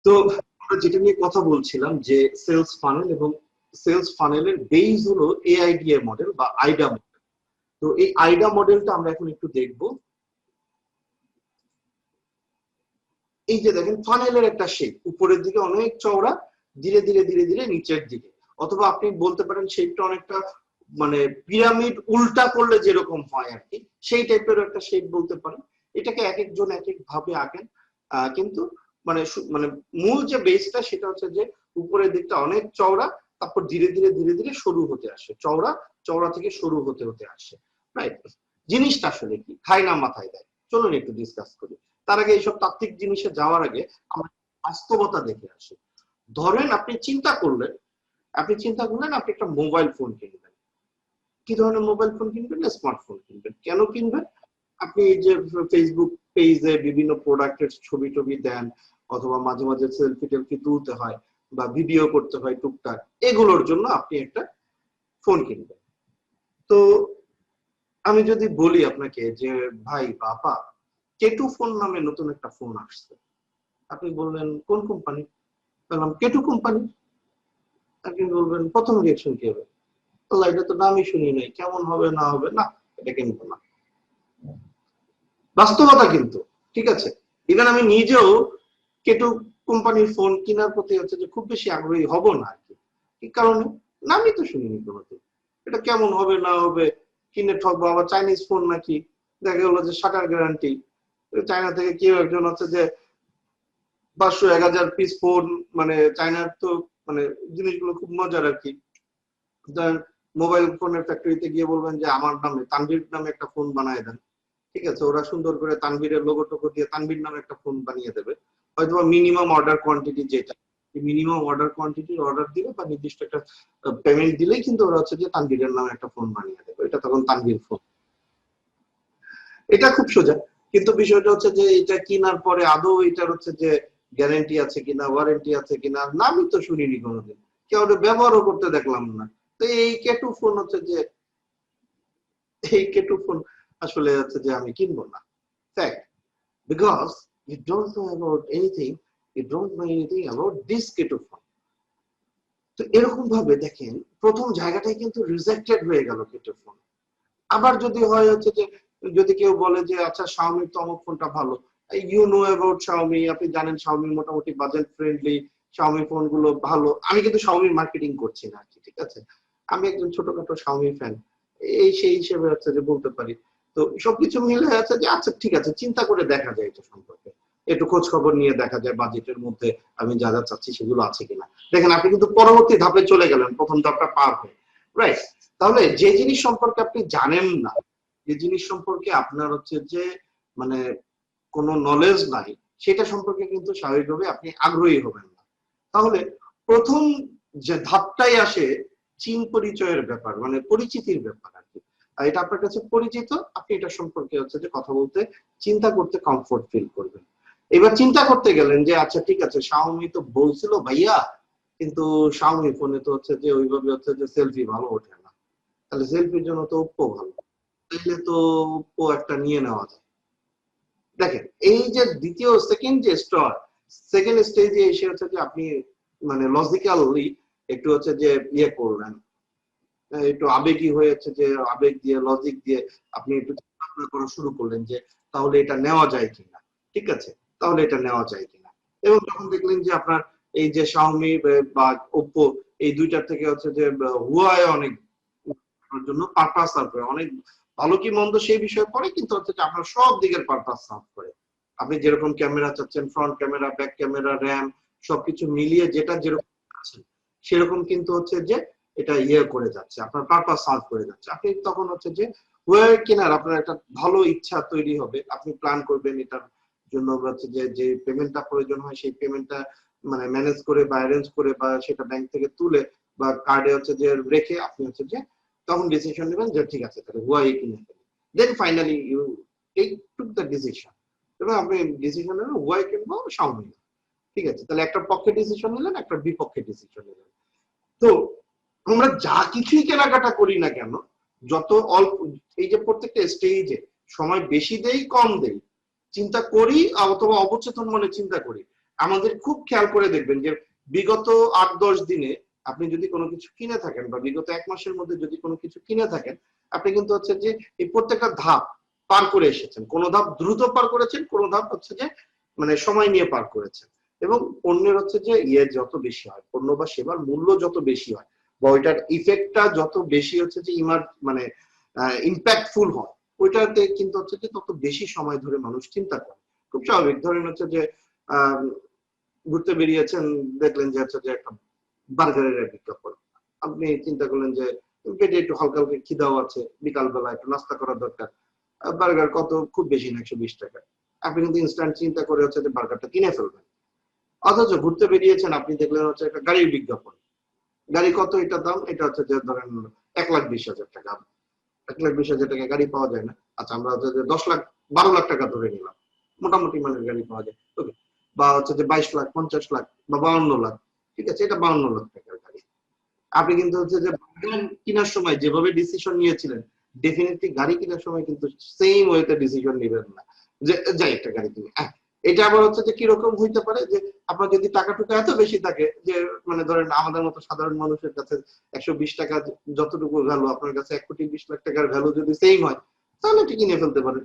তো আমরা যেটা নিয়ে কথা বলছিলাম যে সেলস ফানেল, এবং সেলস ফানেলের বেস হলো AIDA মডেল বা আইডা মডেল। তো এই আইডা মডেলটা আমরা এখন একটু দেখব। এই যে দেখেন ফানেলের একটা শেপ, উপরের দিকে অনেক চওড়া, ধীরে ধীরে ধীরে ধীরে নিচের দিকে, অথবা আপনি বলতে পারেন শেপটা অনেকটা মানে পিরামিড উল্টা করলে যেরকম হয় আর কি, সেই টাইপের একটা শেপ বলতে পারেন। এটাকে এক একজন এক এক ভাবে আঁকেন, কিন্তু মানে মানে মূল যে বেসটা সেটা হচ্ছে যে উপরের দিকটা অনেক চওড়া, তারপর ধীরে ধীরে ধীরে ধীরে সরু হতে আসে, চওড়া চওড়া থেকে সরু হতে হতে আসে। রাইট? জিনিসটা আসলে কি, খায় না মাথায় দেয়, চলুন একটু ডিসকাস করি। তার আগে এইসব তাত্ত্বিক জিনিসে যাওয়ার আগে আমরা বাস্তবতা দেখে আসি। ধরেন আপনি চিন্তা করলেন, আপনি একটা মোবাইল ফোন কিনবেন। কি ধরনের মোবাইল ফোন কিনবেন? স্মার্টফোন কিনবেন। কেন কিনবেন? আপনি এই যে ফেসবুক পেজে বিভিন্ন প্রোডাক্টের ছবি টবি দেন, অথবা মাঝে মাঝে সেলফি টেলফি তুলতে হয় বা ভিডিও করতে হয় টুকটাক, এগুলোর জন্য আপনি একটা ফোন কিনবেন। তো আমি যদি বলি আপনাকে যে ভাই বাবা, কেটু ফোন নামে নতুন একটা ফোন আসছে, আপনি বললেন কোন কোম্পানি? বললাম কেটু কোম্পানি। আপনি বলবেন প্রথম রিয়াকশন কি হবে? আল্লাহ, এটা তো নামই শুনি নাই, কেমন হবে না হবে, না এটা কিনবো না। বাস্তবতা কিন্তু, ঠিক আছে। ইভেন আমি নিজেও কেটু কোম্পানির ফোন কেনার প্রতি হচ্ছে যে খুব বেশি আগ্রহী হব না আর কি। কি কারণে? নামই তো শুনিনি কোনোদিন, এটা কেমন হবে না হবে, কিনে ঠকবো, আবার চাইনিজ ফোন নাকি, দেখা গেলো যে শাটার গ্যারান্টি, চায়না থেকে কেউ একজন হচ্ছে যে 500-1000 পিস ফোন, মানে চায়নার তো মানে জিনিসগুলো খুব মজার আর কি। মোবাইল ফোনের ফ্যাক্টরিতে গিয়ে বলবেন যে আমার নামে তানভীর নামে একটা ফোন বানায় দেন, ঠিক আছে, ওরা সুন্দর করে তানভীরের লোগো টোগো দিয়ে তানভীর নামে একটা ফোন বানিয়ে দেবে। হয়তো মিনিমাম অর্ডার কোয়ান্টিটি যেটা, মিনিমাম অর্ডার কোয়ান্টিটির অর্ডার দিলে বা নির্দিষ্ট একটা পেমেন্ট দিলেই কিন্তু ওরা হচ্ছে যে তানভীরের নামে একটা ফোন বানিয়ে দেবে, এটা তখন তানভীর ফোন। এটা খুব সোজা। কিন্তু বিষয়টা হচ্ছে যে এটা কেনার পরে আদৌ এটার হচ্ছে যে গ্যারান্টি আছে কিনা, ওয়ারেন্টি আছে কিনা, নামই তো শুনিনি কোনোদিন, কেউ ব্যবহারও করতে দেখলাম না। তো এই কেটু ফোন হচ্ছে যে, এই কেটু ফোন আসলে হচ্ছে যে আমি কিনবো না। Fact. Because you don't know about anything, you don't know anything about this keto phone. তো এরকম ভাবে দেখেন প্রথম জায়গাটাই কিন্তু রিজেক্টেড হয়ে গেল কেটো ফোন। আবার যদি হয় হচ্ছে যে, যদি কেউ বলে যে আচ্ছা Xiaomi তো অমুক ফোনটা ভালো, ইউ নো অ্যাবাউট Xiaomi, আপনি জানেন Xiaomi মোটামুটি বাজেট ফ্রেন্ডলি, Xiaomi ফোন গুলো ভালো। আমি কিন্তু Xiaomi মার্কেটিং করছি না আর কি, ঠিক আছে, আমি একজন ছোটখাটো Xiaomi ফ্যান, এই সেই হিসেবে হচ্ছে যে বলতে পারি। তো সবকিছু মিলে আছে যে আচ্ছা ঠিক আছে, চিন্তা করে দেখা যায় এটা সম্পর্কে, একটু খোঁজ খবর নিয়ে দেখা যায় বাজেটের মধ্যে আমি যা যা চাচ্ছি সেগুলো আছে কিনা। দেখেন আপনি কিন্তু পরবর্তী ধাপে চলে গেলেন, প্রথম ধাপটা পার হয়ে। রাইট? তাহলে যে জিনিস সম্পর্কে আপনি জানেন না, যে জিনিস সম্পর্কে আপনার হচ্ছে যে মানে কোনো নলেজ নাই, সেটা সম্পর্কে কিন্তু স্বাভাবিকভাবে আপনি আগ্রহী হবেন না। তাহলে প্রথম যে ধাপটাই আসে চিন পরিচয়ের ব্যাপার, মানে পরিচিতির ব্যাপার আর কি। আর এটা আপনার কাছে পরিচিত, আপনি এটা সম্পর্কে হচ্ছে যে কথা বলতে, চিন্তা করতে কমফোর্ট ফিল করবেন। এবার চিন্তা করতে গেলেন যে আচ্ছা ঠিক আছে, Xiaomi তো বলছিল ভাইয়া, কিন্তু Xiaomi ফোনে তো হচ্ছে যে ওইভাবে হচ্ছে যে সেলফি ভালো ওঠে না, তাহলে সেলফির জন্য তো Oppo ভালো, তাইলে তো Oppo একটা নিয়ে নেওয়া যায়। দেখেন এই যে দ্বিতীয় সেকেন্ড যে সেকেন্ড স্টেজে এসে হচ্ছে যে আপনি মানে লজিক্যালি একটু হচ্ছে যে ইয়ে করলেন, একটু আবেগী হয়েছে যে আবেগ দিয়ে লজিক দিয়ে আপনি একটু চিন্তা করা শুরু করলেন যে তাহলে এটা নেওয়া যায় কিনা, ঠিক আছে, তাহলে এটা নেওয়া যায় কিনা। এবং যখন দেখলেন যে আপনার এই যে Xiaomi বা Oppo, এই দুইটার থেকে হচ্ছে যে Huawei অনেক জন্য পারপাস সার্ভ করে, অনেক ভালো কি মন্দ সেই বিষয়ে পড়ে, কিন্তু হচ্ছে যে আপনার সব দিকের পারপাস সার্ভ করে। আপনি যেরকম ক্যামেরা চাচ্ছেন, front camera, back camera, RAM, সবকিছু মিলিয়ে যেটা যেরকম আছে সেরকম কিন্তু হচ্ছে যে এটা ইয়ে করে যাচ্ছে, আপনার পারপাস সার্ভ করে যাচ্ছে। আপনি তখন হচ্ছে যে ওয়্যার কেনার আপনার একটা ভালো ইচ্ছা তৈরি হবে, আপনি প্ল্যান করবেন এটার জন্য হচ্ছে যে যে পেমেন্টটা প্রয়োজন হয় সেই পেমেন্টটা মানে ম্যানেজ করে বা অ্যারেঞ্জ করে বা সেটা ব্যাংক থেকে তুলে বা কার্ডে হচ্ছে যে রেখে আপনি হচ্ছে যে তখন ডিসিশন নেবেন যে ঠিক আছে তাহলে Huawei কিনে ফেলি। Then finally you took the decision, এবং আপনি ডিসিশন নেবেন Huawei কিনবো Xiaomi, ঠিক আছে, তাহলে একটা পক্ষে ডিসিশন নিলেন, একটা বিপক্ষে ডিসিশন নিলেন। তো আমরা যা কিছুই কেনাকাটা করি না কেন, যত অল্প, এই যে প্রত্যেকটা স্টেজে সময় বেশি দেই কম দেই, চিন্তা করি অথবা অবচেতন মনে চিন্তা করি, আমাদের খুব খেয়াল করে দেখবেন যে বিগত 8-10 দিনে আপনি যদি কোনো কিছু কিনে থাকেন বা বিগত 1 মাসের মধ্যে যদি কোনো কিছু কিনে থাকেন, আপনি কিন্তু হচ্ছে যে এই প্রত্যেকটা ধাপ পার করে এসেছেন। কোনো ধাপ দ্রুত পার করেছেন, কোনো ধাপ হচ্ছে যে মানে সময় নিয়ে পার করেছেন। এবং পণ্যের হচ্ছে যে যত বেশি হয়, পণ্য বা সেবার মূল্য যত বেশি হয় বা ওইটার ইফেক্টটা যত বেশি হচ্ছে যে মানে ইম্প্যাক্টফুল হয়, ওইটাতে কিন্তু হচ্ছে যে তত বেশি সময় ধরে মানুষ চিন্তা করে। খুব স্বাভাবিক। ধরেন হচ্ছে যে ঘুরতে বেরিয়েছেন, দেখলেন যে হচ্ছে যে একটা বার্গারের বিজ্ঞাপন, আপনি চিন্তা করলেন যে পেটে একটু হালকা হালকা খিদাও আছে, বিকালবেলা একটু নাস্তা করার দরকার, বার্গার কত, খুব বেশি না 120 টাকা, আপনি কিন্তু ইনস্ট্যান্ট চিন্তা করে হচ্ছে যে বার্গারটা কিনে ফেলবেন। অথচ ঘুরতে বেরিয়েছেন, আপনি দেখলেন হচ্ছে একটা গাড়ির বিজ্ঞাপন, গাড়ি কত, এটা দাম, এটা হচ্ছে যে ধরেন 1,20,000 টাকা, 1,20,000 টাকা গাড়ি পাওয়া যায় না, আচ্ছা আমরা হচ্ছে যে 10 লাখ 12 লাখ টাকা ধরে নিলাম, মোটামুটি মানের গাড়ি পাওয়া যায়, ওকে, বা হচ্ছে যে 22 লাখ 50 লাখ বা 52 লাখ, ঠিক আছে, এটা 52 লাখ টাকার গাড়ি। আপনি কিন্তু হচ্ছে যে কেনার সময় যেভাবে ডিসিশন নিয়েছিলেন, ডেফিনেটলি গাড়ি কেনার সময় কিন্তু সেম ওয়েতে ডিসিশন নেবেন না যে যাই একটা গাড়ি কিনে। এটা আবার হচ্ছে যে কিরকম হইতে পারে যে আপনার যদি টাকা টুকা এত বেশি থাকে যে মানে ধরেন আমাদের মতো সাধারণ মানুষের কাছে 120 টাকা যতটুকু ভ্যালু, আপনার কাছে 1,20,00,000 টাকার ভ্যালু যদি সেম হয়, তাহলে এটা কিনে ফেলতে পারেন।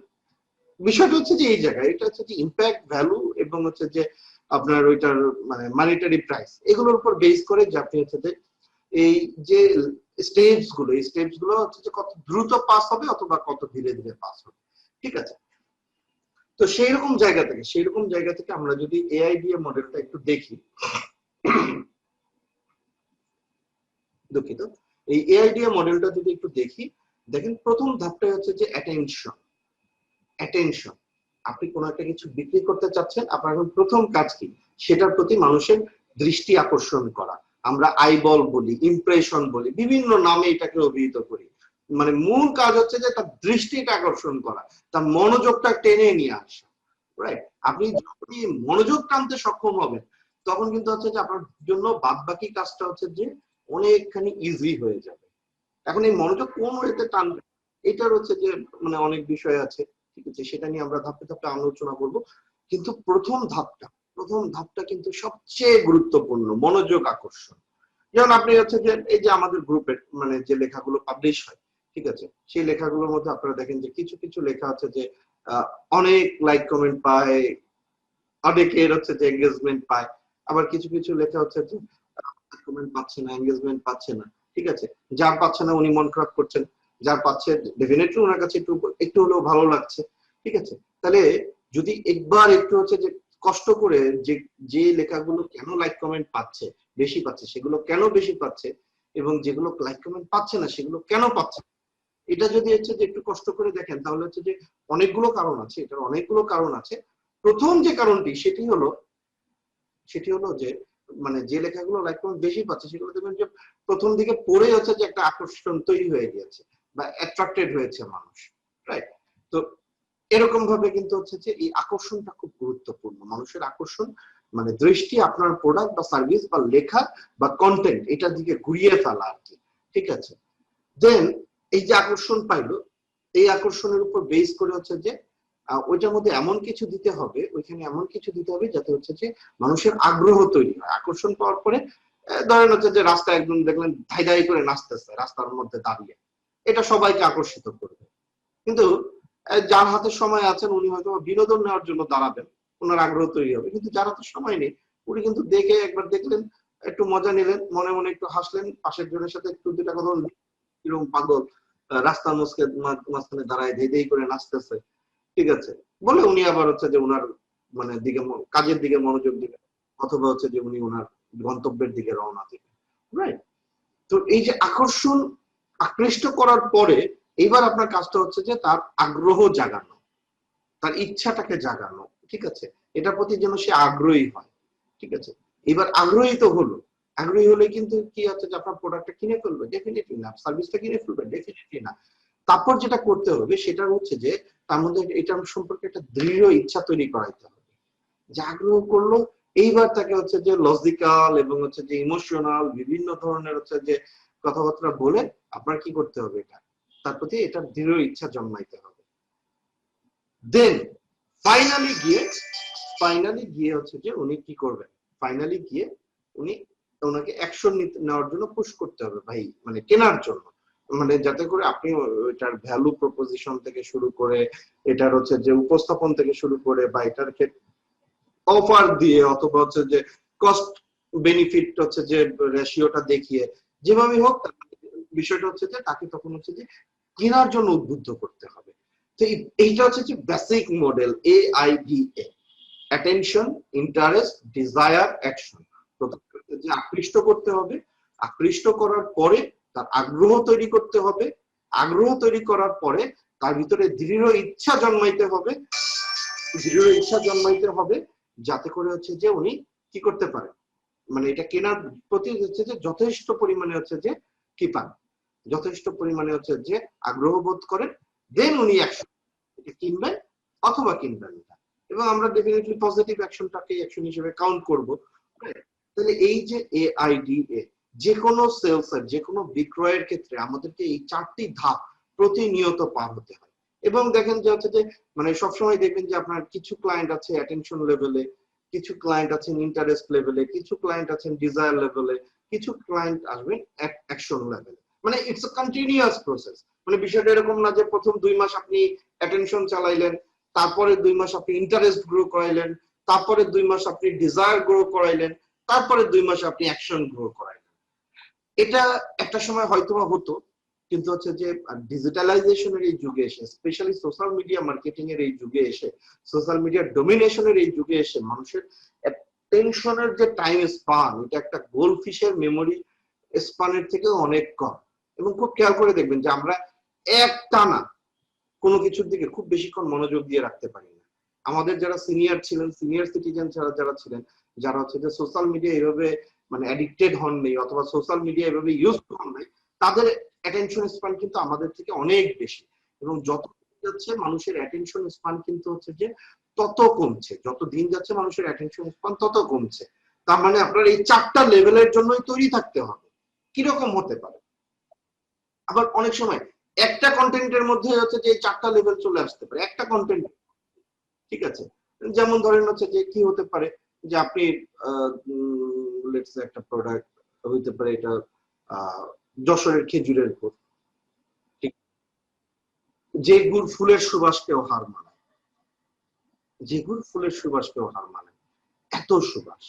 বিষয়টা হচ্ছে যে এই জায়গায় এটা হচ্ছে যে ইম্প্যাক্ট, ভ্যালু এবং হচ্ছে যে আপনার ওইটার মানে মানিটারি প্রাইস, এগুলোর উপর বেস করে যে আপনি হচ্ছে যে এই যে এই স্টেপস গুলো হচ্ছে যে কত দ্রুত পাস হবে অথবা কত ধীরে ধীরে পাস হবে, ঠিক আছে। তো সেইরকম জায়গা থেকে আমরা যদি এআইডিএ মডেলটা একটু দেখি, দুঃখিত, এই এআইডিএ মডেলটা যদি একটু দেখি, দেখেন প্রথম ধাপটা হচ্ছে যে অ্যাটেনশন। আপনি কোনো একটা কিছু বিক্রি করতে চাচ্ছেন, আপনার এখন প্রথম কাজ কি, সেটার প্রতি মানুষের দৃষ্টি আকর্ষণ করা। আমরা আইবল বলি, ইমপ্রেশন বলি, বিভিন্ন নামে এটাকে অভিহিত করি। মানে মূল কাজ হচ্ছে যে তার দৃষ্টিটা আকর্ষণ করা, তার মনোযোগটা টেনে নিয়ে আসা, রাইট। আপনি যখনই মনোযোগ টানতে সক্ষম হবেন, তখন কিন্তু হচ্ছে যে আপনার জন্য বাদ বাকি কাজটা হচ্ছে যে অনেকখানি ইজি হয়ে যাবে। এখন এই মনোযোগ কোন ওয়েতে টানবে, এটার হচ্ছে যে মানে অনেক বিষয় আছে, ঠিক আছে, সেটা নিয়ে আমরা ধাপে ধাপে আলোচনা করব। কিন্তু প্রথম ধাপটা কিন্তু সবচেয়ে গুরুত্বপূর্ণ, মনোযোগ আকর্ষণ। যেমন আপনি হচ্ছে যে এই যে আমাদের গ্রুপের মানে যে লেখাগুলো পাবলিশ হয়, ঠিক আছে, সেই লেখাগুলোর মধ্যে আপনারা দেখেন যে কিছু কিছু লেখা আছে যে অনেক লাইক কমেন্ট পায়, অনেকের হচ্ছে যে এঙ্গেজমেন্ট পায়, আবার কিছু কিছু লেখা হচ্ছে যে কমেন্ট পাচ্ছে না, এঙ্গেজমেন্ট পাচ্ছে না, ঠিক আছে। যার পাচ্ছে না উনি মন খারাপ করছেন, যার পাচ্ছে ডেফিনেটলি ওনার কাছে একটু একটু হলেও ভালো লাগছে, ঠিক আছে। তাহলে যদি একবার একটু হচ্ছে যে কষ্ট করে যে যে লেখাগুলো কেন লাইক কমেন্ট পাচ্ছে, বেশি পাচ্ছে, সেগুলো কেন বেশি পাচ্ছে, এবং যেগুলো লাইক কমেন্ট পাচ্ছে না সেগুলো কেন পাচ্ছে, এটা যদি হচ্ছে যে একটু কষ্ট করে দেখেন, তাহলে হচ্ছে যে অনেকগুলো কারণ আছে, এটার অনেকগুলো কারণ আছে। প্রথম যে কারণটি সেটি হলো যে মানে যে লেখাগুলো লাইক কমেন্ট বেশি পাচ্ছে, সেগুলো দেখবেন যে প্রথম দিকে পড়ে হচ্ছে যে একটা আকর্ষণ তৈরি হয়ে গিয়েছে বা অ্যাট্রাক্টেড হয়েছে মানুষ, রাইট। তো এরকম ভাবে কিন্তু হচ্ছে যে এই আকর্ষণটা খুব গুরুত্বপূর্ণ, মানুষের আকর্ষণ মানে দৃষ্টি আপনার প্রোডাক্ট বা সার্ভিস বা লেখা বা কন্টেন্ট এটার দিকে ঘুরিয়ে ফেলা আর কি, ঠিক আছে। দেন এই যে আকর্ষণ পাইলো, এই আকর্ষণের উপর বেস করে হচ্ছে যে ওইটার মধ্যে এমন কিছু দিতে হবে, ওইখানে এমন কিছু দিতে হবে যাতে হচ্ছে যে মানুষের আগ্রহ তৈরি হয়। আকর্ষণ পাওয়ার পরে ধরেন হচ্ছে যে রাস্তায় একদম দেখলেন ধাই ধাই করে নাচতেছে রাস্তার মধ্যে দাঁড়িয়ে, এটা সবাইকে আকর্ষিত করবে। কিন্তু যার হাতে সময় আছেন উনি হয়তো বিনোদন নেওয়ার জন্য দাঁড়াবেন, ওনার আগ্রহ তৈরি হবে। কিন্তু যার হাতে সময় নেই, উনি কিন্তু দেখে একবার দেখলেন, একটু মজা নিলেন, মনে মনে একটু হাসলেন, পাশের জনের সাথে একটু দুটা কথা বললেন, এরকম পাগল রাস্তার মাঝখানে দাঁড়ায় ধেই ধেই করে নাচতেছে, ঠিক আছে, বলে উনি আবার হচ্ছে যে উনার মানে দিকে কাজের দিকে মনোযোগ দিবেন, অথবা হচ্ছে যে উনি ওনার গন্তব্যের দিকে রওনা দিবেন, রাইট। তো এই যে আকর্ষণ আকৃষ্ট করার পরে এইবার আপনার কাজটা হচ্ছে যে তার আগ্রহ জাগানো, তার ইচ্ছাটাকে জাগানো, ঠিক আছে, এটার প্রতি যেন সে আগ্রহী হয়, ঠিক আছে। এবার আগ্রহী তো হলো, আগ্রহী হলে কিন্তু কি হচ্ছে যে আপনার প্রোডাক্টটা কিনে ফেলবে, ডেফিনেটলি না। সার্ভিসটা কিনে ফেলবে, ডেফিনেটলি না। তারপর যেটা করতে হবে সেটা হচ্ছে যে তার মধ্যে এটা সম্পর্কে একটা দৃঢ় ইচ্ছা তৈরি করাইতে হবে, যে আগ্রহ করলো। এইবার তাকে হচ্ছে যে লজিক্যাল এবং হচ্ছে যে ইমোশনাল বিভিন্ন ধরনের হচ্ছে যে কথাবার্তা বলে আপনার কি করতে হবে, এটা তার প্রতি এটা দৃঢ় ইচ্ছা জন্মাইতে হবে। দেন ফাইনালি গিয়ে ফাইনালি গিয়ে হচ্ছে যে উনি কি করবেন, ফাইনালি গিয়ে উনি ওনাকে অ্যাকশন নেওয়ার জন্য পুশ করতে হবে ভাই, মানে কেনার জন্য, মানে যাতে করে আপনি এটার ভ্যালু প্রপোজিশন থেকে শুরু করে, এটার হচ্ছে যে উপস্থাপন থেকে শুরু করে, বা এটার অফার দিয়ে অথবা হচ্ছে যে কস্ট বেনিফিট হচ্ছে যে রেশিওটা দেখিয়ে যেভাবে হোক, বিষয়টা হচ্ছে যে তাকে তখন হচ্ছে যে কেনার জন্য উদ্বুদ্ধ করতে হবে। তো এইটা হচ্ছে যে basic model AIDA, attention, interest, desire, action. যে আকৃষ্ট করতে হবে, আকৃষ্ট করার পরে তার আগ্রহ তৈরি করতে হবে, আগ্রহ তৈরি করার পরে তার ভিতরে দৃঢ় ইচ্ছা জন্মাইতে হবে, দৃঢ় ইচ্ছা জন্মাইতে হবে, যাতে করে হচ্ছে যে উনি কি করতে পারেন, মানে এটা কেনার প্রতি হচ্ছে যে যথেষ্ট পরিমাণে হচ্ছে যে কি পান, যথেষ্ট পরিমাণে হচ্ছে যে আগ্রহ বোধ করেন, দেন উনি অ্যাকশন কিনবেন অথবা কিনবেন না। এবং আমরা ডেফিনেটলি পজিটিভ অ্যাকশনটাকে অ্যাকশন হিসেবে কাউন্ট করব। তাহলে এই যে AIDA, যে কোনো সেলসের, যে কোনো বিক্রয়ের ক্ষেত্রে আমাদেরকে এই 4টি ধাপ প্রতিনিয়ত পার হতে হয়। এবং দেখেন যে হচ্ছে যে মানে সবসময় দেখবেন যে আপনার কিছু ক্লায়েন্ট আছে অ্যাটেনশন লেভেলে, কিছু ক্লায়েন্ট আছেন ইন্টারেস্ট লেভেলে, কিছু ক্লায়েন্ট আছেন ডিজায়ার লেভেলে, কিছু ক্লায়েন্ট আসবেন অ্যাকশন লেভেলে। মানে ইটস আ কন্টিনিউয়াস প্রসেস। মানে বিষয়টা এরকম না যে প্রথম 2 মাস আপনি অ্যাটেনশন চালাইলেন, তারপরে 2 মাস আপনি ইন্টারেস্ট গ্রো করাইলেন, তারপরে 2 মাস আপনি ডিজায়ার গ্রো করাইলেন, তারপরে 2 মাসে আপনি অ্যাকশন গ্রো করাইলেন। এটা একটা সময় হয়তোবা হতো, কিন্তু হচ্ছে যে ডিজিটালাইজেশনের এই যুগে এসে, স্পেশালি সোশ্যাল মিডিয়া মার্কেটিং এর এই যুগে এসে, সোশ্যাল মিডিয়া ডমিনেশনের এই যুগে এসে মানুষের অ্যাটেনশনের যে টাইম স্পান, এটা একটা গোল্ডফিশের মেমোরি স্পানের থেকে অনেক কম। এবং খুব খেয়াল করে দেখবেন যে আমরা একটানা কোনো কিছুর দিকে খুব বেশিক্ষণ মনোযোগ দিয়ে রাখতে পারি না। আমাদের যারা সিনিয়র ছিলেন, সিনিয়র সিটিজেন যারা ছিলেন, যারা হচ্ছে যে সোশ্যাল মিডিয়া এভাবে মানে অ্যাডিক্টেড হন নাই অথবা সোশ্যাল মিডিয়া এভাবে ইউজ হন নাই, তাদের অ্যাটেনশন স্পান কিন্তু আমাদের থেকে অনেক বেশি। এবং যত যাচ্ছে মানুষের অ্যাটেনশন স্পান কিন্তু হচ্ছে যে তত কমছে, যত দিন যাচ্ছে মানুষের অ্যাটেনশন স্পান তত কমছে। তার মানে আপনার এই 4টা লেভেলের জন্যই তৈরি থাকতে হবে। কিরকম হতে পারে, আবার অনেক সময় একটা কন্টেন্টের মধ্যে হচ্ছে যে 4টা লেভেল চলে আসতে পারে একটা কন্টেন্ট, ঠিক আছে। যেমন ধরেন হচ্ছে যে কি হতে পারে যে আপনি লেটস সে একটা প্রোডাক্ট হইতে পারে, এটা যশোরের খেজুরের গুড়, ঠিক, যে গুড় ফুলের সুবাসকেও হার মানায়, যে গুড় ফুলের সুবাসকেও হার মানায়, এত সুবাস।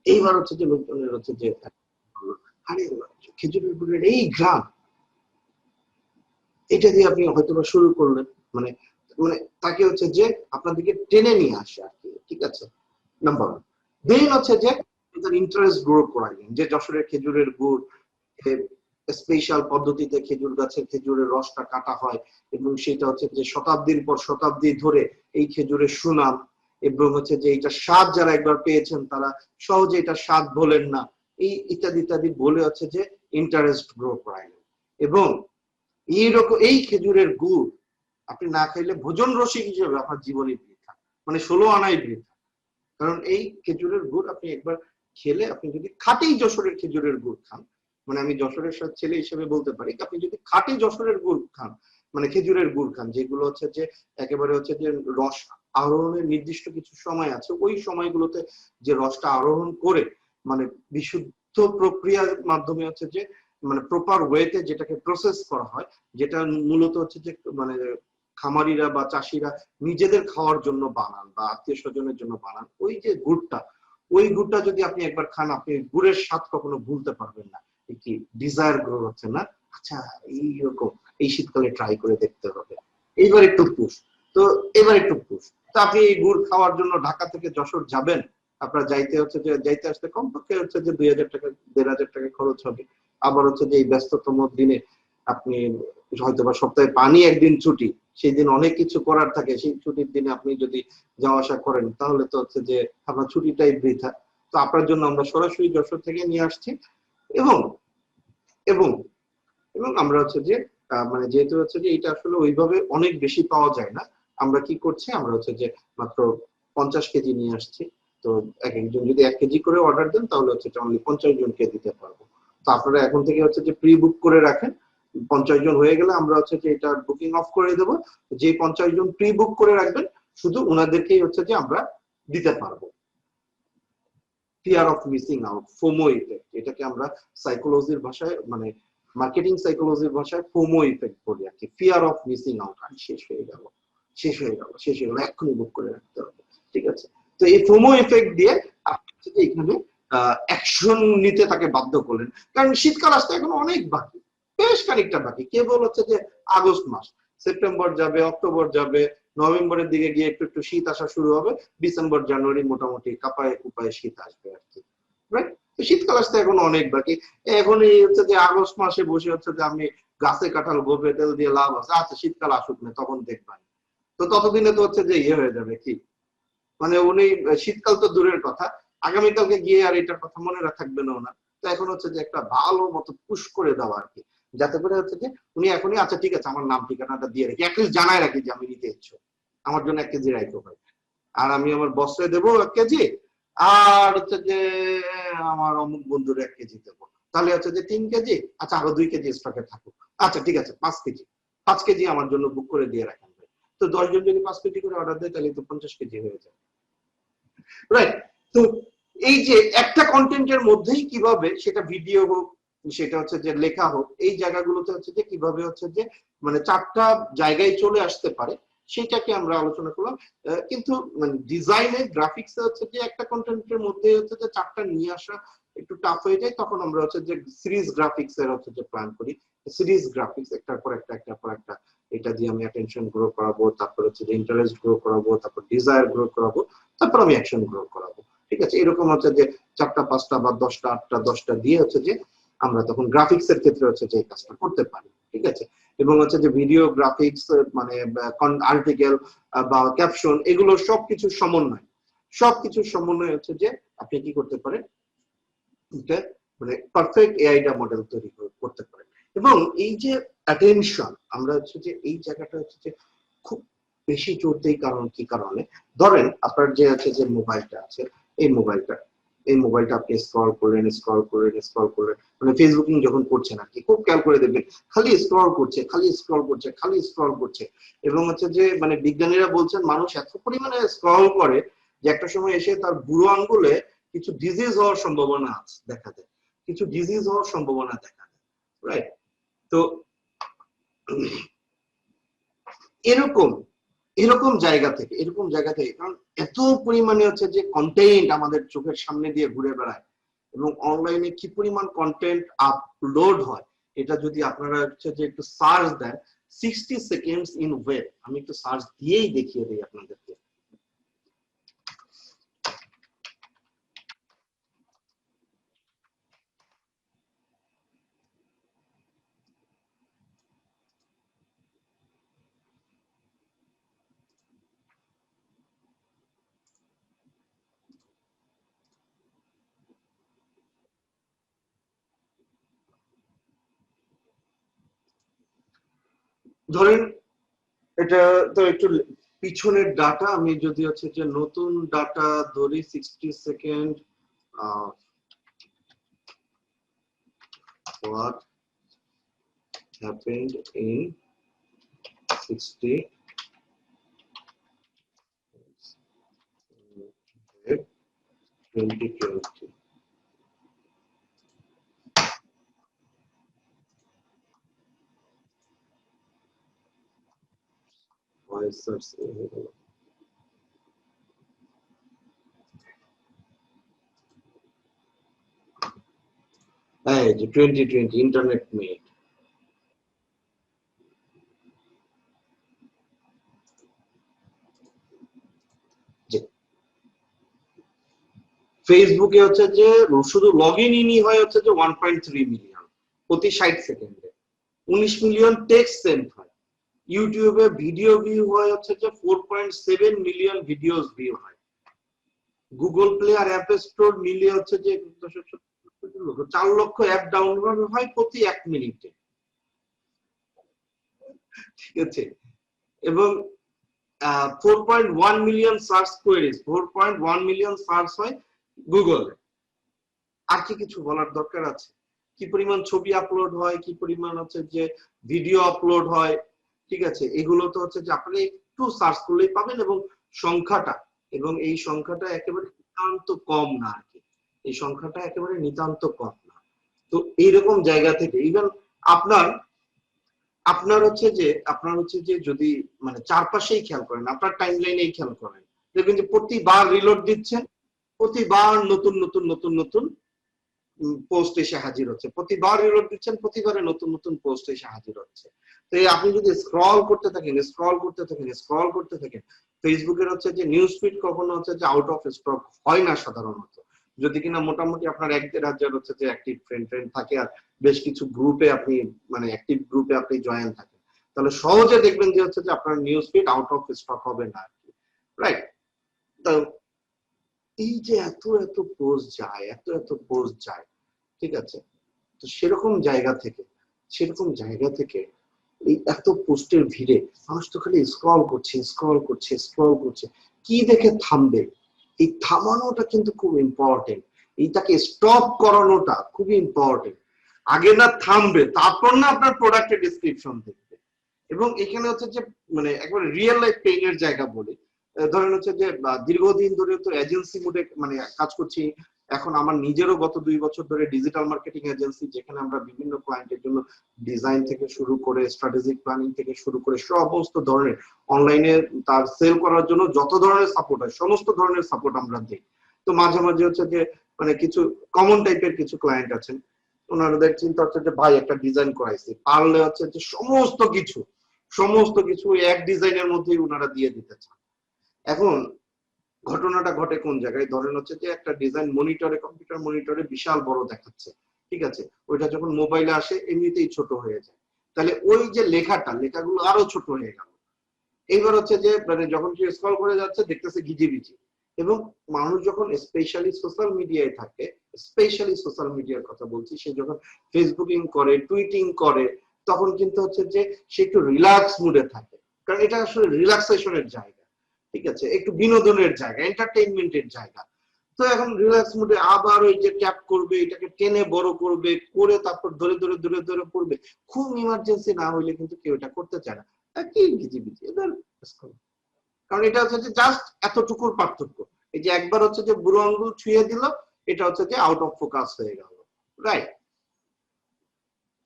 এইবার হচ্ছে যে লোকজনের হচ্ছে যে আরে খেজুরের গুড়ের এই গ্রাম, এটা দিয়ে আপনি হয়তো শুরু করলেন, মানে মানে তাকে হচ্ছে যে আপনার দিকে টেনে নিয়ে আসে আর কি, ঠিক আছে, নাম্বার 1। দেন হচ্ছে যে তার ইন্টারেস্ট গ্রো করাইলেন, যে যশোরের খেজুরের গুড় স্পেশাল পদ্ধতিতে খেজুর গাছের খেজুরের রসটা কাটা হয়, এবং সেটা হচ্ছে যে শতাব্দীর পর শতাব্দী ধরে এই খেজুরের সুনাম, এবং হচ্ছে যে এটা স্বাদ যারা একবার পেয়েছেন তারা সহজে এটা স্বাদ বলেন না, এই ইত্যাদি ইত্যাদি বলে হচ্ছে যে ইন্টারেস্ট গ্রো করাইলেন। এবং এইরকম এই খেজুরের গুড় আপনি না খাইলে ভোজন রসিক হিসেবে আপনার জীবনে বৃথা, মানে 16 আনাই বৃথা। কারণ এই খেজুরের গুড় আপনি একবার খেলে, আপনি যদি খাঁটি যশোরের খেজুরের গুড় খান, মানে আমি যশোরের ছেলে হিসেবে বলতে পারি, আপনি যদি খাঁটি যশোরের গুড় খান, মানে খেজুরের গুড় খান, যেগুলো হচ্ছে যে একেবারে হচ্ছে যে রস আরোহণের নির্দিষ্ট কিছু সময় আছে, ওই সময়গুলোতে যে রসটা আরোহণ করে মানে বিশুদ্ধ প্রক্রিয়ার মাধ্যমে হচ্ছে যে মানে প্রপার ওয়েতে যেটাকে প্রসেস করা হয়, যেটা মূলত হচ্ছে যে মানে খামারিরা বা চাষিরা নিজেদের খাওয়ার জন্য বানান বা আত্মীয় স্বজনের জন্য বানান, ওই যে গুড়টা, ওই গুড়টা যদি আপনি একবার খান, আপনি গুড়ের স্বাদ কখনো ভুলতে পারবেন না। কি ডিজায়ার গ্রো হচ্ছে না, আচ্ছা এইরকম, এই শীতকালে ট্রাই করে দেখতে হবে, এইবার একটু পুশ, তো এবার একটু পুশ। তো আপনি এই গুড় খাওয়ার জন্য ঢাকা থেকে যশোর যাবেন, আপনার যাইতে হচ্ছে যে যাইতে আসতে কমপক্ষে হচ্ছে যে 2000 টাকা 1500 টাকা খরচ হবে। আবার হচ্ছে যে এই ব্যস্ততম দিনে আপনি হয়তো বা সপ্তাহে পানি একদিন ছুটি, সেই দিন অনেক কিছু করার থাকে, সেই ছুটির দিনে আপনি যদি যাওয়া আসা করেন তাহলে তো হচ্ছে যে আপনার ছুটিটাই বৃথা। তো আপনার জন্য আমরা সরাসরি যশোর থেকে নিয়ে আসছি। এবং এবং এবং আমরা হচ্ছে যে মানে যেহেতু হচ্ছে যে এটা আসলে ওইভাবে অনেক বেশি পাওয়া যায় না, আমরা কি করছি, আমরা হচ্ছে যে মাত্র 50 কেজি নিয়ে আসছি। তো এক একজন যদি 1 কেজি করে অর্ডার দেন তাহলে হচ্ছে অনলি 50 জনকে দিতে পারবো। তো আপনারা এখন থেকে হচ্ছে যে প্রি বুক করে রাখেন, 50 জন হয়ে গেলে আমরা হচ্ছে যে এটা বুকিং অফ করে দেবো। যে 50 জন প্রি বুক করে রাখবেন শুধু ওনাদেরকেই হচ্ছে যে আমরা দিতে পারবো। Fear of missing out, FOMO effect, এটাকে আমরা সাইকোলজির ভাষায় মানে মার্কেটিং সাইকোলজির ভাষায় ফোমো ইফেক্ট বলি আর কি। ফিয়ার অফ মিসিং আউট, আর শেষ হয়ে গেল, শেষ হয়ে গেল, শেষ হয়ে গেল, এক্ষুনি বুক করে রাখতে হবে। ঠিক আছে, তো এই ফোমো ইফেক্ট দিয়ে আপনি এখানে অ্যাকশন নিতে তাকে বাধ্য করলেন। কারণ শীতকাল আসতে এখন অনেক বাকি, বেশ খানিকটা বাকি। কেবল হচ্ছে যে আগস্ট মাস, সেপ্টেম্বর যাবে, অক্টোবর যাবে, নভেম্বরের দিকে গিয়ে একটু একটু শীত আসা শুরু হবে, ডিসেম্বর জানুয়ারি মোটামুটি কাপায় কুপায় শীত আসবে আর কি। রাইট, তো শীতকাল আসতে এখন অনেক বাকি। এখন এই হচ্ছে যে আগস্ট মাসে বসে হচ্ছে যে আমি গাছে কাঁঠাল গোপে তেল দিয়ে লাভ আছে, আচ্ছা শীতকাল আসুক না তখন দেখবেন। তো ততদিনে তো হচ্ছে যে ইয়ে হয়ে যাবে কি, মানে উনি শীতকাল তো দূরের কথা, আগামীকালকে গিয়ে আর এটার কথা মনে থাকবে না ওনার। তো এখন হচ্ছে যে একটা ভালো মতো পুশ করে দেওয়া আর কি, যাতে করে হচ্ছে যে উনি এখনই আচ্ছা ঠিক আছে আমার নাম ঠিকানাটা দিয়ে রাখি, অ্যাটলিস্ট জানায় রাখি যে আমি নিতে ইচ্ছুক, আমার জন্য 1 কেজি রাইখো ভাই, আর আমি আমার বসে দেবো 1 কেজি, আর হচ্ছে যে আমার অমুক বন্ধুর 1 কেজি দেবো, তাহলে হচ্ছে যে 3 কেজি, আচ্ছা আরো 2 কেজি স্টকে থাকুক, আচ্ছা ঠিক আছে 5 কেজি, 5 কেজি আমার জন্য বুক করে দিয়ে রাখেন ভাই। তো 10 জন যদি 5 কেজি করে অর্ডার দেয় তাহলে তো 50 কেজি হয়ে যায়। রাইট, তো এই যে একটা কন্টেন্টের মধ্যেই কিভাবে সেটা ভিডিও হোক, সেটা হচ্ছে যে লেখা হোক, এই জায়গাগুলোতে হচ্ছে যে কিভাবে হচ্ছে যে মানে 4টা জায়গায় চলে আসতে পারে সেটাকে আমরা আলোচনা করলাম। কিন্তু মানে ডিজাইনে গ্রাফিক্সে হচ্ছে যে একটা কন্টেন্টের মধ্যে হচ্ছে যে 4টা নিয়ে আসা একটু টাফ হয়ে যায়, তখন আমরা হচ্ছে যে সিরিজ গ্রাফিক্স এর হচ্ছে যে প্ল্যান করি। সিরিজ গ্রাফিক্স একটার পর একটা, একটার পর একটা, এটা দিয়ে আমি অ্যাটেনশন গ্রো করাবো, তারপর হচ্ছে যে ইন্টারেস্ট গ্রো করাবো, তারপর ডিজায়ার গ্রো করাবো, তারপর আমি অ্যাকশন গ্রো করাবো। ঠিক আছে, এরকম হচ্ছে যে 4টা 5টা বা 10টা 8টা 10টা দিয়ে হচ্ছে যে আমরা তখন গ্রাফিক্স এর ক্ষেত্রে হচ্ছে যে এই কাজটা করতে পারি। ঠিক আছে, এবং হচ্ছে যে ভিডিও গ্রাফিক্স মানে আর্টিকেল বা ক্যাপশন, এগুলো সবকিছু সমন্বয়, সবকিছু সমন্বয় হচ্ছে যে আপনি কি করতে পারেন, মানে পারফেক্ট এআইডা মডেল তৈরি করতে পারেন। এবং এই যে অ্যাটেনশন, আমরা হচ্ছে যে এই জায়গাটা হচ্ছে যে খুব বেশি জোর দেই, কারণ কি কারণে, ধরেন আপনার যে আছে যে মোবাইলটা আছে, এই মোবাইলটা আপনি স্ক্রল করলেন, মানে ফেসবুকিং যখন করছেন আর কি, খুব খেয়াল করে দেখবেন খালি স্ক্রল করছে, খালি স্ক্রল করছে, খালি স্ক্রল করছে। এবং হচ্ছে যে মানে বিজ্ঞানীরা বলছেন মানুষ এত পরিমাণে স্ক্রল করে যে একটা সময় এসে তার বুড়ো আঙ্গুলে কিছু ডিজিজ হওয়ার সম্ভাবনা আছে, দেখা যায় কিছু ডিজিজ হওয়ার সম্ভাবনা দেখা যায়। রাইট, তো এরকম এরকম জায়গা থেকে কারণ এত পরিমাণে হচ্ছে যে কন্টেন্ট আমাদের চোখের সামনে দিয়ে ঘুরে বেড়ায়, এবং অনলাইনে কি পরিমাণ কন্টেন্ট আপলোড হয়, এটা যদি আপনারা হচ্ছে যে একটু সার্চ দেন, 60 সেকেন্ডস ইন ওয়েব, আমি একটু সার্চ দিয়েই দেখিয়ে দিই আপনাদেরকে। ধরেন এটা তো একটু পিছনের ডাটা, আমি যদি হচ্ছে যে নতুন ডাটা ধরি 60 second, what happened in 60 2020, voice search এই যে 2020 ইন্টারনেট মেড। ফেসবুকে হচ্ছে যে শুধু লগ ইনই হয় হচ্ছে যে 1.3 মিলিয়ন প্রতি 60 সেকেন্ডে, 19 মিলিয়ন টেক্সট সেন্ড হয়। ইউটিউবে ভিডিও ভিউ হয় হচ্ছে যে 4.7 মিলিয়ন ভিডিওস ভিউ হয়। গুগল প্লে আর অ্যাপ স্টোর মিলিয়ে হচ্ছে যে 4 লক্ষ অ্যাপ ডাউনলোড হয় প্রতি 1 মিনিটে। ঠিক আছে, এবং 4.1 million search queries, 4.1 million search হয় গুগলে। আর কি কিছু বলার দরকার আছে? কি পরিমাণ ছবি আপলোড হয়, কি পরিমাণ হচ্ছে যে ভিডিও আপলোড হয়। ঠিক আছে, এগুলো তো হচ্ছে যে আপনি একটু সার্চ করলেই পাবেন, এবং সংখ্যাটা এবং এই সংখ্যাটা একেবারে নিতান্ত কম না আর কি, এই সংখ্যাটা একেবারে নিতান্ত কম না। তো এইরকম জায়গা থেকে ইভেন আপনার আপনার হচ্ছে যে যদি মানে চারপাশেই খেয়াল করেন, আপনার টাইম লাইনেই খেয়াল করেন, দেখবেন যে প্রতিবার রিলোড দিচ্ছেন, প্রতিবার নতুন নতুন নতুন নতুন পোস্ট এসে হাজির হচ্ছে, প্রতিবার রিলোড দিচ্ছেন, প্রতিবারে নতুন নতুন পোস্ট এসে হাজির হচ্ছে। তো আপনি যদি স্ক্রল করতে থাকেন, স্ক্রল করতে থাকেন, স্ক্রল করতে থাকেন, ফেসবুকের হচ্ছে যে নিউজ ফিড কখনো হচ্ছে যে আউট অফ স্টক হয় না সাধারণত, যদি কিনা মোটামুটি আপনার 1-1.5 হাজার হচ্ছে যে অ্যাক্টিভ ফ্রেন্ড থাকে আর বেশ কিছু গ্রুপে আপনি মানে অ্যাক্টিভ গ্রুপে আপনি জয়েন থাকেন, তাহলে সহজে দেখবেন যে হচ্ছে যে আপনার news feed out of stock হবে না আর কি, রাইট? তো এই যে এত এত পোস্ট যায়, এত এত পোস্ট যায়, ঠিক আছে, তো সেরকম জায়গা থেকে এই এত পোস্টের ভিড়ে মানুষ তো খালি স্ক্রল করছে স্ক্রল করছে স্ক্রল করছে, কি দেখে থামবে? এই থামানোটা কিন্তু খুব ইম্পর্টেন্ট, এইটাকে স্টপ করানোটা খুবই ইম্পর্টেন্ট। আগে না থামবে, তারপর না আপনার প্রোডাক্টের ডেসক্রিপশন দেখবে। এবং এখানে হচ্ছে যে মানে একবার রিয়েল লাইফ পেইনের জায়গা বলে, ধরেন হচ্ছে যে দীর্ঘদিন ধরে তো এজেন্সি মোডে মানে কাজ করছি, এখন আমার নিজেরও গত 2 বছর ধরে ডিজিটাল মার্কেটিং এজেন্সি, যেখানে আমরা বিভিন্ন ক্লায়েন্টের জন্য ডিজাইন থেকে শুরু করে স্ট্র্যাটেজিক প্ল্যানিং থেকে শুরু করে সমস্ত ধরনের অনলাইনে তার সেল করার জন্য যত ধরনের সাপোর্ট হয় সমস্ত ধরনের সাপোর্ট আমরা দিই। তো মাঝে মাঝে হচ্ছে যে মানে কিছু কমন টাইপের কিছু ক্লায়েন্ট আছেন, ওনাদের চিন্তা হচ্ছে যে ভাই একটা ডিজাইন করাইছি, পারলে হচ্ছে যে সমস্ত কিছু এক ডিজাইনের মধ্যেই ওনারা দিয়ে দিতে চান। এখন ঘটনাটা ঘটে কোন জায়গায়, ধরেন হচ্ছে যে একটা ডিজাইন মনিটরে, কম্পিউটার মনিটরে বিশাল বড় দেখাচ্ছে, ঠিক আছে, ওইটা যখন মোবাইলে আসে এমনিতেই ছোট হয়ে যায়, তাহলে ওই যে লেখাগুলো আরো ছোট হয়ে গেল। এইবার হচ্ছে যে মানে যখন কেউ স্ক্রল করে যাচ্ছে দেখতেছে ঘিজিবিজি। এবং মানুষ যখন স্পেশালি সোশ্যাল মিডিয়ায় থাকে, স্পেশালি সোশ্যাল মিডিয়ার কথা বলছি, সে যখন ফেসবুকিং করে, টুইটিং করে, তখন কিন্তু হচ্ছে যে সে একটু রিল্যাক্স মুডে থাকে, কারণ এটা আসলে রিল্যাক্সেশনের জায়গা, ঠিক আছে, একটু বিনোদনের জায়গা, এন্টারটেইনমেন্টের জায়গা। তো এখন রিল্যাক্স মুডে আবার ওই যে ট্যাপ করবে, এটাকে টেনে বড় করবে, করে তারপর ধরে ধরে ধরে ধরে পড়বে। খুব ইমার্জেন্সি না হইলে কিন্তু কেউ এটা করতে চায় না, কি ঘিজিবিজি এদের, কারণ এটা হচ্ছে যে জাস্ট এতটুকুর পার্থক্য। এই যে একবার হচ্ছে যে বুড়ো আঙ্গুল ছুঁয়ে দিল, এটা হচ্ছে যে আউট অফ ফোকাস হয়ে গেল, রাইট?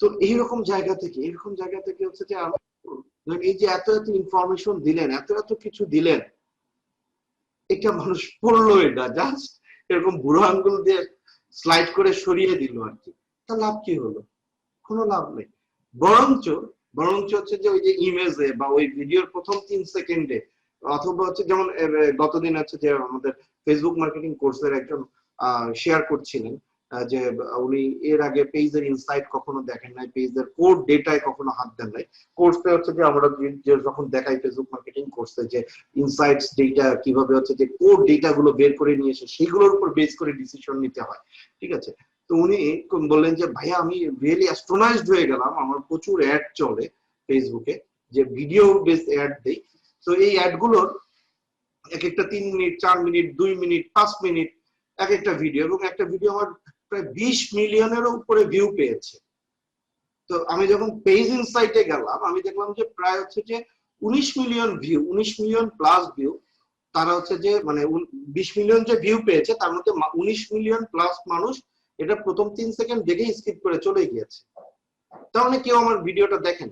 তো এরকম জায়গা থেকে হচ্ছে যে এই যে এত এত ইনফরমেশন দিলেন, এত এত কিছু দিলেন, এটা মানুষ পড়লো, এটা জাস্ট এরকম বুড়ো আঙ্গুল দিয়ে স্লাইড করে সরিয়ে দিল আর কি, তা লাভ কি হলো? কোনো লাভ নেই। বরঞ্চ বরঞ্চ হচ্ছে যে ওই যে ইমেজে বা ওই ভিডিওর প্রথম 3 সেকেন্ডে, অথবা হচ্ছে যেমন গতদিন হচ্ছে যে আমাদের ফেসবুক মার্কেটিং কোর্সের একজন শেয়ার করছিলেন যে উনি এর আগে পেজের ইনসাইট কখনো দেখেন নাই, পেজের কোড ডেটায় কখনো হাত দেন নাই। কোর্সে হচ্ছে যে আমরা যখন দেখাই ফেসবুক মার্কেটিং কোর্সে যে ইনসাইটস ডেটা কিভাবে হচ্ছে যে কোড ডেটা গুলো বের করে নিয়ে এসে সেগুলোর উপর বেস করে ডিসিশন নিতে হয়, ঠিক আছে। তো উনি বললেন যে ভাইয়া আমি রিয়েলি অ্যাস্ট্রোনাইজড হয়ে গেলাম, আমার প্রচুর অ্যাড চলে ফেসবুকে, যে ভিডিও বেস অ্যাড দেই, তো এই অ্যাড গুলোর এক একটা 3 মিনিট, 4 মিনিট, 2 মিনিট, 5 মিনিট এক একটা ভিডিও, এবং একটা ভিডিও আমার প্রায় 20 মিলিয়নেরও উপরে ভিউ পেয়েছে। তো আমি যখন পেজ ইনসাইটে গেলাম, আমি দেখলাম যে প্রায় হচ্ছে যে 19 million view, 19 million plus view, তারা হচ্ছে যে মানে 20 মিলিয়ন যে ভিউ পেয়েছে তার মধ্যে 19 মিলিয়ন প্লাস মানুষ এটা প্রথম 3 সেকেন্ড দেখেই স্কিপ করে চলে গিয়েছে। তাহলে কেউ আমার ভিডিওটা দেখেন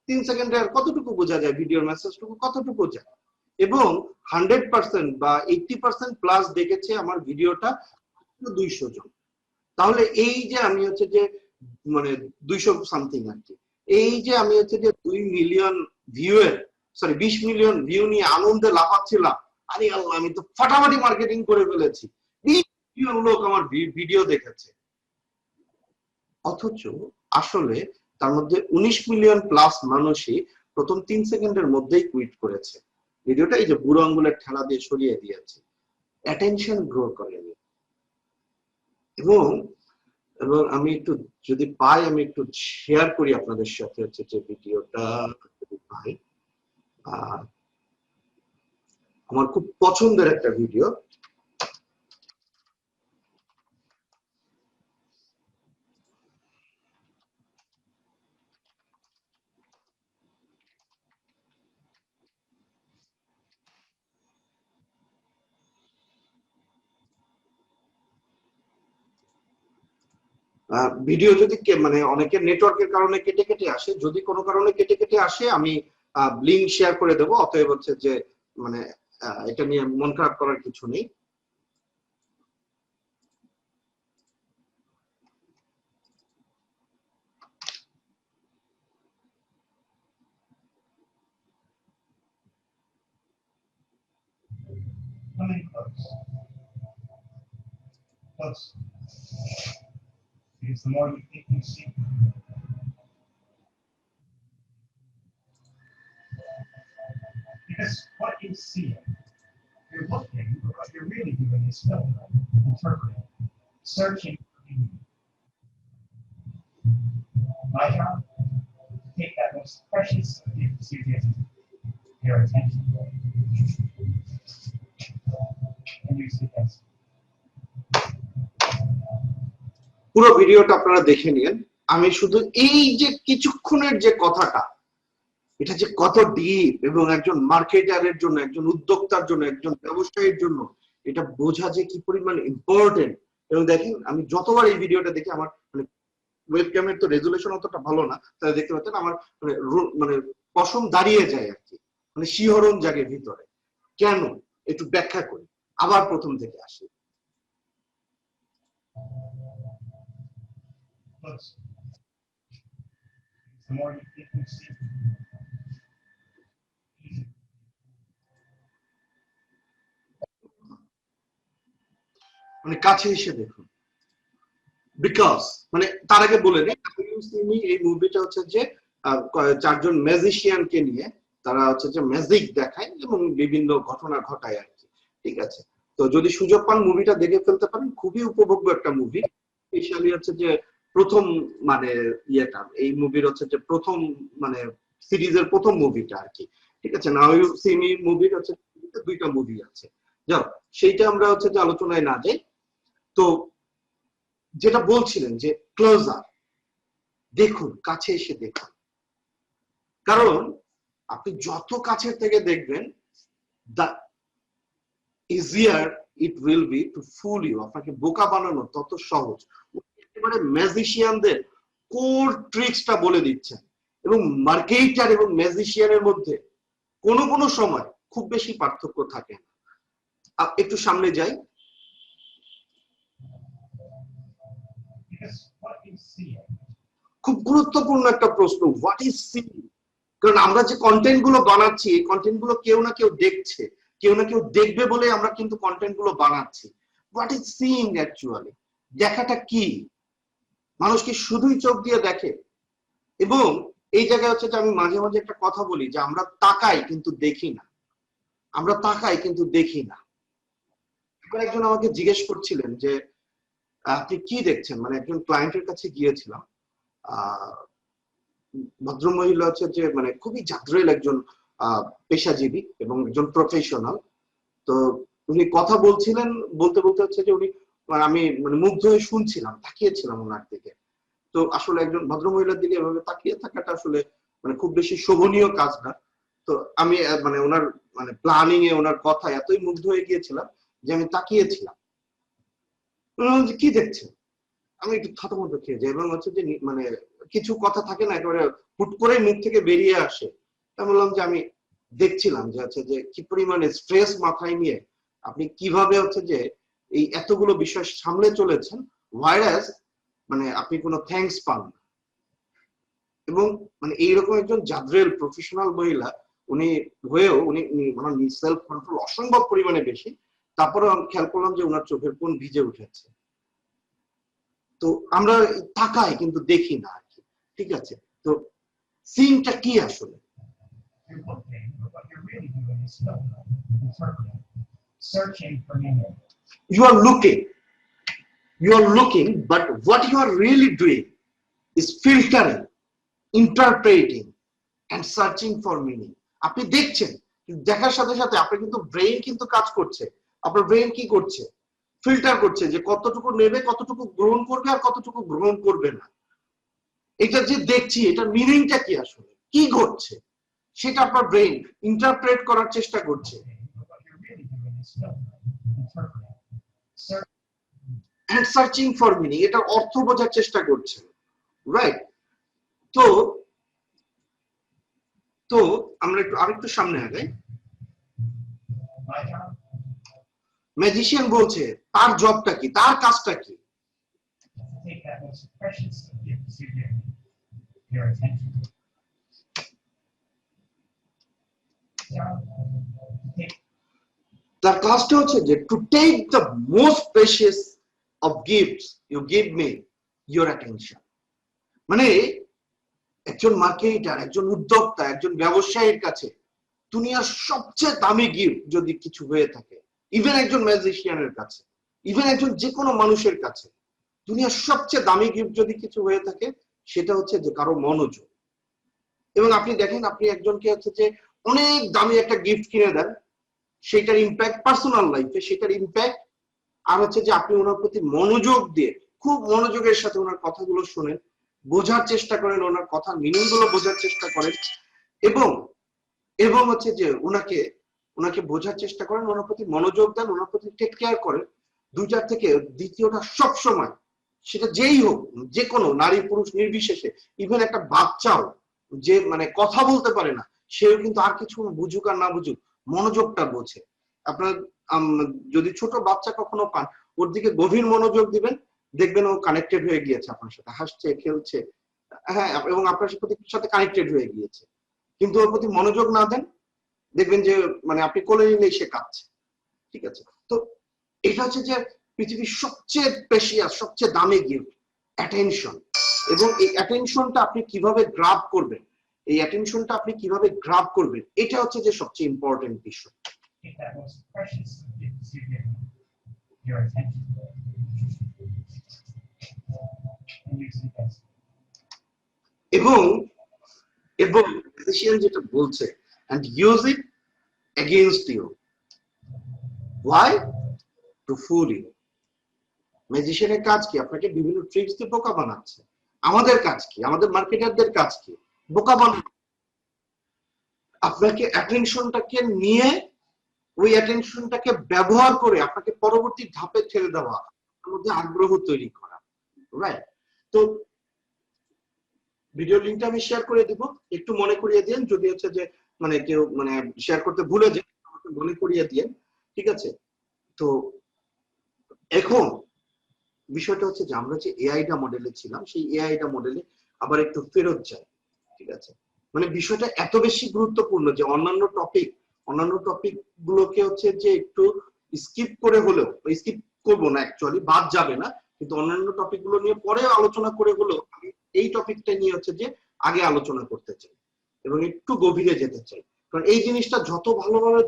3 সেকেন্ডে আর কতটুকু বোঝা যায়, ভিডিওর মেসেজটুকু কতটুকু যায়। এবং 100% বা 80% প্লাস দেখেছে আমার ভিডিওটা 200 জন। তাহলে এই যে আমি হচ্ছে যে মানে 200 সামথিং আর কি, এই যে আমি হচ্ছে যে 2 মিলিয়ন ভিউয়ের, সরি 20 মিলিয়ন ভিউ নিয়ে আনন্দে লাফাচ্ছিলাম, আরে আল্লাহ আমি তো ফাটাফাটি মার্কেটিং করে ফেলেছি, 20 মিলিয়ন লোক আমার ভিডিও দেখেছে। অথচ আসলে তার মধ্যে 19 মিলিয়ন প্লাস মানুষই প্রথম 3 সেকেন্ডের মধ্যেই কুইট করেছে ভিডিওটা, এই যে বুড়ো আঙ্গুলের ঠেলা দিয়ে সরিয়ে দিয়েছে, অ্যাটেনশন গ্রো করেনি। এবং এবং আমি একটু যদি পাই আমি একটু শেয়ার করি আপনাদের সাথে হচ্ছে যে ভিডিওটা, যদি পাই। আমার খুব পছন্দের একটা ভিডিও, ভিডিও যদি মানে অনেকের নেটওয়ার্কের কারণে কেটে কেটে আসে, যদি কোনো কারণে কেটে কেটে আসে আমি লিংক শেয়ার করে দেবো। অতএব হচ্ছে যে মানে এটা নিয়ে মন খারাপ করার কিছু নেই। Because the more you think you see, because what you see, you're looking, but what you're really doing is filtering, interpreting, searching for meaning. My job is to take that most precious gift you give, your attention, and use it best. পুরো ভিডিওটা আপনারা দেখে নিন। আমি শুধু এই যে কিছুক্ষণের যে কথাটা, এটা যে কত ডিপ, এবং একজন মার্কেটারের জন্য, একজন উদ্যোক্তার জন্য, একজন ব্যবসায়ীর জন্য এটা বোঝা যে কি পরিমাণ ইম্পর্টেন্ট। এবং দেখেন আমি যতবার এই ভিডিওটা দেখি আমার মানে ওয়েবক্যামের তো রেজুলেশন অতটা ভালো না, তাই দেখতে পাচ্ছেন আমার মানে পশম দাঁড়িয়ে যায় আর কি, মানে শিহরণ জাগে ভিতরে। কেন একটু ব্যাখ্যা করি, আবার প্রথম থেকে আসি। The more you think you see, মানে কাছে এসে দেখুন। বিকজ মানে তার আগে বলে নেই, এই মুভিটা হচ্ছে যে চারজন ম্যাজিশিয়ানকে নিয়ে তারা হচ্ছে যে ম্যাজিক দেখায় এবং বিভিন্ন ঘটনা ঘটায় আর কি। ঠিক আছে, তো যদি সুযোগ পান মুভিটা দেখে ফেলতে পারেন, খুবই উপভোগ্য একটা মুভি। স্পেশালি হচ্ছে যে প্রথম মানে ইয়েটা, এই মুভির হচ্ছে যে প্রথম মানে সিরিজের প্রথম মুভিটা আর কি। ঠিক আছে, নাও ইউ সি মি মুভির হচ্ছে দুইটা মুভি আছে, যাও সেইটা আমরা হচ্ছে যে আলোচনায় না যাই। তো যেটা বলছিলেন যে ক্লোজার, দেখুন কাছে এসে দেখুন, কারণ আপনি যত কাছের থেকে দেখবেন the easier it will be to fool you. আপনাকে বোকা বানানো তত সহজ। একেবারে ম্যাজিশিয়ানদের কোর ট্রিক্সটা বলে দিচ্ছেন, এবং মার্কেটার এবং ম্যাজিশিয়ানের মধ্যে কোনো কোনো সময় খুব বেশি পার্থক্য থাকে না। একটু সামনে যাই। খুব গুরুত্বপূর্ণ একটা প্রশ্ন, হোয়াট ইজ সিইং? কারণ আমরা যে কন্টেন্ট গুলো বানাচ্ছি, এই কন্টেন্ট গুলো কেউ না কেউ দেখছে, কেউ না কেউ দেখবে বলে আমরা কিন্তু কন্টেন্ট গুলো বানাচ্ছি। What is seeing actually? দেখাটা কি? মানুষ কি শুধুই চোখ দিয়ে দেখে? এবং এই জায়গায় হচ্ছে যে আমি মাঝে মাঝে একটা কথা বলি যে আমরা তাকাই কিন্তু দেখি না, আমরা তাকাই কিন্তু দেখি না। একজন আমাকে জিজ্ঞেস করছিলেন যে আপনি কি দেখছেন, মানে একজন ক্লায়েন্টের কাছে গিয়েছিলাম, ভদ্রমহিলা হচ্ছে যে মানে খুবই জাদ্রেল একজন পেশাজীবী এবং একজন প্রফেশনাল। তো উনি কথা বলছিলেন, বলতে বলতে হচ্ছে যে উনি আমি মানে মুগ্ধ হয়ে শুনছিলাম, তাকিয়েছিলাম ওনার দিকে। তো আসলে একজন ভদ্রমহিলার দিকে এভাবে তাকিয়ে থাকাটা আসলে মানে খুব বেশি শোভনীয় কাজ না। তো আমি মানে ওনার মানে প্ল্যানিং এ ওনার কথা এতই মুগ্ধ হয়ে গিয়েছিলাম যে আমি তাকিয়েছিলাম। কি দেখছেন? আমি একটু থতমত খেয়ে যাই, এবং হচ্ছে যে মানে কিছু কথা থাকে না একেবারে হুট করে মুখ থেকে বেরিয়ে আসে। আমি বললাম যে আমি দেখছিলাম যে হচ্ছে যে কি পরিমাণে স্ট্রেস মাথায় নিয়ে আপনি কিভাবে হচ্ছে যে এই এতগুলো বিষয় সামলে চলেছেন, ভাইরাস মানে আপনি কোনো থ্যাঙ্কস পান না। এবং মানে এইরকম একজন জাদ্রেল প্রফেশনাল মহিলা উনি হয়েও উনি মানে সেলফ কন্ট্রোল অসম্ভব পরিমাণে বেশি। তারপরে খেয়াল করলাম যে ওনার চোখের কোণ ভিজে উঠেছে। তো আমরা তাকাই কিন্তু দেখি না আর কি। ঠিক আছে, তো সিনটা কি আসলে? You are looking, but what you are really doing is filtering, interpreting and searching for meaning. আপনি দেখছেন, দেখার সাথে সাথে আপনার কিন্তু ব্রেইন কিন্তু কাজ করছে। আপনার ব্রেইন কি করছে? ফিল্টার করছে যে কতটুকু নেবে, কতটুকু গ্রহণ করবে আর কতটুকু গ্রহণ করবে না। এটা যে দেখছি, এটা মিনিংটা কি আসলে, কি ঘটছে, সেটা আপনার ব্রেইন ইন্টারপ্রেট করার চেষ্টা করছে। and searching for meaning, এটার অর্থ বোঝার চেষ্টা করছেন, রাইট? তো তো আমরা আরেকটু সামনে আগাই। My job ম্যাজিশিয়ান বলছে তার জবটা কি, তার কাজটা কি? is to take that most precious of gifts you give me, your attention. Job to take তার কাজটা হচ্ছে যে to take the most precious of gifts you give me, your attention. মানে একজন মার্কেটার, একজন উদ্যোক্তা, একজন ব্যবসায়ীর কাছে দুনিয়ার সবচেয়ে দামি গিফট যদি কিছু হয়ে থাকে, ইভেন একজন ম্যাজিশিয়ানের কাছে, ইভেন একজন যে কোনো মানুষের কাছে দুনিয়ার সবচেয়ে দামি গিফট যদি কিছু হয়ে থাকে, সেটা হচ্ছে যে কারো মনোযোগ। এবং আপনি দেখেন, আপনি একজনকে হচ্ছে যে অনেক দামি একটা গিফট কিনে দেন, সেটার ইম্প্যাক্ট পার্সোনাল লাইফে, সেটার ইম্প্যাক্ট আর হচ্ছে যে আপনি ওনার প্রতি মনোযোগ দিয়ে খুব মনোযোগের সাথে ওনার কথাগুলো শোনেন, বোঝার চেষ্টা করেন, ওনার কথার মিনিং গুলো বোঝার চেষ্টা করেন, এবং এবং হচ্ছে যে ওনাকে বোঝার চেষ্টা করেন, ওনার প্রতি মনোযোগ দেন, ওনার প্রতি টেক কেয়ার করেন। দুইটার থেকে দ্বিতীয়টা সব সময়, সেটা যেই হোক, যে কোনো নারী পুরুষ নির্বিশেষে, ইভেন একটা বাচ্চাও যে মানে কথা বলতে পারে না, সেও কিন্তু আর কিছু বুঝুক আর না বুঝুক মনোযোগটা বোঝে। আপনার যদি ছোট বাচ্চা কখনো পান, ওর দিকে গভীর মনোযোগ দিবেন, দেখবেন ও কানেক্টেড হয়ে গিয়েছে আপনার সাথে, হাসছে, খেলছে, হ্যাঁ, এবং আপনার সাথে কানেক্টেড হয়ে গিয়েছে। কিন্তু ওর প্রতি মনোযোগ না দেন, দেখবেন যে মানে আপনি কোলে নিলেই সে কাঁদছে। ঠিক আছে? তো এটা হচ্ছে যে পৃথিবীর সবচেয়ে প্রেশিয়াস, সবচেয়ে দামি গিফট, অ্যাটেনশন। এবং এই অ্যাটেনশনটা আপনি কিভাবে গ্রাব করবেন, এই অ্যাটেনশনটা আপনি কিভাবে গ্রাব করবেন, এটা হচ্ছে যে সবচেয়ে ইম্পর্টেন্ট বিষয়। take that most precious of gifts you give me, your attention. And use it best. এবং এবং ম্যাজিশিয়ান যেটা বলছে, and use it against you. Why? To fool you. ম্যাজিশিয়ানের কাজ কি? আপনাকে বিভিন্ন ট্রিক্স দিয়ে বোকা বানাচ্ছে। আমাদের কাজ কি? আমাদের মার্কেটারদের কাজ কি? বোকা বানানো। আপনাকে অ্যাটেনশনটাকে নিয়ে, ওই অ্যাটেনশনটাকে ব্যবহার করে আপনাকে পরবর্তী ধাপে ঠেলে দেওয়া, আপনার মধ্যে আগ্রহ তৈরি করা, রাইট? তো ভিডিও লিংকটা আমি শেয়ার করে দিব, একটু মনে করিয়ে দিন, যদি হচ্ছে যে মানে কেউ মানে শেয়ার করতে ভুলে যায়, আমাকে মনে করিয়ে দিন, ঠিক আছে? তো এখন বিষয়টা হচ্ছে যে আমরা যে এআইডা মডেলে ছিলাম, সেই এআইডা মডেলে আবার একটু ফেরত যাই, ঠিক আছে? মানে বিষয়টা এত বেশি গুরুত্বপূর্ণ যে অন্যান্য টপিক গুলোকে হচ্ছে যে একটু স্কিপ করে হলেও, স্কিপ করবো না অ্যাকচুয়ালি, বাদ যাবে না, কিন্তু অন্যান্য টপিক গুলো নিয়ে পরে আলোচনা করে হলেও আমি এই টপিকটা নিয়ে হচ্ছে যে আগে আলোচনা করতে চাই এবং একটু গভীরে যেতে চাই। কারণ এই জিনিসটা যত ভালোভাবে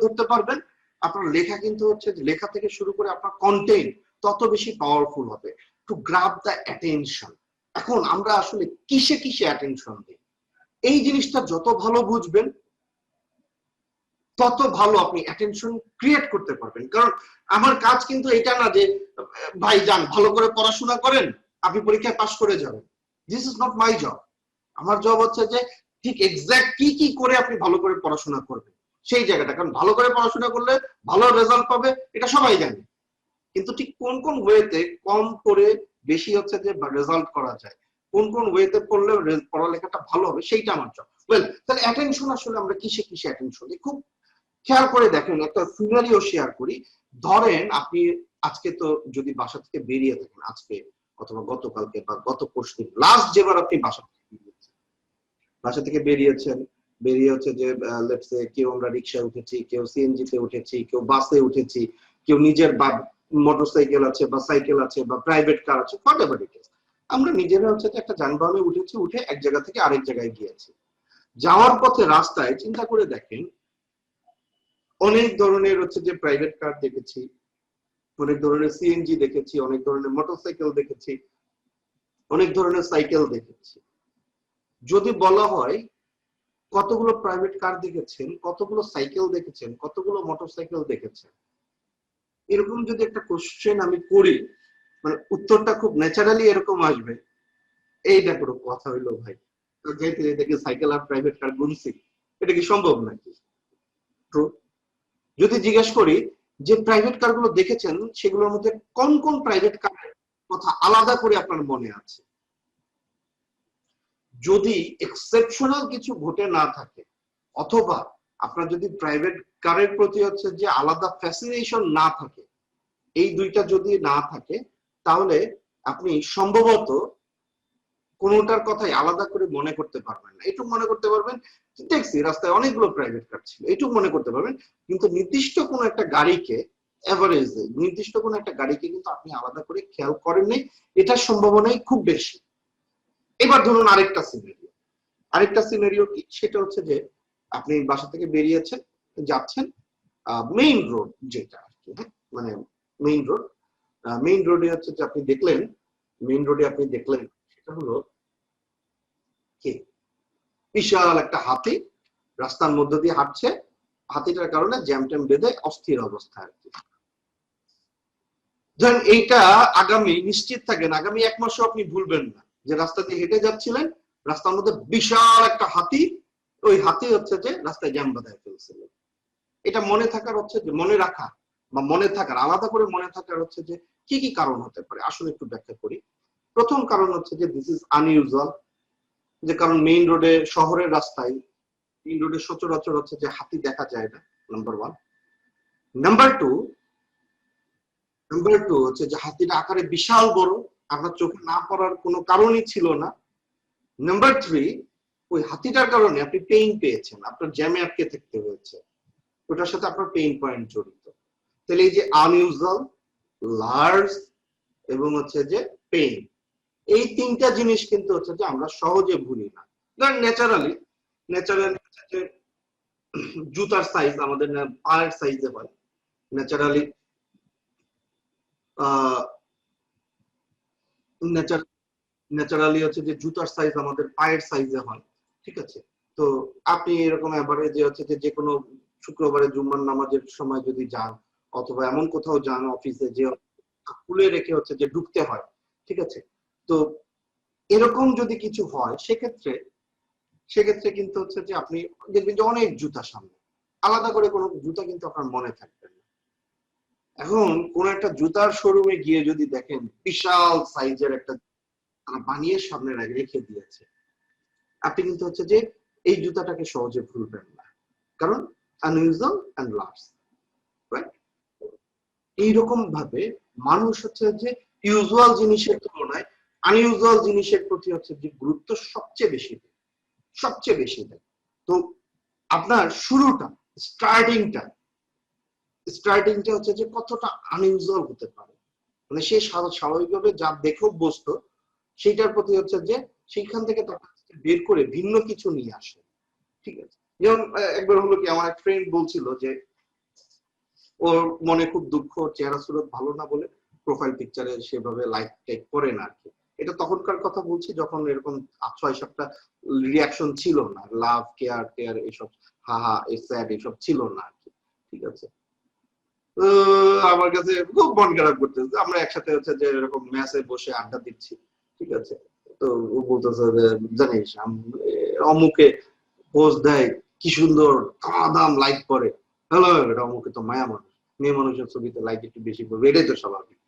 ধরতে পারবেন, আপনার লেখা কিন্তু হচ্ছে লেখা থেকে শুরু করে আপনার কন্টেন্ট তত বেশি পাওয়ারফুল হবে। To grab the attention. এখন আমরা আসলে কিসে অ্যাটেনশন দিই, এই জিনিসটা যত ভালো বুঝবেন, তত ভালো আপনি অ্যাটেনশন ক্রিয়েট করতে পারবেন। কারণ আমার কাজ কিন্তু এটা না যে ভাই যান ভালো করে পড়াশোনা করেন, আপনি পরীক্ষায় পাশ করে যাবেন। This is not my job. আমার জব হচ্ছে যে ঠিক এক্সাক্ট কি করে আপনি ভালো করে পড়াশোনা করবেন সেই জায়গাটা। কারণ ভালো করে পড়াশোনা করলে ভালো রেজাল্ট পাবে, এটা সবাই জানে, কিন্তু ঠিক কোন ওয়েতে কম করে বেশি হচ্ছে যে রেজাল্ট করা যায়, কোন ওয়েতে পড়লে পড়ালেখাটা ভালো হবে, সেইটা আমার জব। ওয়েল, তাহলে অ্যাটেনশন আসলে আমরা কিসে অ্যাটেনশন দিই, খুব খেয়াল করে দেখেন। একটা সিনারিও শেয়ার করি। ধরেন আপনি আজকে তো যদি বাসা থেকে বেরিয়ে থাকেন, আজকে অথবা গতকালকে বা গত পরশুদিন, লাস্ট যেবার আপনি বাসা থেকে বেরিয়েছেন, বেরিয়ে হচ্ছে যে লেটস সে কেউ আমরা রিকশায় উঠেছি, কেউ সিএনজি তে উঠেছি, কেউ বাসে উঠেছি, কেউ নিজের বা মোটরসাইকেল আছে বা সাইকেল আছে বা প্রাইভেট কার আছে, হোয়াটএভার ইট ইজ, আমরা নিজেরা হচ্ছে একটা যানবাহনে উঠেছি, উঠে এক জায়গা থেকে আরেক জায়গায় গিয়েছি। যাওয়ার পথে রাস্তায় চিন্তা করে দেখেন, অনেক ধরনের হচ্ছে যে প্রাইভেট কার দেখেছি, অনেক ধরনের সিএনজি দেখেছি, অনেক ধরনের মোটরসাইকেল দেখেছি, অনেক ধরনের সাইকেল দেখেছি। যদি বলা হয় কতগুলো প্রাইভেট কার দেখেছেন, কতগুলো সাইকেল দেখেছেন, কতগুলো মোটরসাইকেল দেখেছেন, এরকম যদি একটা কোশ্চেন আমি করি, মানে উত্তরটা খুব ন্যাচারালি এরকম আসবে, এইটা কোনো কথা হইলো ভাই? যাইতে সাইকেল আর প্রাইভেট কার গুনছি, এটা কি সম্ভব নাকি? ট্রু। যদি জিজ্ঞেস করি যে প্রাইভেট কারগুলো দেখেছেন সেগুলোর মধ্যে কোন কোন প্রাইভেট কারের কথা আলাদা করে আপনার মনে আছে? যদি এক্সেপশনাল কিছু ঘটে না থাকে অথবা আপনার যদি প্রাইভেট কারের প্রতি হচ্ছে যে আলাদা ফ্যাসিনেশন না থাকে, এই দুইটা যদি না থাকে তাহলে আপনি সম্ভবত কোনোটার কথাই আলাদা করে মনে করতে পারবেন না। এইটুকু মনে করতে পারবেন দেখছি রাস্তায় অনেকগুলো প্রাইভেট কার ছিল, এইটুকু মনে করতে পারবেন, কিন্তু নির্দিষ্ট কোনো একটা গাড়িকে এভারেজে নির্দিষ্ট কোনো একটা গাড়িকে কিন্তু আপনি আলাদা করে খেয়াল করেননি, এটার সম্ভাবনাই খুব বেশি। এবার ধরুন আরেকটা সিনারিও কি, সেটা হচ্ছে যে আপনি বাসা থেকে বেরিয়েছেন, যাচ্ছেন মেইন রোড, যেটা আর কি, মানে মেইন রোডে হচ্ছে যে আপনি দেখলেন সেটা হলো কি, বিশাল একটা হাতি রাস্তার মধ্য দিয়ে হাঁটছে, হাতিটার কারণে জ্যাম ট্যাম বেঁধে অস্থির অবস্থা আর কি। ধরেন এইটা আগামী নিশ্চিত থাকেন আগামী 1 মাসও আপনি ভুলবেন না যে রাস্তা দিয়ে হেঁটে যাচ্ছিলেন, রাস্তার মধ্যে বিশাল একটা হাতি, ওই হাতি হচ্ছে যে রাস্তায় জ্যাম বাঁধায় ফেলছিল। এটা মনে থাকার হচ্ছে যে মনে রাখা বা মনে থাকার আলাদা করে মনে থাকার হচ্ছে যে কি কি কারণ হতে পারে, আসলে একটু ব্যাখ্যা করি। প্রথম কারণ হচ্ছে যে দিস ইজ আনইউজুয়াল, যে কারণ মেইন রোডে শহরের রাস্তায় মেইন রোডে সচরাচর হচ্ছে যে হাতি দেখা যায় না, নাম্বার 1। নাম্বার 2 হচ্ছে যে হাতিটা আকারে বিশাল বড়, আপনার চোখে না পড়ার কোনো কারণই ছিল না। নাম্বার 3, ওই হাতিটার কারণে আপনি পেইন পেয়েছেন, আপনার জ্যামে আটকে থাকতে হয়েছে, ওটার সাথে আপনার পেইন পয়েন্ট জড়িত। তাহলে এই যে আনইউজুয়াল, লার্জ এবং হচ্ছে যে পেইন, এই 3টা জিনিস কিন্তু হচ্ছে যে আমরা সহজে ভুলি না। ধরেন ন্যাচারালি হচ্ছে যে জুতার সাইজ আমাদের পায়ের সাইজে হয়, ন্যাচারালি ন্যাচারালি হচ্ছে যে জুতার সাইজ আমাদের পায়ের সাইজে হয়, ঠিক আছে? তো আপনি এরকম এভারেজে হচ্ছে যে কোনো শুক্রবারে জুম্মার নামাজের সময় যদি যান অথবা এমন কোথাও যান অফিসে যে খুলে রেখে হচ্ছে যে ঢুকতে হয়, ঠিক আছে? তো এরকম যদি কিছু হয় সেক্ষেত্রে কিন্তু হচ্ছে যে আপনি দেখবেন যে অনেক জুতা সামনে, আলাদা করে কোনো জুতা কিন্তু আপনার মনে থাকবে না। এখন কোন একটা জুতার শোরুমে গিয়ে যদি দেখেন বিশাল সাইজের একটা বানিয়ে সামনে রেখে দিয়েছে, আপনি কিন্তু হচ্ছে যে এই জুতাটাকে সহজে ভুলবেন না, কারণ আনইউজুয়াল এন্ড লার্জ, রাইট? এইরকম ভাবে মানুষ হচ্ছে যে ইউজুয়াল জিনিসের তুলনায় আনইউজুয়াল জিনিসের প্রতি হচ্ছে যে গুরুত্ব সবচেয়ে বেশি দেয়। তো আপনার শুরুটা স্টার্টিংটা হচ্ছে যে কতটা আনইউজুয়াল হতে পারে, মানে সে স্বাভাবিকভাবে যা দেখে অভ্যস্ত সেইটার প্রতি হচ্ছে যে সেইখান থেকে তাকে বের করে ভিন্ন কিছু নিয়ে আসে, ঠিক আছে? যেমন একবার হলো কি, আমার এক ফ্রেন্ড বলছিল যে ওর মনে খুব দুঃখ, চেহারা সুরত ভালো না বলে প্রোফাইল পিকচারে সেভাবে লাইক টাইক করে না আর কি। এটা তখনকার কথা বলছি যখন এরকম 6-7টা রিয়াকশন ছিল না, লাভ, কেয়ার এসব, হাহা, স্যাড এসব ছিল না আর কি, ঠিক আছে? আমার কাছে খুব মন খারাপ করতেছে, আমরা একসাথে হচ্ছে যে এরকম ম্যাচে বসে আড্ডা দিচ্ছি, ঠিক আছে? তো ও বলতেছে যে জানিস অমুকে পোস্ট দেয় কি সুন্দর, দাম লাইক করে, হ্যালো এটা অমুকে তো মায়া মানুষ, মেয়ে মানুষের ছবিতে লাইক একটু বেশি করবে, এটাই তো স্বাভাবিক।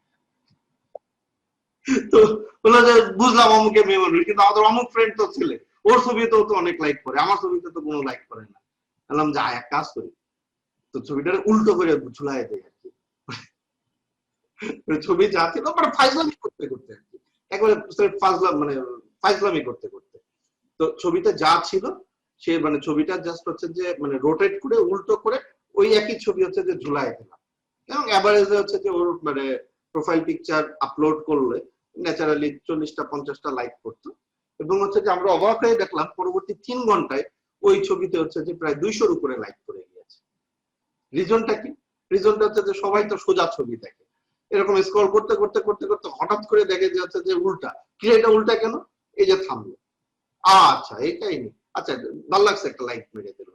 তো বললো যে বুঝলাম অমুকে মেয়ে মানুষ, কিন্তু আমাদের অমুক ফ্রেন্ড তো ছেলে, ওর ছবিতেও তো অনেক লাইক করে, আমার ছবিতে তো কোনো লাইক করে না। বললাম যে এক কাজ করি, তো ছবিটা উল্টো করে ঝুলাই দেয় আর কি, ছবি যা ছিল মানে ফাইজলামি করতে আর কি, একবারে ফাইজলামি করতে তো ছবিটা যা ছিল সে মানে ছবিটা জাস্ট হচ্ছে যে মানে রোটেট করে উল্টো করে ওই একই ছবি হচ্ছে যে ঝুলাই দিলাম, এবং এভারেজে হচ্ছে যে ওর মানে প্রোফাইল পিকচার আপলোড করলে ন্যাচারালি 40টা 50টা লাইক করতো, এবং হচ্ছে যে আমরা অবাক হয়ে দেখলাম পরবর্তী 3 ঘন্টায় ওই ছবিতে হচ্ছে যে প্রায় 200-র উপরে লাইক করে গিয়েছে। রিজনটা কি? রিজনটা হচ্ছে যে সবাই তো সোজা ছবি দেখে, এরকম স্ক্রল করতে হঠাৎ করে দেখে যে হচ্ছে যে উল্টা, কি এটা উল্টা কেন, এই যে থামলো, আচ্ছা এটাই নি, আচ্ছা ভালো লাগছে, একটা লাইক মেরে দিল,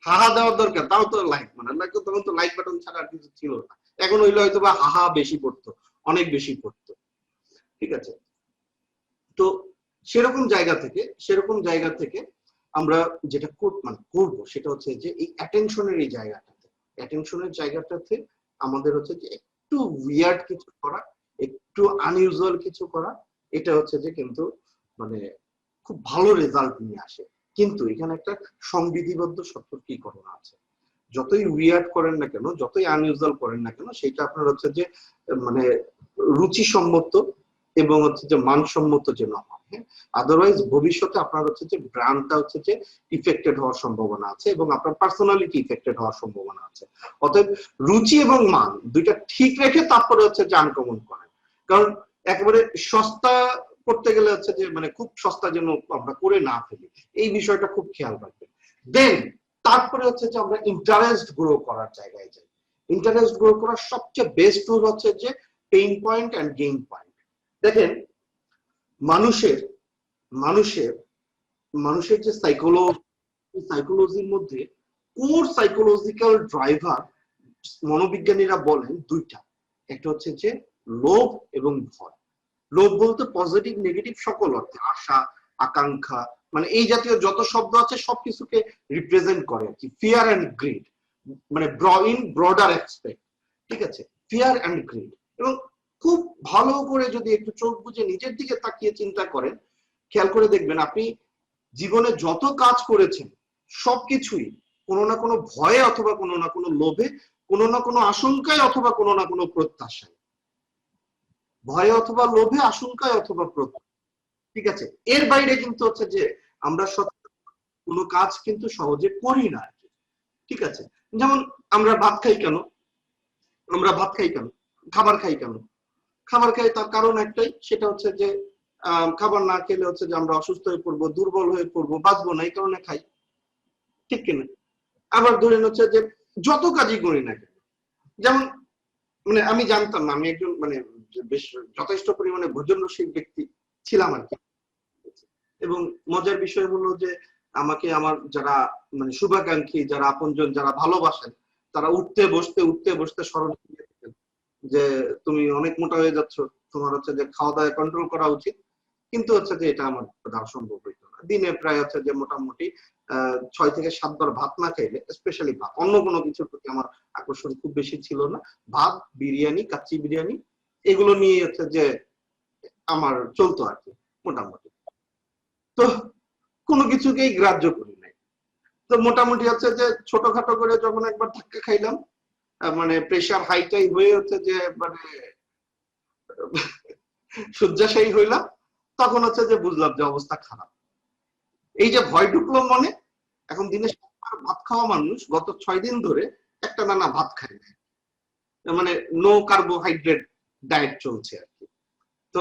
হাহা দেওয়ার দরকার, তাও তো লাইক মানে তখন তো লাইক বাটন ছাড়া আর কিছু ছিল না, এখন হইলে হয়তো বা হাহা বেশি পড়তো, অনেক বেশি পড়তো, ঠিক আছে? তো সেরকম জায়গা থেকে আমরা যেটা করবো সেটা হচ্ছে যে এই অ্যাটেনশনের এই জায়গাটাতে অ্যাটেনশনের জায়গাটাতে আমাদের হচ্ছে যে একটু উইয়ার্ড কিছু করা, একটু আনইউজুয়াল কিছু করা, এটা হচ্ছে যে কিন্তু মানে খুব ভালো রেজাল্ট নিয়ে আসে। কিন্তু এখানে একটা সংবিধিবদ্ধ সতর্কীকরণ আছে। যতই উইয়ার্ড করেন না কেন, যতই আনইউজুয়াল করেন না কেন, সেটা আপনার হচ্ছে যে মানে রুচিসম্মত এবং হচ্ছে যে মানসম্মত যেন হয়। আদারওয়াইজ ভবিষ্যতে আপনার হচ্ছে যে ব্র্যান্ডটা হচ্ছে যে ইফেক্টেড হওয়ার সম্ভাবনা আছে এবং আপনার পার্সোনালিটি ইফেক্টেড হওয়ার সম্ভাবনা আছে। অতএব রুচি এবং মান দুইটা ঠিক রেখে তারপরে হচ্ছে যে আনকমন করেন। কারণ একেবারে সস্তা করতে গেলে হচ্ছে যে মানে খুব সস্তা যেন আমরা করে না ফেলি, এই বিষয়টা খুব খেয়াল রাখবেন। দেন তারপরে হচ্ছে যে আমরা ইন্টারেস্ট গ্রো করার জায়গায় যাই। ইন্টারেস্ট গ্রো করার সবচেয়ে বেস্ট টুল হচ্ছে যে pain point and gain point. দেখেন মানুষের মানুষের মানুষের যে সাইকোলজির মধ্যে কোর সাইকোলজিক্যাল ড্রাইভার মনোবিজ্ঞানীরা বলেন দুইটা, একটা হচ্ছে যে লোভ এবং ভয়। লোভ বলতে পজিটিভ নেগেটিভ সকল অর্থে, আশা আকাঙ্ক্ষা মানে এই জাতীয় যত শব্দ আছে সবকিছুকে রিপ্রেজেন্ট করে আর কি। ফিয়ার এন্ড গ্রিড মানে ইন ব্রডার এক্সপেক্ট, ঠিক আছে, ফিয়ার এন্ড গ্রিড। এবং খুব ভালো করে যদি একটু চোখ বুজে নিজের দিকে তাকিয়ে চিন্তা করেন, খেয়াল করে দেখবেন আপনি জীবনে যত কাজ করেছেন সবকিছুই কোনো না কোনো ভয়ে অথবা কোনো না কোনো লোভে, কোনো না কোনো আশঙ্কায় অথবা কোনো না কোনো প্রত্যাশায়, ভয়ে অথবা লোভে, আশঙ্কায় অথবা প্রত্যাশায়, ঠিক আছে। এর বাইরে কিন্তু হচ্ছে যে আমরা কোনো কাজ কিন্তু সহজে করি না, ঠিক আছে। যেমন আমরা ভাত খাই কেন, খাবার খাই কেন, খাবার খাই তার কারণ একটাই, সেটা হচ্ছে যে খাবার না খেলে হচ্ছে যে আমরা অসুস্থ হয়ে পড়বো, দুর্বল হয়ে পড়বো, বাঁচবো না, এই কারণে খাই, ঠিক কিনা। আবার ধরেন হচ্ছে যে যত কাজই করি না কেন, যেমন মানে আমি জানতাম না, আমি একজন মানে বেশ যথেষ্ট পরিমাণে ভোজন রসিক ব্যক্তি ছিলাম আর কি। এবং মজার বিষয় হলো যে আমাকে আমার যারা মানে শুভাকাঙ্ক্ষী, যারা আপনজন, যারা ভালোবাসেন, তারা উঠতে বসতে স্মরণ করিয়ে যে তুমি অনেক মোটা হয়ে যাচ্ছ, তোমার হচ্ছে যে খাওয়া দাওয়া কন্ট্রোল করা উচিত। কিন্তু হচ্ছে যে এটা আমার দ্বারা সম্ভব হইতো না। দিনে প্রায় হচ্ছে যে মোটামুটি 6 থেকে 7 বার ভাত না খাইলে, স্পেশালি ভাত, অন্য কোনো কিছুর প্রতি আমার আকর্ষণ খুব বেশি ছিল না। ভাত, বিরিয়ানি, কাচ্চি বিরিয়ানি এগুলো নিয়ে হচ্ছে যে আমার চলতো আর কি মোটামুটি। তো কোনো কিছুকেই গ্রাহ্য করি নাই। তো মোটামুটি হচ্ছে যে ছোটখাটো করে যখন একবার ধাক্কা খাইলাম, মানে প্রেশার হাইটাই হয়ে হচ্ছে যে মানে শয্যাশায়ী হইলাম, তখন হচ্ছে যে বুঝলাম যে অবস্থা খারাপ। এই যে ভয় ঢুকলো মনে, এখন দিনে 7 বার ভাত খাওয়া মানুষ গত 6 দিন ধরে একটা না ভাত খায় না, মানে নো কার্বোহাইড্রেট ডায়েট চলছে আর কি। তো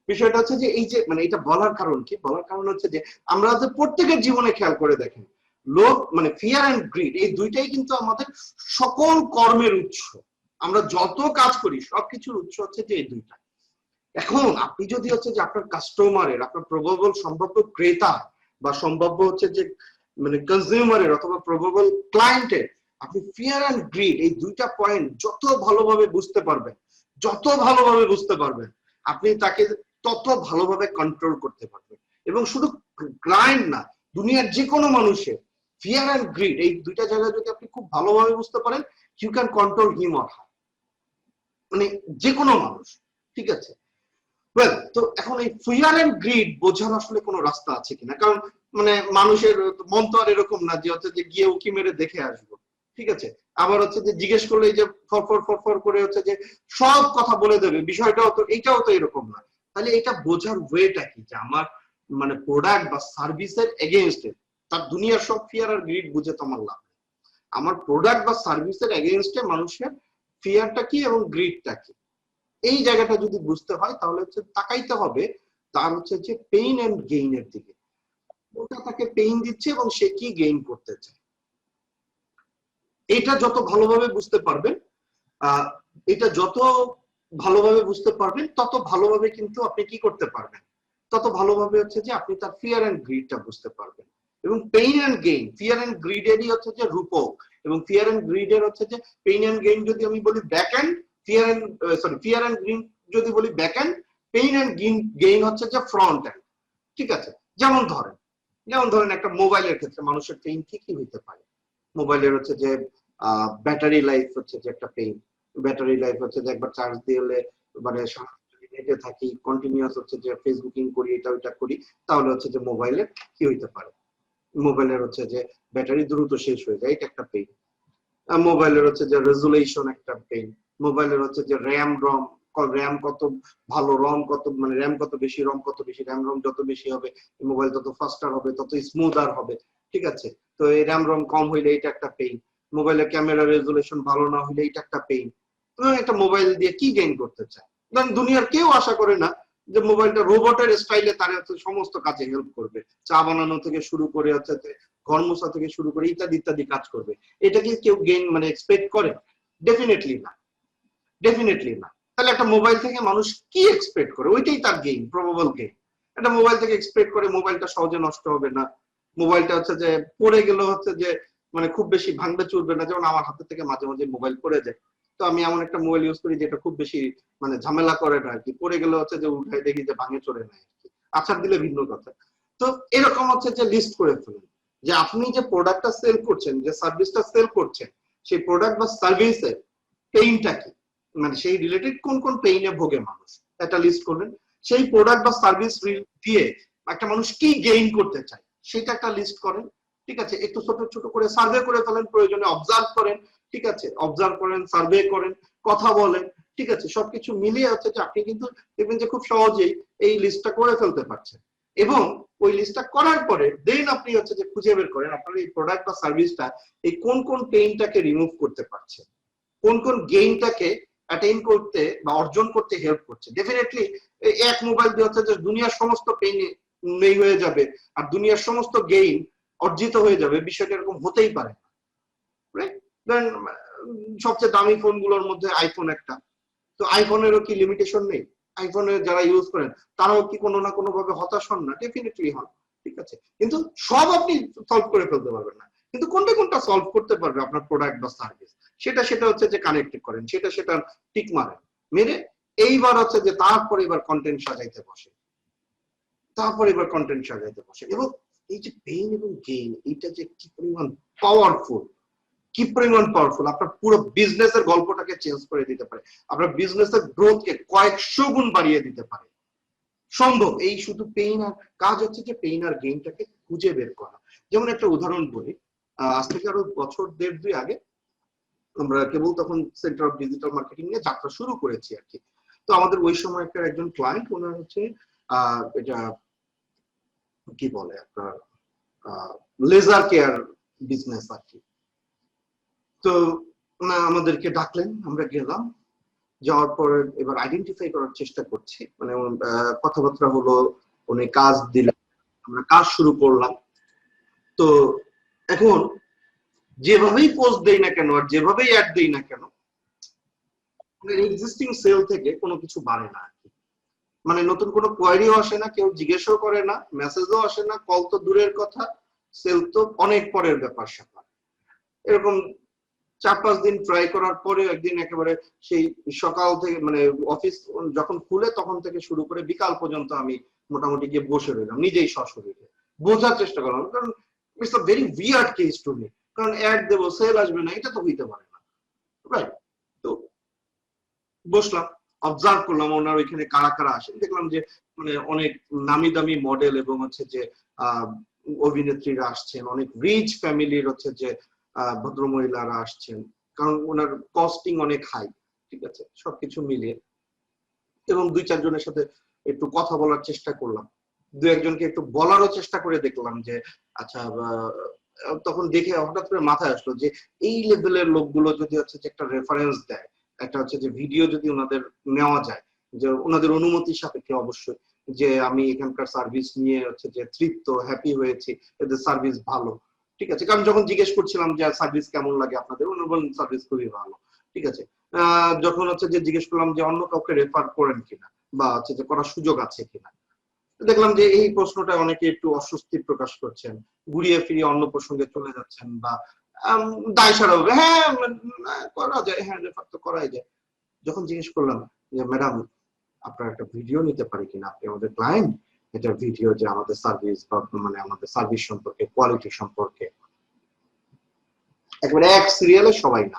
বিষয়টা হচ্ছে যে এই যে মানে এটা বলার কারণ কি, বলার কারণ হচ্ছে যে আমরা যে প্রত্যেকের জীবনে খেয়াল করে দেখেন, লোভ মানে ফিয়ার এন্ড গ্রিড, এই দুইটাই কিন্তু আমাদের সকল কর্মের উৎস। আমরা যত কাজ করি সবকিছুর উৎস হচ্ছে যে এই দুইটা। এখন আপনি যদি হচ্ছে যে আপনার কাস্টমারের, আপনার প্রবাবল সম্ভাব্য ক্রেতা বা সম্ভাব্য হচ্ছে যে মানে কনজিউমারের অথবা প্রবাবল ক্লায়েন্টের আপনি ফিয়ার এন্ড গ্রিড এই দুইটা পয়েন্ট যত ভালোভাবে বুঝতে পারবেন, আপনি তাকে তত ভালোভাবে কন্ট্রোল করতে পারবেন। এবং শুধু ক্লায়েন্ট না, দুনিয়ার যে কোনো মানুষের ফিয়ার এন্ড গ্রিড এই দুইটা জায়গায় যদি আপনি খুব ভালোভাবে বুঝতে পারেন, you can control him or her, মানে যে কোনো মানুষ, ঠিক আছে। তো এখন এই ফিয়ার এন্ড গ্রিড বোঝার আসলে কোনো রাস্তা আছে কিনা, কারণ মানে মানুষের মন তো আর এরকম না যে হচ্ছে যে গিয়ে উকি মেরে দেখে আসবো, ঠিক আছে। আবার হচ্ছে যে জিজ্ঞেস করলে যে ফর করে হচ্ছে যে সব কথা বলে দেবে, বিষয়টাও তো এইটাও তো এরকম না। তাহলে এটা বোঝার ওয়েটা কি, যে আমার মানে প্রোডাক্ট বা সার্ভিসের এগেইনস্টে তার দুনিয়ার সব ফিয়ার আর গ্রিড বুঝে তো আমার লাভ, আমার প্রোডাক্ট বা সার্ভিসের এগেইনস্টে মানুষের ফিয়ারটা কি এবং গ্রিডটা কি, এই জায়গাটা যদি বুঝতে হয় তাহলে হচ্ছে তাকাইতে হবে তার হচ্ছে যে পেইন এন্ড গেইনের দিকে, ওটা তাকে পেইন দিচ্ছে এবং সে কি গেইন করতে চায়। এটা যত ভালোভাবে বুঝতে পারবেন, তত ভালোভাবে কিন্তু আপনি কি করতে পারবেন, তত ভালোভাবে হচ্ছে যে আপনি তার ফিয়ার এন্ড গ্রিডটা বুঝতে পারবেন। এবং pain and gain, fear and গ্রিডেরই হচ্ছে যে রূপক, এবং ফিয়ার এন্ড গ্রিডের হচ্ছে যে পেইন এন্ড গেইন যদি আমি বলি back end, fear and greed যদি বলি back end, pain and gain হচ্ছে যে ফ্রন্ট এন্ড, ঠিক আছে। যেমন ধরেন একটা মোবাইলের ক্ষেত্রে মানুষের পেইন কি হইতে পারে, মোবাইলের হচ্ছে যে ব্যাটারি লাইফ হচ্ছে যে একটা পেইন। ব্যাটারি লাইফ হচ্ছে যে একবার চার্জ দিলে মানে নেটে থাকি কন্টিনিউয়াস হচ্ছে যে ফেসবুকিং করি এটা ওইটা করি, তাহলে হচ্ছে যে মোবাইলের কি হইতে পারে, মোবাইলের হচ্ছে যে ব্যাটারি দ্রুত শেষ হয়ে যায়, এটা একটা পেইন। মোবাইলের হচ্ছে যে রেজুলেশন একটা পেইন। মোবাইলের হচ্ছে যে র্যাম কত ভালো, রম কত মানে র্যাম কত বেশি, রম কত বেশি, র্যাম রম যত বেশি হবে মোবাইল তত ফাস্টার হবে, তত স্মুদার হবে, ঠিক আছে। তো এই র্যাম রম কম হইলে এটা একটা পেইন। মোবাইলের ক্যামেরা রেজুলেশন ভালো না হইলে এটা একটা পেইন। একটা মোবাইল দিয়ে কি গেইন করতে চায়? কারণ দুনিয়ার কেউ আশা করে না যে মোবাইলটা রোবটের স্টাইলে তার হচ্ছে সমস্ত কাজে হেল্প করবে, চা বানানো থেকে শুরু করে হচ্ছে ঘর মোছা থেকে শুরু করে ইত্যাদি ইত্যাদি কাজ করবে। এটা কি কেউ গেইন মানে এক্সপেক্ট করে? ডেফিনেটলি না, ডেফিনেটলি না। তাহলে একটা মোবাইল থেকে মানুষ কি এক্সপেক্ট করে? ওইটাই তার গেইন, প্রবাবল গেইন। একটা মোবাইল থেকে এক্সপেক্ট করে মোবাইলটা সহজে নষ্ট হবে না, মোবাইলটা হচ্ছে যে পড়ে গেলে হচ্ছে যে মানে খুব বেশি ভাঙবে চুরবে না। যেমন আমার হাতে থেকে মাঝে মাঝে মোবাইল পড়ে যায়, তো আমি এমন একটা মোবাইল ইউজ করি যেটা খুব বেশি মানে ঝামেলা করে না আর কি, পড়ে গেলে হচ্ছে যে উঠাই দেখি যে ভাঙে চড়ে নাই আর কি, আছাড় দিলে ভিন্ন কথা। তো এরকম হচ্ছে যে লিস্ট করে ফেলুন যে আপনি যে প্রোডাক্টটা সেল করছেন, যে সার্ভিসটা সেল করছেন, সেই প্রোডাক্ট বা সার্ভিসের পেইনটা কি, মানে সেই রিলেটেড কোন কোন পেইনে ভোগে মানুষ, একটা লিস্ট করবেন। সেই প্রোডাক্ট বা সার্ভিস দিয়ে একটা মানুষ কি গেইন করতে চায় সেটা একটা লিস্ট করেন, ঠিক আছে। একটু ছোট ছোট করে সার্ভে করে ফেলেন, প্রয়োজনে অবজার্ভ করেন, ঠিক আছে, অবজার্ভ করেন, সার্ভে করেন, কথা বলেন, ঠিক আছে। সবকিছু মিলিয়ে হচ্ছে যে আপনি কিন্তু দেখবেন যে খুব সহজেই এই লিস্টটা করে ফেলতে পারছেন। এবং ওই লিস্টটা করার পরে দেন আপনি হচ্ছে যে খুঁজে বের করেন আপনার এই প্রোডাক্ট বা সার্ভিসটা এই কোন কোন পেইনটাকে রিমুভ করতে পারছে, কোন কোন গেইনটাকে অ্যাটেইন করতে বা অর্জন করতে হেল্প করছে। ডেফিনেটলি এক মোবাইল দিয়ে হচ্ছে যে দুনিয়ার সমস্ত পেইন নেই হয়ে যাবে আর দুনিয়ার সমস্ত গেইন অর্জিত হয়ে যাবে, বিষয়টা এরকম হতেই পারে না। ধরেন সবচেয়ে দামি ফোনগুলোর মধ্যে আইফোন একটা, তো আইফোনেরও কি লিমিটেশন নেই? আইফোনে যারা ইউজ করেন তারাও কি কোনো না কোনো ভাবে হতাশ হন না? ডেফিনেটলি হন, ঠিক আছে। কিন্তু সব আপনি সলভ করে ফেলতে পারবেন না, কিন্তু কোনটা কোনটা সলভ করতে পারবে আপনার প্রোডাক্ট বা সার্ভিস, সেটা হচ্ছে যে কানেক্টেড করেন, সেটা টিক মারেন, মেরে এইবার হচ্ছে যে তারপরে এবার কন্টেন্ট সাজাইতে বসে, এবং এই যে পেইন এবং গেইন এটা যে কি পরিমাণ পাওয়ারফুল, কি পরিমাণ পাওয়ারফুল, আপনার পুরো বিজনেসের গল্পটাকে চেঞ্জ করে দিতে পারে, আপনার বিজনেসের গ্রোথকে কয়েকশো গুণ বাড়িয়ে দিতে পারে। সম্ভব এই শুধু পেইন, আর কাজ হচ্ছে যে পেইন আর গেইনটাকে খুঁজে বের করা। যেমন একটা উদাহরণ বলি, আজ থেকে আরো বছর দেড় দুই আগে আমরা কেবল তখন সেন্টার অফ ডিজিটাল মার্কেটিং নিয়ে যাত্রা শুরু করেছি আর কি। তো আমাদের ওই সময় একটা একজন ক্লায়েন্ট, ওনার হচ্ছে এটা কি বলে আপনার লেজার কেয়ার বিজনেস আর কি। তো আমাদেরকে ডাকলেন, আমরা গেলাম, যাওয়ার পরে এবার আইডেন্টিফাই করার চেষ্টা করছি, মানে কথাবার্তা হলো, উনি কাজ দিলেন, আমরা কাজ শুরু করলাম। তো এখন যেভাবেই পোস্ট দেই না কেন আর যেভাবেই অ্যাড দেই না কেন এক্সিস্টিং সেল থেকে কোনো কিছু বাড়ে না, মানে নতুন কোনো কোয়ারিও আসে না, কেউ জিজ্ঞেসও করে না, মেসেজও আসে না, কল তো দূরের কথা, সেল তো অনেক পরের ব্যাপার স্যাপার। এরকম 4-5 দিন ট্রাই করার পরে একদিন একেবারে সেই সকাল থেকে মানে অফিস যখন খুলে তখন থেকে শুরু করে বিকাল পর্যন্ত আমি মোটামুটি গিয়ে বসে রইলাম নিজেই সশরীরে, বোঝার চেষ্টা করলাম, কারণ it's a very weird case to me, কারণ অ্যাড দেবো সেল আসবে না, এটা তো হইতে পারে না, রাইট। তো বসলাম, অবজার্ভ করলাম ওনার ওইখানে কারা কারা আসেন, দেখলাম যে মানে অনেক নামি দামি মডেল এবং হচ্ছে যে অভিনেত্রীরা আসছেন, অনেক রিচ ফ্যামিলির হচ্ছে যে ভদ্রমহিলারা আসছেন, কারণ ওনার কস্টিং অনেক হাই, ঠিক আছে, সবকিছু মিলিয়ে। এবং 2-4 জনের সাথে একটু কথা বলার চেষ্টা করলাম, 2-1 জনকে একটু বলারও চেষ্টা করে দেখলাম যে আচ্ছা, তখন দেখে হঠাৎ করে মাথায় আসলো যে এই লেভেলের লোকগুলো যদি হচ্ছে যে একটা রেফারেন্স দেয়, একটা হচ্ছে যে ভিডিও যদি ওনাদের নেওয়া যায়, যে ওনাদের অনুমতির সাপেক্ষে অবশ্যই, যে আমি এখানকার সার্ভিস নিয়ে হচ্ছে যে তৃপ্ত, হ্যাপি হয়েছি, এদের সার্ভিস ভালো, ঠিক আছে। কারণ যখন জিজ্ঞেস করছিলাম যে সার্ভিস কেমন লাগে আপনাদের, ওনারা বলেন সার্ভিস খুবই ভালো, ঠিক আছে। যখন হচ্ছে যে জিজ্ঞেস করলাম যে অন্য কাউকে রেফার করেন কিনা বা হচ্ছে যে করার সুযোগ আছে কিনা, দেখলাম যে এই প্রশ্নটা অনেকে একটু অস্বস্তি প্রকাশ করছেন, ঘুরিয়ে ফিরিয়ে অন্য প্রসঙ্গে চলে যাচ্ছেন, বা দায় সারা হবে, হ্যাঁ করা যায়, হ্যাঁ রেফার তো করাই যায়। যখন জিজ্ঞেস করলাম যে ম্যাডাম আপনার একটা ভিডিও নিতে পারি কিনা, আপনি আমাদের ক্লায়েন্ট, এটা ভিডিও যে আমাদের সার্ভিস বা মানে আমাদের সার্ভিস সম্পর্কে, কোয়ালিটি সম্পর্কে, একেবারে এক সিরিয়ালে সবাই না।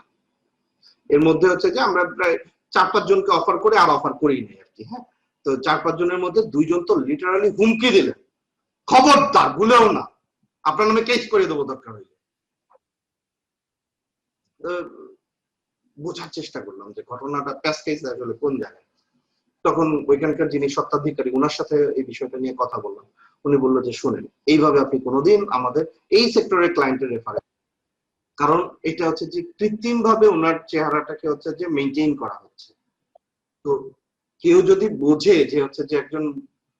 এর মধ্যে হচ্ছে যে আমরা প্রায় 4-5 জনকে অফার করে আর অফার করেই নেই আর কি। হ্যাঁ, তো 4-5 জনের মধ্যে 2 জন তো লিটারালি হুমকি দিলেন, খবরদার ভুলেও না, আপনার নামে কেস করে দেবো দরকার হইলে। বোঝার চেষ্টা করলাম যে ঘটনাটা প্যাস কেস আসলে কোন জায়গায়। তখন ওইখানকার যিনি স্বত্বাধিকারী ওনার সাথে এই বিষয়টা নিয়ে কথা বললাম। উনি বললো যে শুনেন, এইভাবে আপনি কোনোদিন আমাদের এই সেক্টরের ক্লায়েন্টের রেফারেন্স, কারণ এটা হচ্ছে যে কৃত্রিম ভাবে ওনার চেহারাটাকে হচ্ছে যে মেনটেইন করা হচ্ছে। তো কেউ যদি বোঝে যে হচ্ছে যে একজন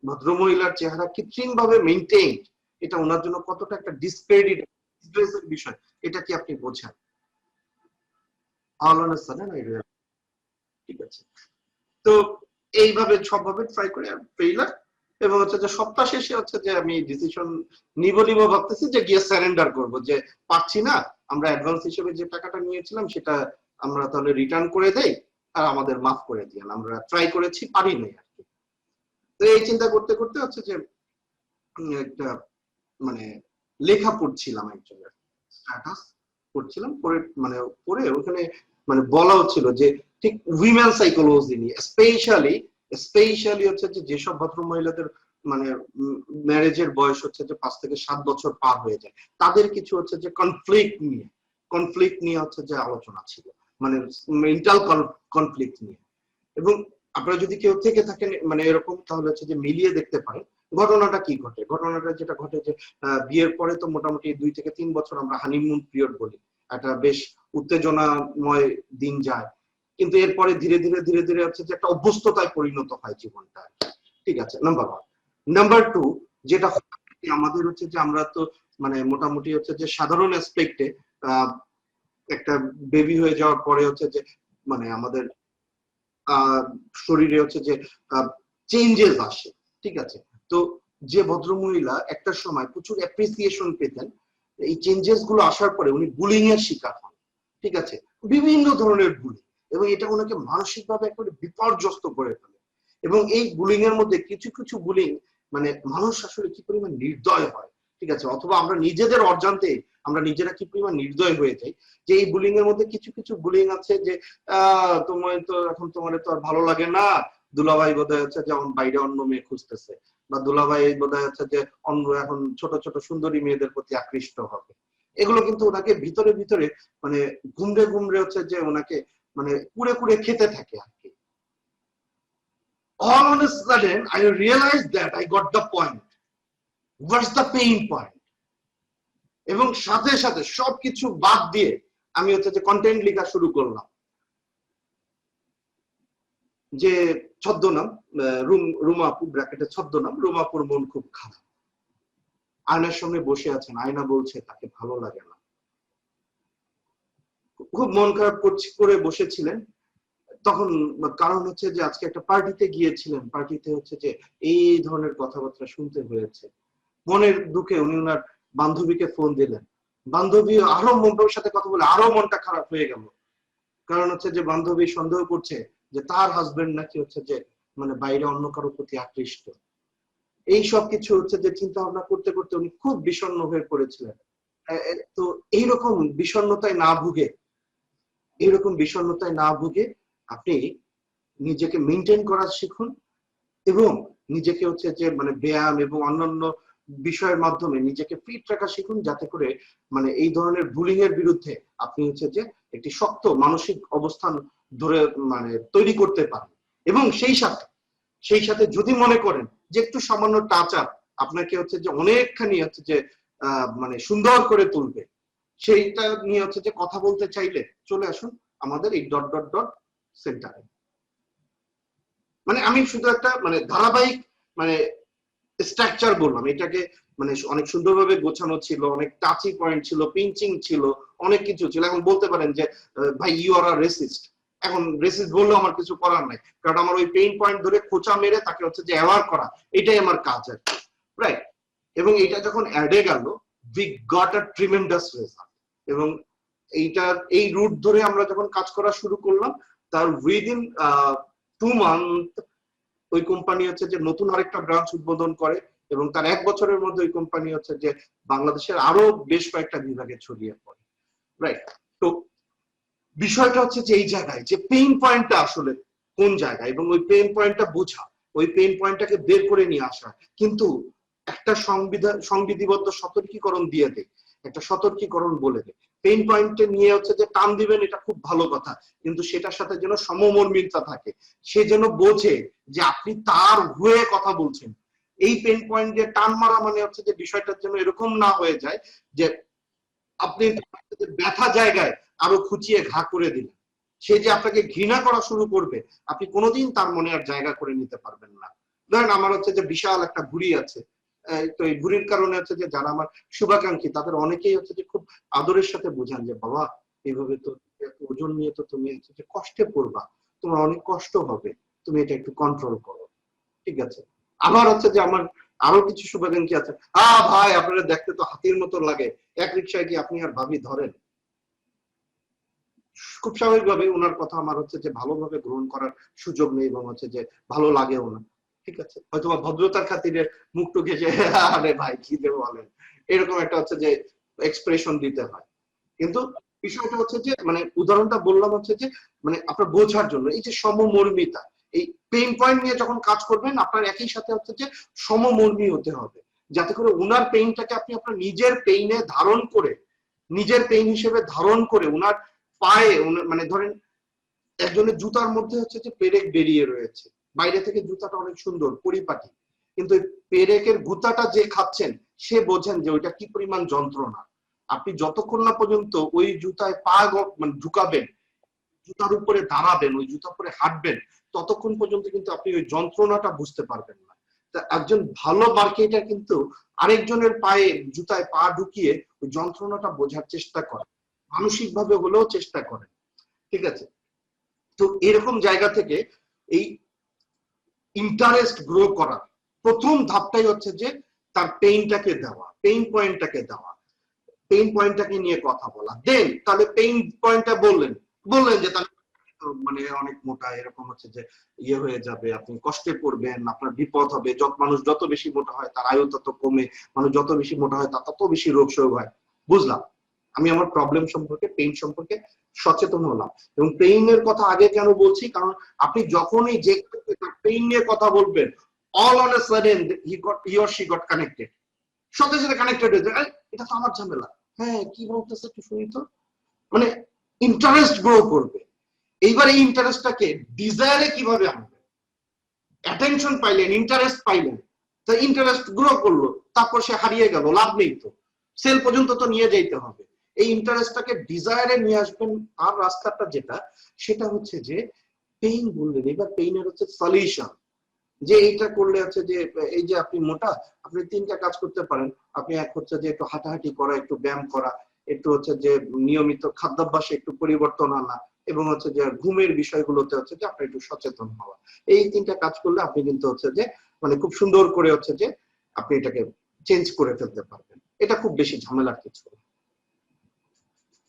ভদ্রমহিলার চেহারা কৃত্রিম ভাবে মেনটেইন, এটা ওনার জন্য কতটা একটা ডিসক্রেডিট বিষয়, এটা কি আপনি বোঝেন? ঠিক আছে, তো এইভাবে সবভাবে ট্রাই করে ফেইলার, এবং হচ্ছে যে সপ্তাহ শেষে হচ্ছে যে আমি ডিসিশন নিব ভাবতেছি যে গিয়ে সারেন্ডার করব, যে পাচ্ছি না, আমরা অ্যাডভান্স হিসেবে যে টাকাটা নিয়েছিলাম সেটা আমরা তাহলে রিটার্ন করে দেই, আর আমাদের মাফ করে দিয়েন, আমরা ট্রাই করেছি, পারি নাই আর কি। তো এই চিন্তা করতে করতে হচ্ছে যে একটা মানে লেখা পড়ছিলাম, একজনের স্ট্যাটাস পড়ছিলাম, পড়ে মানে পড়ে ওখানে মানে বলা হচ্ছিল যে ঠিক উইমেন সাইকোলজি নিয়ে, স্পেশালি হচ্ছে যে যেসব ভদ্র মহিলাদের মানে ম্যারেজের বয়স হচ্ছে যে 5 থেকে 7 বছর পার হয়ে যায়, তাদের কিছু হচ্ছে যে কনফ্লিক্ট নিয়ে হচ্ছে যে আলোচনা ছিল, মানে মেন্টাল কনফ্লিক্ট নিয়ে। এবং আপনারা যদি কেউ থেকে থাকেন মানে এরকম, তাহলে হচ্ছে যে মিলিয়ে দেখতে পারেন ঘটনাটা কি ঘটে। ঘটনাটা যেটা ঘটে যে বিয়ের পরে তো মোটামুটি 2 থেকে 3 বছর আমরা হানিমুন পিরিয়ড বলি, একটা বেশ উত্তেজনাময় দিন যায়, কিন্তু এরপরে ধীরে ধীরে হচ্ছে যে একটা অভ্যস্ততায় পরিণত হয় জীবনটা। ঠিক আছে, নাম্বার 1। নাম্বার 2, যেটা আমাদের হচ্ছে যে আমরা তো মানে মোটামুটি হচ্ছে যে সাধারণ অ্যাসপেক্টে একটা বেবি হয়ে যাওয়ার পরে হচ্ছে যে মানে আমাদের শরীরে হচ্ছে যে চেঞ্জেস আসে। ঠিক আছে, তো যে ভদ্রমহিলা একটা সময় প্রচুর অ্যাপ্রিসিয়েশন পেতেন, এই চেঞ্জেস গুলো আসার পরে উনি বুলিং এর শিকার হন। ঠিক আছে, বিভিন্ন ধরনের বুলিং, এবং এটা ওনাকে মানসিকভাবে একেবারে বিপর্যস্ত করে ফেলে। এবং এই বুলিং এর মধ্যে কিছু কিছু বুলিং মানে মানুষ আসলে কি পরিমাণ নির্দয় হয়, ঠিক আছে, অথবা আমরা নিজেদের অজান্তে আমরা নিজেরা কি পরিমাণ নির্দয় হয়ে যাই, যে এই বুলিং এর মধ্যে কিছু কিছু বুলিং আছে যে তোমার তো এখন তোমার তো আর ভালো লাগে না, দুলাভাই বোধহয় হচ্ছে যে বাইরে অন্য মেয়ে খুঁজতেছে, বা দুলাভাই বোধহয় হচ্ছে যে অন্য এখন ছোট ছোট সুন্দরী মেয়েদের প্রতি আকৃষ্ট হবে। এগুলো কিন্তু ওনাকে ভিতরে ভিতরে মানে ঘুমড়ে হচ্ছে যে ওনাকে মানে কুড়ে কুড়ে খেতে থাকে আর কি। All on a sudden I realized that I got the point. What's the pain point? এবং সাথে সাথে সবকিছু বাদ দিয়ে আমি হচ্ছে যে কন্টেন্ট লেখা শুরু করলাম, যে ছদ্মনাম রুমাপু ব্র্যাকেটে ছদ্মনাম রুমাপুর মন খুব খারাপ। আয়নার সামনে বসে আছেন, আয়না বলছে তাকে ভালো লাগে না, খুব মন খারাপ করে বসেছিলেন। তখন কারণ হচ্ছে যে আজকে একটা পার্টিতে গিয়েছিলেন, পার্টিতে হচ্ছে যে এই ধরনের কথাবার্তা শুনতে হয়েছে। মনের দুঃখে উনি ওনার বান্ধবীকে ফোন দিলেন, বান্ধবী আরো মনের সাথে কথা বলে আরো মনটা খারাপ হয়ে গেল, কারণ হচ্ছে যে বান্ধবী সন্দেহ করছে যে তার হাজবেন্ড নাকি হচ্ছে যে মানে বাইরে অন্য কারোর প্রতি আকৃষ্ট। এই সব কিছু হচ্ছে যে চিন্তা ভাবনা করতে করতে উনি খুব বিষণ্ণ হয়ে পড়েছিলেন। তো এইরকম বিষণ্ণতায় না ভুগে আপনি নিজেকে মেনটেন করা শিখুন, এবং নিজেকে হচ্ছে যে মানে ব্যায়াম এবং অন্যান্য বিষয়ের মাধ্যমে নিজেকে ফিট রাখা শিখুন, যাতে করে মানে এই ধরনের বুলিং এর বিরুদ্ধে আপনি হচ্ছে যে একটি শক্ত মানসিক অবস্থান ধরে মানে তৈরি করতে পারেন। এবং সেই সাথে যদি মনে করেন যে একটু সামান্য টাচ আপ আপনাকে হচ্ছে যে অনেকখানি হচ্ছে যে মানে সুন্দর করে তুলবে, সেইটা নিয়ে হচ্ছে যে কথা বলতে চাইলে চলে আসুন আমাদের এই ডট সেন্টারে। মানে আমি শুধু একটা মানে ধারাবাহিক মানে স্ট্রাকচার বললাম, এটাকে মানে অনেক সুন্দরভাবে গোছানো ছিল, অনেক টাচি পয়েন্ট ছিল, পিঞ্চিং ছিল, অনেক কিছু ছিল। এখন বলতে পারেন যে ভাই ইউ আর আ রেসিস্ট, এখন রেসিস্ট বললেও আমার কিছু করার নাই, কারণ আমার ওই পেইন পয়েন্ট ধরে খোঁচা মেরে তাকে হচ্ছে যে অ্যাওয়ার করা, এটাই আমার কাজ আর কি, রাইট। এবং এটা যখন অ্যাডে গেল, we got a tremendous result. এবং এই রুট ধরে আমরা যখন কাজ করা শুরু করলাম, তার উইদিন 2 মান্থ ওই কোম্পানি হচ্ছে যে নতুন আরেকটা ব্রাঞ্চ উদ্বোধন করে, এবং তার 1 বছরের মধ্যে ওই কোম্পানি হচ্ছে যে বাংলাদেশের আরো বেশ কয়েকটা বিভাগে ছড়িয়ে পড়ে। রাইট? তো বিষয়টা হচ্ছে যে এই জায়গায় যে পেইন পয়েন্টটা আসলে কোন জায়গায়, এবং ওই পেইন পয়েন্টটা বোঝা, ওই পেইন পয়েন্টটাকে বের করে নিয়ে আসা। কিন্তু একটা সংবিধিবদ্ধ সতর্কীকরণ দিয়ে দেয়, একটা সতর্কীকরণ বলে দেয়। পেইন পয়েন্টে নিয়ে হচ্ছে যে টান দিবেন, এটা খুব ভালো কথা, কিন্তু সেটার সাথে যেন সমমর্মিতা থাকে, সে যেন বোঝে যে আপনি তার হয়ে কথা বলছেন। এই পেইন পয়েন্ট দিয়ে টান মারা মানে হচ্ছে যে বিষয়টার জন্য এরকম না হয়ে যায় যে আপনি ব্যথা জায়গায় আরো খুঁচিয়ে ঘা করে দিলেন, সে যে আপনাকে ঘৃণা করা শুরু করবে, আপনি কোনোদিন তার মনে আর জায়গা করে নিতে পারবেন না। ধরেন আমার হচ্ছে যে বিশাল একটা ঘুড়ি আছে, তো এই ঘুড়ির কারণে হচ্ছে যে যারা আমার শুভাকাঙ্ক্ষী তাদের অনেকেই হচ্ছে যে খুব আদরের সাথে বোঝান যে বাবা এইভাবে তো ওজন নিয়ে তো তুমি হচ্ছে যে কষ্টে পড়বা, তোমার অনেক কষ্ট হবে, তুমি এটা একটু কন্ট্রোল করো, ঠিক আছে? আবার হচ্ছে যে আমার আরো কিছু শুভাকাঙ্ক্ষী আছে, ভাই আপনারা দেখতে তো হাতির মতো লাগে, এক রিক্সায় কি আপনি আর ভাবি ধরেন? খুব স্বাভাবিকভাবে ওনার কথা আমার হচ্ছে যে ভালোভাবে গ্রহণ করার সুযোগ নেই, এবং হচ্ছে যে ভালো লাগেও না, ঠিক আছে? হয়তো ভদ্রতার খাতিরে মুখটু ঘেসে আরে ভাই কি যে বলেন, এরকম একটা হচ্ছে যে এক্সপ্রেশন দিতে হয়। কিন্তু বিষয়টা হচ্ছে যে মানে উদাহরণটা বললাম হচ্ছে যে মানে আপনার বোঝার জন্য, এই যে সমমর্মিতা, এই পেইন পয়েন্ট নিয়ে যখন কাজ করবেন আপনার একই সাথে হচ্ছে যে সমমর্মী হতে হবে, যাতে করে ওনার পেইনটাকে আপনি আপনার নিজের পেইনে ধারণ করে, নিজের পেইন হিসেবে ধারণ করে ওনার পায়ে, মানে ধরেন একজনের জুতার মধ্যে হচ্ছে যে পেরেক বেরিয়ে রয়েছে, বাইরে থেকে জুতাটা অনেক সুন্দর পরিপাটি, কিন্তু পেরেকের গুতাটা যে খাচ্ছেন সে বোঝেন যে ওইটা কি পরিমাণ যন্ত্রণা। আপনি যতক্ষণ না পর্যন্ত ওই জুতায় পা মানে ঢুকাবেন, জুতার উপরে দাঁড়াবেন, ওই জুতার উপরে হাঁটবেন, ততক্ষণ পর্যন্ত কিন্তু আপনি ওই যন্ত্রণাটা বুঝতে পারবেন না। একজন ভালো মার্কেটার কিন্তু আরেকজনের পায়ে জুতায় পা ঢুকিয়ে ওই যন্ত্রণাটা বোঝার চেষ্টা করে, মানসিক ভাবে হলেও চেষ্টা করেন, ঠিক আছে? তো এরকম জায়গা থেকে এই ইন্টারেস্ট গ্রো করার প্রথম ধাপটাই হচ্ছে যে তার পেইনটাকে দেওয়া, পেইন পয়েন্টটাকে দেওয়া, পেইন পয়েন্টটাকে নিয়ে কথা বলা। দেন তাহলে পেইন পয়েন্টটা বললেন যে তাহলে মানে অনেক মোটা, এরকম হচ্ছে যে ইয়ে হয়ে যাবে, আপনি কষ্টে পড়বেন, আপনার বিপদ হবে, মানুষ যত বেশি মোটা হয় তার আয়ু তত কমে, মানুষ যত বেশি মোটা হয় তার তত বেশি রোগ শোক হয়। বুঝলাম, আমি আমার প্রবলেম সম্পর্কে, পেইন সম্পর্কে সচেতন হলাম। এবং পেইনের কথা আগে কেন বলছি, কারণ আপনি যখনই যে পেইন নিয়ে কথা বলবেন, all on a sudden he or she got connected, সাথে সাথে কানেক্টেড হয়ে যায়, এটা তো আমার ঝামেলা, হ্যাঁ কি বলতেছে একটু শুনি তো, মানে ইন্টারেস্ট গ্রো করবে। এইবার এই ইন্টারেস্টটাকে ডিজায়ারে কিভাবে আনবে? অ্যাটেনশন পাইলেন, ইন্টারেস্ট পাইলেন, তো ইন্টারেস্ট গ্রো করলো, তারপর সে হারিয়ে গেল, লাভ নেই তো, সেল পর্যন্ত তো নিয়ে যেতে হবে। এই ইন্টারেস্টটাকে ডিজায়ারে নিয়ে আসবেন, আর রাস্তাটা যেটা সেটা হচ্ছে যে পেইন বললেন, এবার পেইনের হচ্ছে সলিউশন, যে এইটা করলে হচ্ছে যে এই যে আপনি মোটা, আপনি তিনটা কাজ করতে পারেন। আপনি এক হচ্ছে যে একটু হাঁটাহাঁটি করা, একটু ব্যায়াম করা, একটু হচ্ছে যে নিয়মিত খাদ্যাভ্যাসে একটু পরিবর্তন আনা, এবং হচ্ছে যে ঘুমের বিষয়গুলোতে হচ্ছে যে আপনি একটু সচেতন হওয়া। এই তিনটা কাজ করলে আপনি কিন্তু হচ্ছে যে মানে খুব সুন্দর করে হচ্ছে যে আপনি এটাকে চেঞ্জ করে ফেলতে পারবেন। এটা খুব বেশি ঝামেলার কিছু।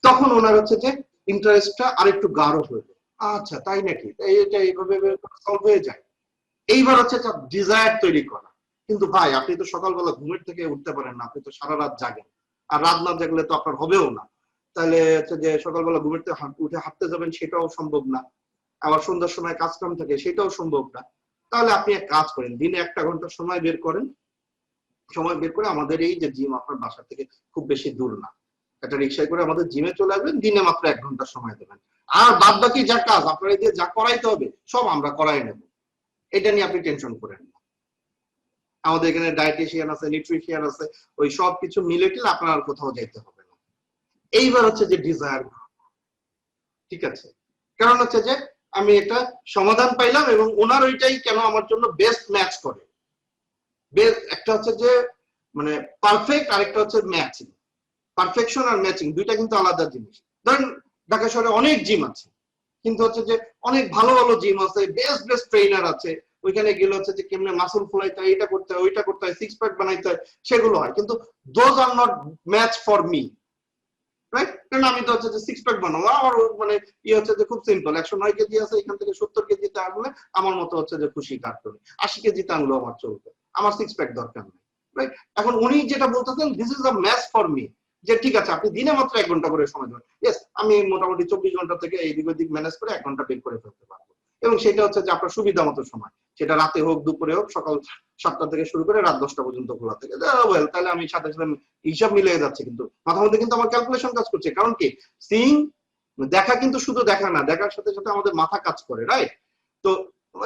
তখন ওনার হচ্ছে যে ইন্টারেস্টটা আরেকটু গাঢ় হলো, আচ্ছা তাই নাকি, এটা এইভাবে সলভ হয়ে যায়। এইবার হচ্ছে ডিজায়ার তৈরি করা। কিন্তু ভাই আপনি তো সকালবেলা ঘুমের থেকে উঠতে পারেন না, আপনি তো সারা রাত জাগেন, আর রাত না জাগলে তো আপনার হবেও না। তাহলে হচ্ছে যে সকালবেলা ঘুমের থেকে উঠে হাঁটতে যাবেন, সেটাও সম্ভব না। আবার সন্ধ্যার সময় কাজ কাম থাকে, সেটাও সম্ভব না। তাহলে আপনি এক কাজ করেন, দিনে 1 ঘন্টা সময় বের করেন, সময় বের করে আমাদের এই যে জিম আপনার বাসা থেকে খুব বেশি দূর না, একটা রিক্সায় করে আমাদের জিমে চলে আসবেন, দিনে মাত্র 1 ঘন্টা সময় দেবেন। আর বাদ বাকি যা কাজ আপনার এই যে যা করাইতে হবে সব আমরা করাই নেব, এটা নিয়ে আপনি টেনশন করেন না। আমাদের এখানে ডায়েটিশিয়ান আছে, নিউট্রিশিয়ান আছে, ওই সব কিছু মিলে টিলে আপনার আর কোথাও যাইতে হবে না। এইবার হচ্ছে যে ডিজায়ার, ঠিক আছে? কারণ হচ্ছে যে আমি একটা সমাধান পাইলাম, এবং ওনার ওইটাই কেন আমার জন্য বেস্ট ম্যাচ করে। একটা হচ্ছে যে মানে পারফেক্ট, আরেকটা হচ্ছে ম্যাচিং। পারফেকশন আর ম্যাচিং দুইটা কিন্তু আলাদা জিনিস। ধরেন ঢাকা শহরে অনেক জিম আছে, কিন্তু হচ্ছে যে অনেক ভালো ভালো জিম আছে, বেস্ট বেস্ট ট্রেনার আছে, ওইখানে গেলে হচ্ছে যে কেমনে মাসল ফুলাইতে হয়, এটা করতে হয়, ওইটা করতে হয়, সিক্স প্যাক বানাইতে হয়, সেগুলো হয়। কিন্তু those are not match for me, right? কারণ আমি তো হচ্ছে যে সিক্স প্যাক বানাবো, আমার মানে ইয়ে হচ্ছে যে খুব সিম্পল, 109 কেজি আছে, এখান থেকে 70 কেজিতে আনলে আমার মতো হচ্ছে যে খুশি কাটবে, 80 কেজিতে আনলেও আমার চলবে, আমার সিক্স প্যাক দরকার নেই, রাইট? এখন উনি যেটা বলতেছেন, this is a match for me, যে ঠিক আছে আপনি দিনে মাত্র 1 ঘন্টা করে সময় দেবেন, ইয়েস আমি মোটামুটি 24 ঘন্টা থেকে এইদিক ওদিক ম্যানেজ করে 1 ঘন্টা বের করে ফেলতে পারবো, এবং সেটা হচ্ছে যে আপনার সুবিধা মতো সময়, সেটা রাতে হোক দুপুরে হোক, সকাল 7টা থেকে শুরু করে রাত 10টা পর্যন্ত খোলা থাকে, ওয়েল তাহলে আমি সাথে সাথে হিসাব মিলিয়ে যাচ্ছে, কিন্তু মাথার মধ্যে কিন্তু আমার ক্যালকুলেশন কাজ করছে, কারণ কি সিইং দেখা কিন্তু শুধু দেখা না, দেখার সাথে সাথে আমাদের মাথা কাজ করে, রাইট? তো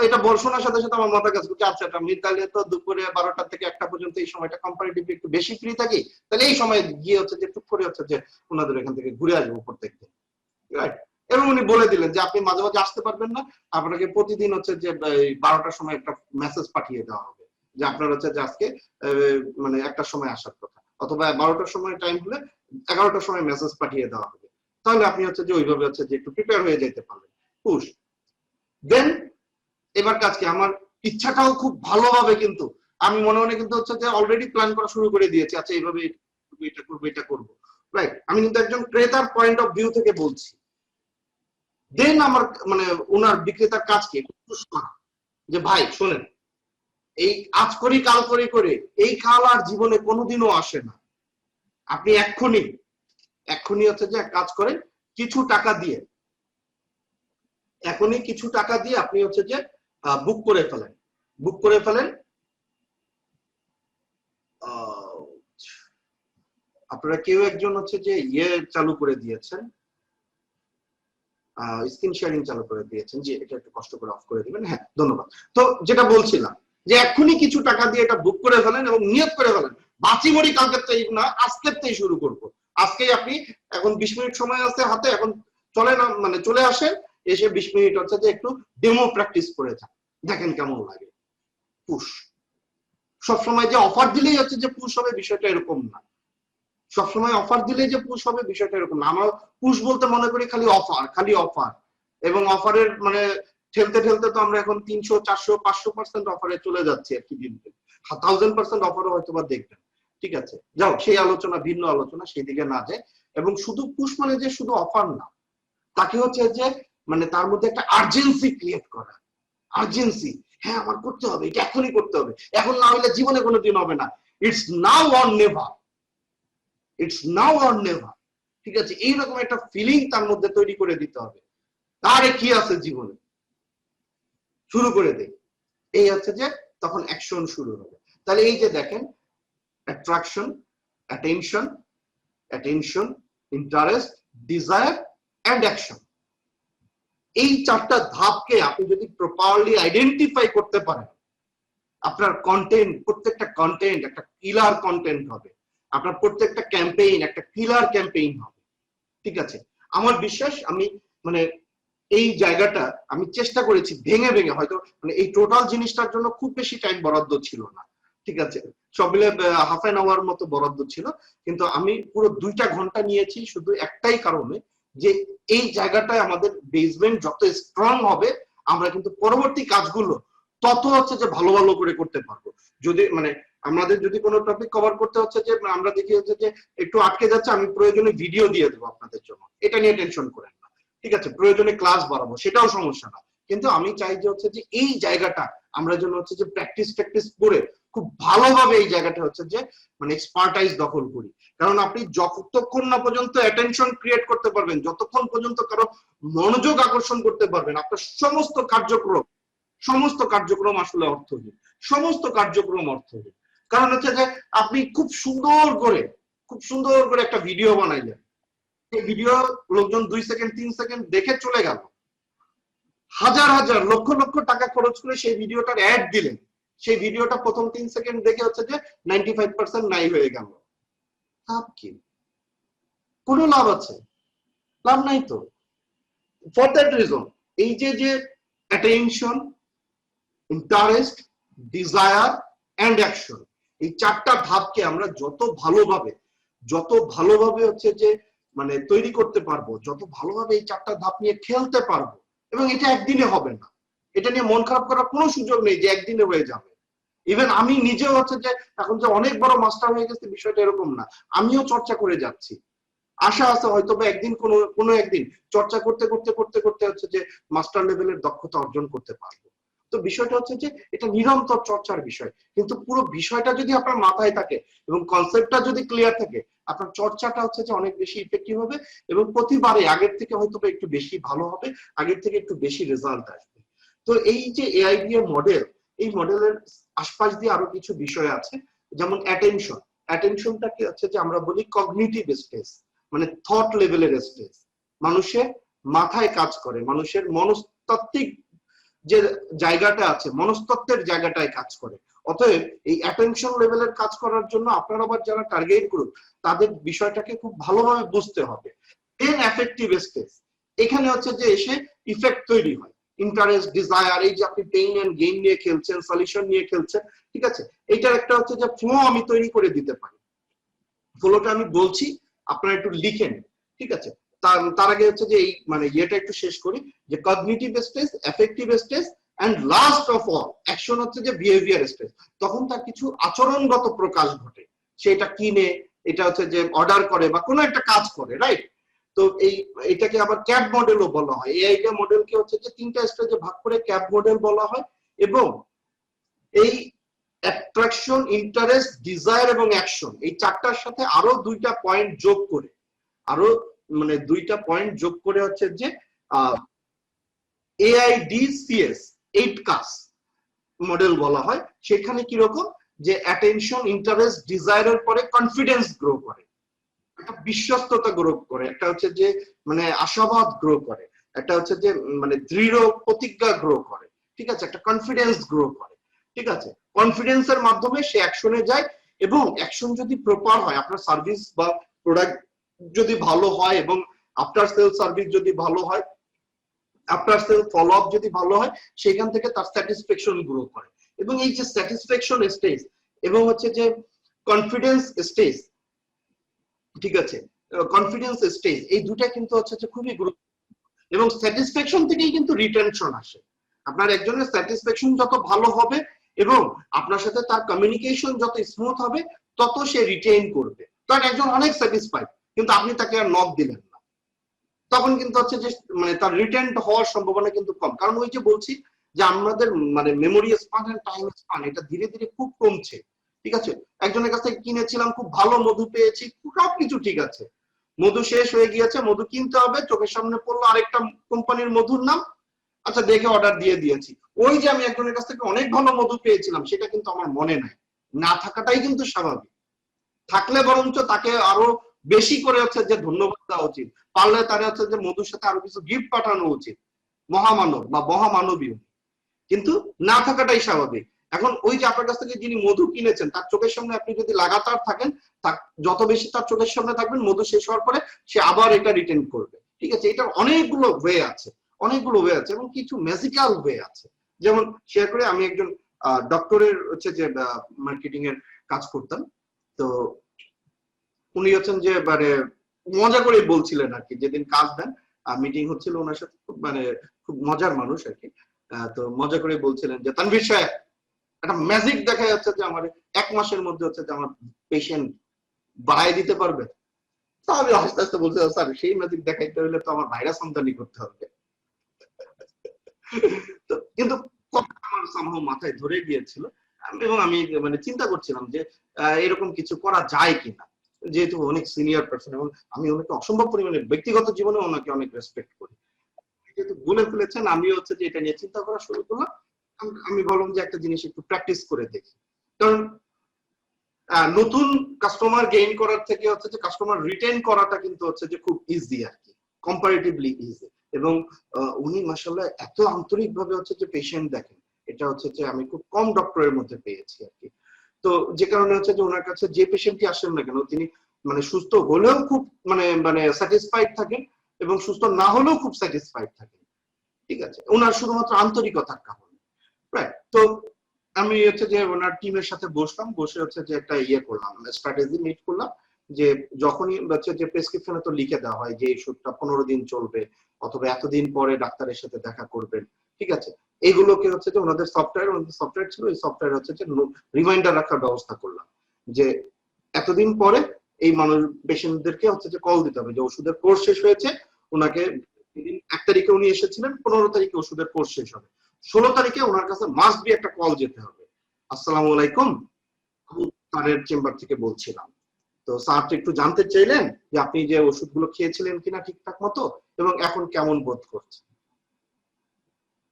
এটা শোনার সাথে সাথে আমার মাথা কাজ করছে, আচ্ছা আমি তাহলে তো দুপুরে 12টা থেকে 1টা পর্যন্ত এই সময়টা কম্পারেটিভলি একটু বেশি ফ্রি থাকি, তাহলে এই সময় গিয়ে হচ্ছে যে টুক করে হচ্ছে যে ওনাদের এখান থেকে ঘুরে আসবো প্রত্যেকদিন, রাইট? এবং উনি বলে দিলেন যে আপনি মাঝে মাঝে আসতে পারবেন না, আপনাকে প্রতিদিন হচ্ছে যে 12টার সময় একটা মেসেজ পাঠিয়ে দেওয়া হবে যে আপনার হচ্ছে যে আজকে মানে 1টার সময় আসার কথা, অথবা 12টার সময় টাইম হলে 11টার সময় মেসেজ পাঠিয়ে দেওয়া হবে, তাহলে আপনি হচ্ছে যে ওইভাবে হচ্ছে যে একটু প্রিপেয়ার হয়ে যেতে পারবেন। পুশ দেন এবার কাজকে আমার ইচ্ছাটাও খুব ভালোভাবে, কিন্তু আমি মনে মনে কিন্তু হচ্ছে যে অলরেডি প্ল্যান করা শুরু করে দিয়েছি, আচ্ছা এইভাবে এটা করবো এটা করবো, রাইট? আমি কিন্তু একজন ক্রেতার পয়েন্ট অফ ভিউ থেকে বলছি। দেন আমার মানে ওনার বিক্রেতার কাজকে যে ভাই শোনেন, এই আজ করি কাল করি করে এই কাল আর জীবনে কোনোদিনও আসে না, আপনি এক্ষুনি হচ্ছে যে কাজ করেন, কিছু টাকা দিয়ে এখনই কিছু টাকা দিয়ে আপনি হচ্ছে যে বুক করে ফেলেন আপনারা কেউ একজন হচ্ছে যে চালু করে দিয়েছেন, স্ক্রিন শেয়ারিং চালু করে দিয়েছেন, যে এটা একটু কষ্ট করে অফ করে দিবেন, হ্যাঁ ধন্যবাদ। তো যেটা বলছিলাম যে এখনই কিছু টাকা দিয়ে এটা বুক করে ফেলেন এবং নিয়োগ করে ফেলেন, বাঁচি মরি কালকের থেকে না, আজকের থেকে শুরু করবো, আজকেই আপনি এখন 20 মিনিট সময় আছে হাতে, এখন চলেন মানে চলে আসেন, এসে 20 মিনিট হচ্ছে যে একটু ডেমো প্র্যাকটিস করে যান, দেখেন কেমন লাগে। পুশ সবসময় যে অফার দিলেই হচ্ছে যে পুশ হবে বিষয়টা এরকম না, সবসময় অফার দিলেই যে পুশ হবে বিষয়টা এরকম না। আমরা পুশ বলতে মনে করি খালি অফার, এবং অফারের মানে ঠেলতে ঠেলতে তো আমরা এখন 300 400 500% অফারে চলে যাচ্ছি আর কি, দিন 1000% অফারও হয়তো বা দেখবেন, ঠিক আছে? যাও সেই আলোচনা ভিন্ন আলোচনা, সেই দিকে না যায়। এবং শুধু পুশ মানে যে শুধু অফার না, তাকে হচ্ছে যে মানে তার মধ্যে একটা আর্জেন্সি ক্রিয়েট করা, আর্জেন্সি, হ্যাঁ আমার করতে হবে, এটা এখনই করতে হবে, এখন না হলে জীবনে কোনোদিন হবে না, ইটস নাও অর নেভার, ঠিক আছে? এইরকম একটা ফিলিং তার মধ্যে তৈরি করে দিতে হবে, তারে কি আছে জীবনে, শুরু করে দেয়, এই হচ্ছে যে তখন অ্যাকশন শুরু হবে। তাহলে এই যে দেখেন, attraction, attention, interest, desire and action, এই 4টা ধাপকে আপনি যদি প্রপারলি আইডেন্টিফাই করতে পারেন, আপনার কন্টেন্ট, প্রত্যেকটা কন্টেন্ট একটা কিলার কন্টেন্ট হবে, আপনার প্রত্যেকটা ক্যাম্পেইন একটা কিলার ক্যাম্পেইন হবে, ঠিক আছে? আমার বিশ্বাস, আমি মানে এই জায়গাটা আমি চেষ্টা করেছি ভেঙে ভেঙে, হয়তো মানে এই টোটাল জিনিসটার জন্য খুব বেশি টাইম বরাদ্দ ছিল না, ঠিক আছে? সব মিলে হাফ অ্যান আওয়ার মতো বরাদ্দ ছিল, কিন্তু আমি পুরো 2টা ঘন্টা নিয়েছি শুধু একটাই কারণে, যে এই জায়গাটায় আমাদের বেসমেন্ট যত স্ট্রং হবে, আমরা কিন্তু পরবর্তী কাজগুলো তত হচ্ছে যে ভালো ভালো করে করতে পারবো। যদি মানে আমাদের যদি কোনো টপিক কভার করতে হচ্ছে যে আমরা দেখি হচ্ছে যে একটু আটকে যাচ্ছে, আমি প্রয়োজনে ভিডিও দিয়ে দেবো আপনাদের জন্য, এটা নিয়ে টেনশন করেন না, ঠিক আছে? প্রয়োজনে ক্লাস বাড়াবো, সেটাও সমস্যা না, কিন্তু আমি চাই যে হচ্ছে যে এই জায়গাটা আমরা যেন হচ্ছে যে প্র্যাকটিস করে খুব ভালোভাবে এই জায়গাটা হচ্ছে যে মানে এক্সপার্টাইজ দখল করি। কারণ আপনি যতক্ষণ না পর্যন্ত অ্যাটেনশন ক্রিয়েট করতে পারবেন, যতক্ষণ পর্যন্ত কারো মনোযোগ আকর্ষণ করতে পারবেন, আপনার সমস্ত কার্যক্রম আসলে অর্থহীন, সমস্ত কার্যক্রম অর্থহীন। কারণ হচ্ছে যে আপনি খুব সুন্দর করে একটা ভিডিও বানাইলেন, এই ভিডিও লোকজন 2 সেকেন্ড 3 সেকেন্ড দেখে চলে গেল, হাজার হাজার লক্ষ লক্ষ টাকা খরচ করে সেই ভিডিওটার অ্যাড দিলেন, সেই ভিডিওটা প্রথম 3 সেকেন্ড দেখে হচ্ছে যে 95% নাই হয়ে গেল, লাভ কি? কোনো লাভ আছে? লাভ নাই তো। ফর দ্যাট রিজন এই যে attention, interest, desire and action, এই 4টা ধাপকে আমরা যত ভালোভাবে হচ্ছে যে মানে তৈরি করতে পারবো, যত ভালোভাবে এই 4টা ধাপ নিয়ে খেলতে পারবো, এবং এটা একদিনে হবে না, এটা নিয়ে মন খারাপ করার কোনো সুযোগ নেই যে একদিনে হয়ে যাবে। ইভেন আমি নিজেও হচ্ছে যে এখন যে অনেক বড় মাস্টার হয়ে গেছে বিষয়টা এরকম না, আমিও চর্চা করে যাচ্ছি, আশা আছে হয়তো বা একদিন কোনো একদিন চর্চা করতে হচ্ছে যে মাস্টার লেভেলের দক্ষতা অর্জন করতে পারবো। তো বিষয়টা হচ্ছে যে এটা নিরন্তর চর্চার বিষয়, কিন্তু পুরো বিষয়টা যদি আপনার মাথায় থাকে এবং কনসেপ্টটা যদি ক্লিয়ার থাকে, আপনার চর্চাটা হচ্ছে যে অনেক বেশি ইফেক্টিভ হবে এবং প্রতিবারে আগের থেকে হয়তো একটু বেশি ভালো হবে, আগের থেকে একটু বেশি রেজাল্ট আসবে। তো এই যে এআইডিএ মডেল, এই মডেলের আশপাশ দিয়ে আরো কিছু বিষয় আছে, যেমন অ্যাটেনশন। অ্যাটেনশনটা কি হচ্ছে যে আমরা বলি কগনিটিভ স্পেস, মানে থট লেভেলের স্পেস, মানুষের মাথায় কাজ করে, মানুষের মনস্তাত্ত্বিক যে জায়গাটা আছে, মনস্তত্ত্বের জায়গাটায় কাজ করে। অতএব এই অ্যাটেনশন লেভেলের কাজ করার জন্য আপনারা আবার যারা টার্গেট গ্রুপ, তাদের বিষয়টাকে খুব ভালোভাবে বুঝতে হবে। দেন অ্যাফেক্টিভ স্পেস, এখানে হচ্ছে যে এসে ইফেক্ট তৈরি হয়, ইন্টারেস্ট, ডিজায়ার, এই যে আপনি পেইন এন্ড গেইন নিয়ে খেলছেন, সলিউশন নিয়ে খেলছেন, ঠিক আছে, এইটার একটা হচ্ছে যে ফ্লো আমি তৈরি করে দিতে পারি। ফ্লোটা আমি বলছি, আপনারা একটু লিখে নিন, ঠিক আছে। তার আগে হচ্ছে যে এই মানে ইয়েটা একটু শেষ করি, যে cognitive stage, affective stage, and last of all action হচ্ছে যে বিহেভিয়ার স্টেজ। তখন তার কিছু আচরণগত প্রকাশ ঘটে, সেটা কিনে, এটা হচ্ছে যে অর্ডার করে বা কোনো একটা কাজ করে, রাইট। তো এটাকে আবার ক্যাব মডেলও বলা হয়। এই আইডিয়া মডেলকে হচ্ছে যে 3টা স্টেজে ভাগ করে ক্যাব মডেল বলা হয়। এবং এই অ্যাট্রাকশন, ইন্টারেস্ট, ডিজায়ার এবং অ্যাকশন, এই 4টার সাথে আরো 2টা পয়েন্ট যোগ করে, আরো মানে 2টা পয়েন্ট যোগ করে হচ্ছে যে AIDCS 8 কাস মডেল বলা হয়। সেখানে কি রকম, যে অ্যাটেনশন, ইন্টারেস্ট, ডিজায়ারের পরে কনফিডেন্স গ্রো করে, একটা বিশ্বস্ততা গ্রো করে, একটা হচ্ছে যে মানে আশাবাদ গ্রো করে, একটা হচ্ছে যে মানে দৃঢ় প্রতিজ্ঞা গ্রো করে, ঠিক আছে, একটা কনফিডেন্স গ্রো করে, ঠিক আছে। কনফিডেন্সের মাধ্যমে সে অ্যাকশনে যায়, এবং অ্যাকশন যদি প্রপার হয়, আপনার সার্ভিস বা প্রোডাক্ট যদি ভালো হয় এবং আফটার সেল সার্ভিস যদি ভালো হয়, আফটার সেল ফলো আপ যদি ভালো হয়, সেখান থেকে তার স্যাটিসফ্যাকশন গ্রো করে। এবং এই যে স্যাটিসফ্যাকশন স্টেজ এবং হচ্ছে যে কনফিডেন্স স্টেজ, ঠিক আছে, কনফিডেন্স স্টেজ, এই দুটা কিন্তু হচ্ছে যে খুবই গুরুত্বপূর্ণ। এবং স্যাটিসফ্যাকশন থেকেই কিন্তু রিটেনশন আসে। আপনার একজনের স্যাটিসফ্যাকশন যত ভালো হবে এবং আপনার সাথে তার কমিউনিকেশন যত স্মুথ হবে, তত সে রিটেইন করবে। কারণ একজন অনেক স্যাটিসফাইড, কিন্তু আপনি তাকে আর নক দিলেন না, তখন কিন্তু হচ্ছে যে মানে তার রিটেন হওয়ার সম্ভাবনা কিন্তু কম। কারণ ওই যে বলছি যে আমাদের মানে memory span and time span এটা ধীরে ধীরে খুব কমছে, ঠিক আছে। একজনের কাছ থেকে কিনেছিলাম, খুব ভালো মধু পেয়েছি, সবকিছু ঠিক আছে, মধু শেষ হয়ে গিয়েছে, মধু কিনতে হবে, চোখের সামনে পড়লো আরেকটা কোম্পানির মধুর নাম, আচ্ছা দেখে অর্ডার দিয়ে দিয়েছি। ওই যে আমি একজনের কাছ থেকে অনেক ভালো মধু পেয়েছিলাম, সেটা কিন্তু আমার মনে নাই, না থাকাটাই কিন্তু স্বাভাবিক। থাকলে বরঞ্চ তাকে আরো বেশি করে হচ্ছে যে ধন্যবাদ দেওয়া উচিত, পারলে তারা হচ্ছে যে মধুর সাথে আরো কিছু গিফট পাঠানো উচিত, মহামানব বা মহামানবীয়। কিন্তু না থাকাটাই স্বাভাবিক। এখন ওই যে আপনার কাছ থেকে যিনি মধু কিনেছেন, তার চোখের সামনে আপনি যদি লাগাতার থাকেন, যত বেশি তার চোখের সামনে থাকবেন, মধু শেষ হওয়ার পরে সে আবার এটা রিটার্ন করবে, ঠিক আছে। এটার অনেকগুলো ওয়ে আছে, অনেকগুলো ওয়ে আছে, এবং কিছু ম্যাজিক্যাল ওয়ে আছে। যেমন শেয়ার করে, আমি একজন ডক্টরের হচ্ছে যে মার্কেটিং এর কাজ করতাম। তো উনি হচ্ছেন যে মানে মজা করে বলছিলেন আর কি, যেদিন কাজ দেন, মিটিং হচ্ছিল ওনার সাথে, মানে খুব মজার মানুষ আর কি। তো মজা করে বলছিলেন যে তানভীর সাহেব, একটা ম্যাজিক দেখা যাচ্ছে যে আমার 1 মাসের মধ্যে হচ্ছে যে আমার পেশেন্ট বাড়াই দিতে পারবে। তো আমি আস্তে আস্তে বলছি, স্যার সেই ম্যাজিক দেখাইতে হলে তো আমার ভাইরাস আমদানি করতে হবে। তো কিন্তু আমার সামহাও মাথায় ধরে গিয়েছিল, এবং আমি মানে চিন্তা করছিলাম যে এরকম কিছু করা যায় কিনা, যেহেতু অনেক সিনিয়র পার্সন, এবং আমি ওনাকে অসম্ভব পরিমাণে ব্যক্তিগত জীবনে ওনাকে অনেক রেসপেক্ট করি, যেহেতু বলে ফেলেছেন, আমি হচ্ছে যে এটা নিয়ে চিন্তা করা শুরু করলাম। আমি বললাম যে একটা জিনিস একটু প্র্যাকটিস করে দেখি, কারণ নতুন কাস্টমার গেইন করার থেকে হচ্ছে যে কাস্টমার রিটেন করাটা কিন্তু হচ্ছে যে খুব ইজি আর কি, কম্পারেটিভলি ইজি। এবং উনি মাশাআল্লাহ এত আন্তরিক ভাবে হচ্ছে যে পেশেন্ট দেখেন, এটা হচ্ছে যে আমি খুব কম ডক্টরের মধ্যে পেয়েছি আর কি। তো যে কারণে হচ্ছে যে ওনার কাছে যে পেশেন্টই আসেন না কেন, তিনি মানে সুস্থ হলেও খুব মানে মানে স্যাটিসফাইড থাকেন, এবং সুস্থ না হলেও খুব স্যাটিসফাইড থাকেন, ঠিক আছে, ওনার শুধুমাত্র আন্তরিকতার কারণে, রাইট। তো আমি হচ্ছে যে ওনার টিমের সাথে বসলাম, বসে হচ্ছে যে একটা ইয়ে করলাম, স্ট্র্যাটেজি মিট করলাম, যে যখনই হচ্ছে যে প্রেসক্রিপশনে তো লিখে দেওয়া হয় যে এই ওষুধটা 15 দিন চলবে, অথবা এতদিন পরে ডাক্তারের সাথে দেখা করবেন, ঠিক আছে। এইগুলোকে হচ্ছে যে ওনাদের সফটওয়্যার ছিল, এই সফটওয়্যার হচ্ছে যে রিমাইন্ডার রাখার ব্যবস্থা করলাম, যে এতদিন পরে এই মানুষ পেশেন্টদেরকে হচ্ছে যে কল দিতে হবে যে ওষুধের কোর্স শেষ হয়েছে, ওনাকে 1 তারিখে উনি এসেছিলেন, 15 তারিখে ওষুধের কোর্স শেষ হবে। 16 তারিখে ওনার কাছে মাস্ট বি একটা কল যেতে হবে, আসসালামু আলাইকুম, তারের চেম্বার থেকে বলছিলাম, তো স্যার একটু জানতে চাইলেন যে আপনি যে ওষুধগুলো খেয়েছিলেন কিনা ঠিকঠাক মতো এবং এখন কেমন বোধ করছেন।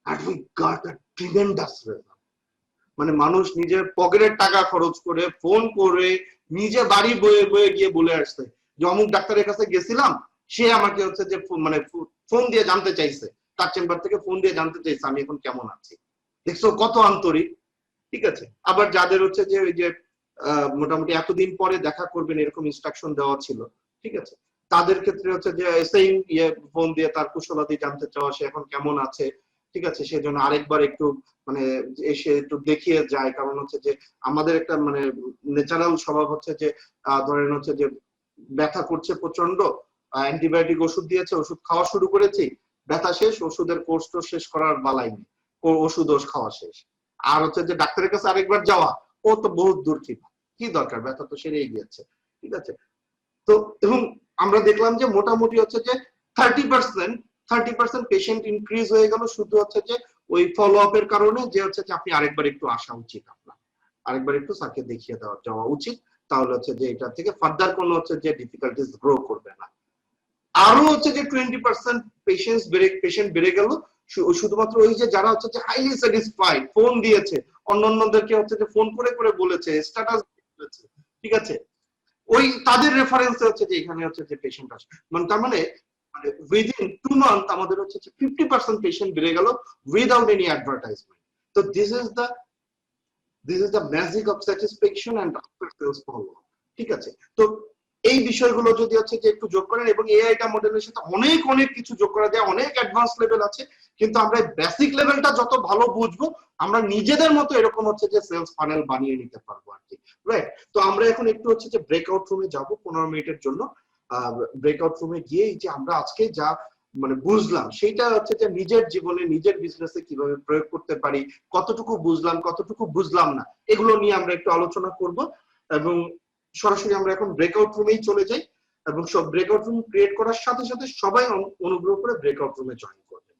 And we got a tremendous result. মানে মানুষ নিজের পকেটের টাকা খরচ করে ফোন করে নিজে বাড়ি বয়ে বয়ে গিয়ে বলে আসছে যে অমুক ডাক্তারের কাছে গেছিলাম, সে আমাকে হচ্ছে যে মানে ফোন দিয়ে জানতে চাইছে, তার চেম্বার থেকে ফোন দিয়ে জানতে চাইছে আমি এখন কেমন আছি। দেখছো কত আন্তরিক। ঠিক আছে, আবার যাদের হচ্ছে যে ওই যে মোটামুটি এতদিন পরে দেখা করবেন এরকম ইনস্ট্রাকশন দেওয়া ছিল, ঠিক আছে, তাদের ক্ষেত্রে হচ্ছে যে সেম ফোন দিয়ে তার কুশলাদি জানতে চাওয়া, সে এখন কেমন আছে, ঠিক আছে, সেজন্য আরেকবার একটু মানে এসে একটু দেখিয়ে যায়। কারণ হচ্ছে যে আমাদের একটা মানে ন্যাচারাল স্বভাব হচ্ছে যে ধরেন হচ্ছে যে ব্যথা করছে প্রচন্ড, অ্যান্টিবায়োটিক ওষুধ দিয়েছে, ওষুধ খাওয়া শুরু করেছি, ব্যথা শেষ, ওষুধের কোর্স তো শেষ করার বালাই নেই, ওষুধ খাওয়া শেষ, আর হচ্ছে যে ডাক্তারের কাছে আরেকবার যাওয়া, ও তো বহুত দূর, কি দরকার, ব্যথা তো সেরেই গিয়েছে। ঠিক আছে, তো এবং আমরা দেখলাম যে মোটামুটি হচ্ছে যে 30% পেশেন্ট ইনক্রিজ হয়ে গেল শুধু হচ্ছে যে ওই ফলো আপের কারণে, যে হচ্ছে যে আপনি আরেকবার একটু আসা উচিত, আপনার আরেকবার একটু স্যারকে দেখিয়ে যাওয়া উচিত, তাহলে হচ্ছে যে এটা থেকে ফার্দার কোনো হচ্ছে যে ডিফিকাল্টিস গ্রো করবে না। আরো হচ্ছে যে 20% পেশেন্ট বেড়ে গেল শুধুমাত্র ওই যে যারা হচ্ছে যে হাইলি স্যাটিসফাইড, ফোন দিয়েছে, অন্যদেরকে হচ্ছে যে ফোন করে করে বলেছে, স্ট্যাটাস দিয়েছে, ঠিক আছে, ওই তাদের রেফারেন্সে হচ্ছে যে এখানে হচ্ছে যে পেশেন্ট আসে, মানে তার মানে উইদিন 2 মান্থ আমাদের হচ্ছে যে 50% পেশেন্ট বেড়ে গেল উইদাউট এনি অ্যাডভার্টাইজমেন্ট। তো this is the magic of satisfaction and after sales follow. ঠিক আছে, তো এই বিষয়গুলো যদি হচ্ছে যে একটু যোগ করেন, এবং এআইটা মডেলের সাথে অনেক অনেক কিছু যোগ করা যায়, অনেক অ্যাডভান্স লেভেল আছে, কিন্তু আমরা বেসিক লেভেলটা যত ভালো বুঝবো আমরা নিজেদের মতো এরকম হচ্ছে যে সেলস ফানেল বানিয়ে নিতে পারবো আর কি, রাইট? তো আমরা এখন একটু হচ্ছে যে ব্রেকআউট রুমে যাব 15 মিনিটের জন্য। ব্রেকআউট রুমে গিয়ে যে আমরা আজকে যা মানে বুঝলাম সেটা হচ্ছে যে নিজের জীবনে নিজের বিজনেসে কিভাবে প্রয়োগ করতে পারি, কতটুকু বুঝলাম কতটুকু বুঝলাম না, এগুলো নিয়ে আমরা একটু আলোচনা করব। এবং সরাসরি আমরা এখন ব্রেকআউট রুমেই চলে যাই, এবং সব ব্রেকআউট রুম ক্রিয়েট করার সাথে সাথে সবাই অনুগ্রহ করে ব্রেকআউট রুমে জয়েন করবেন।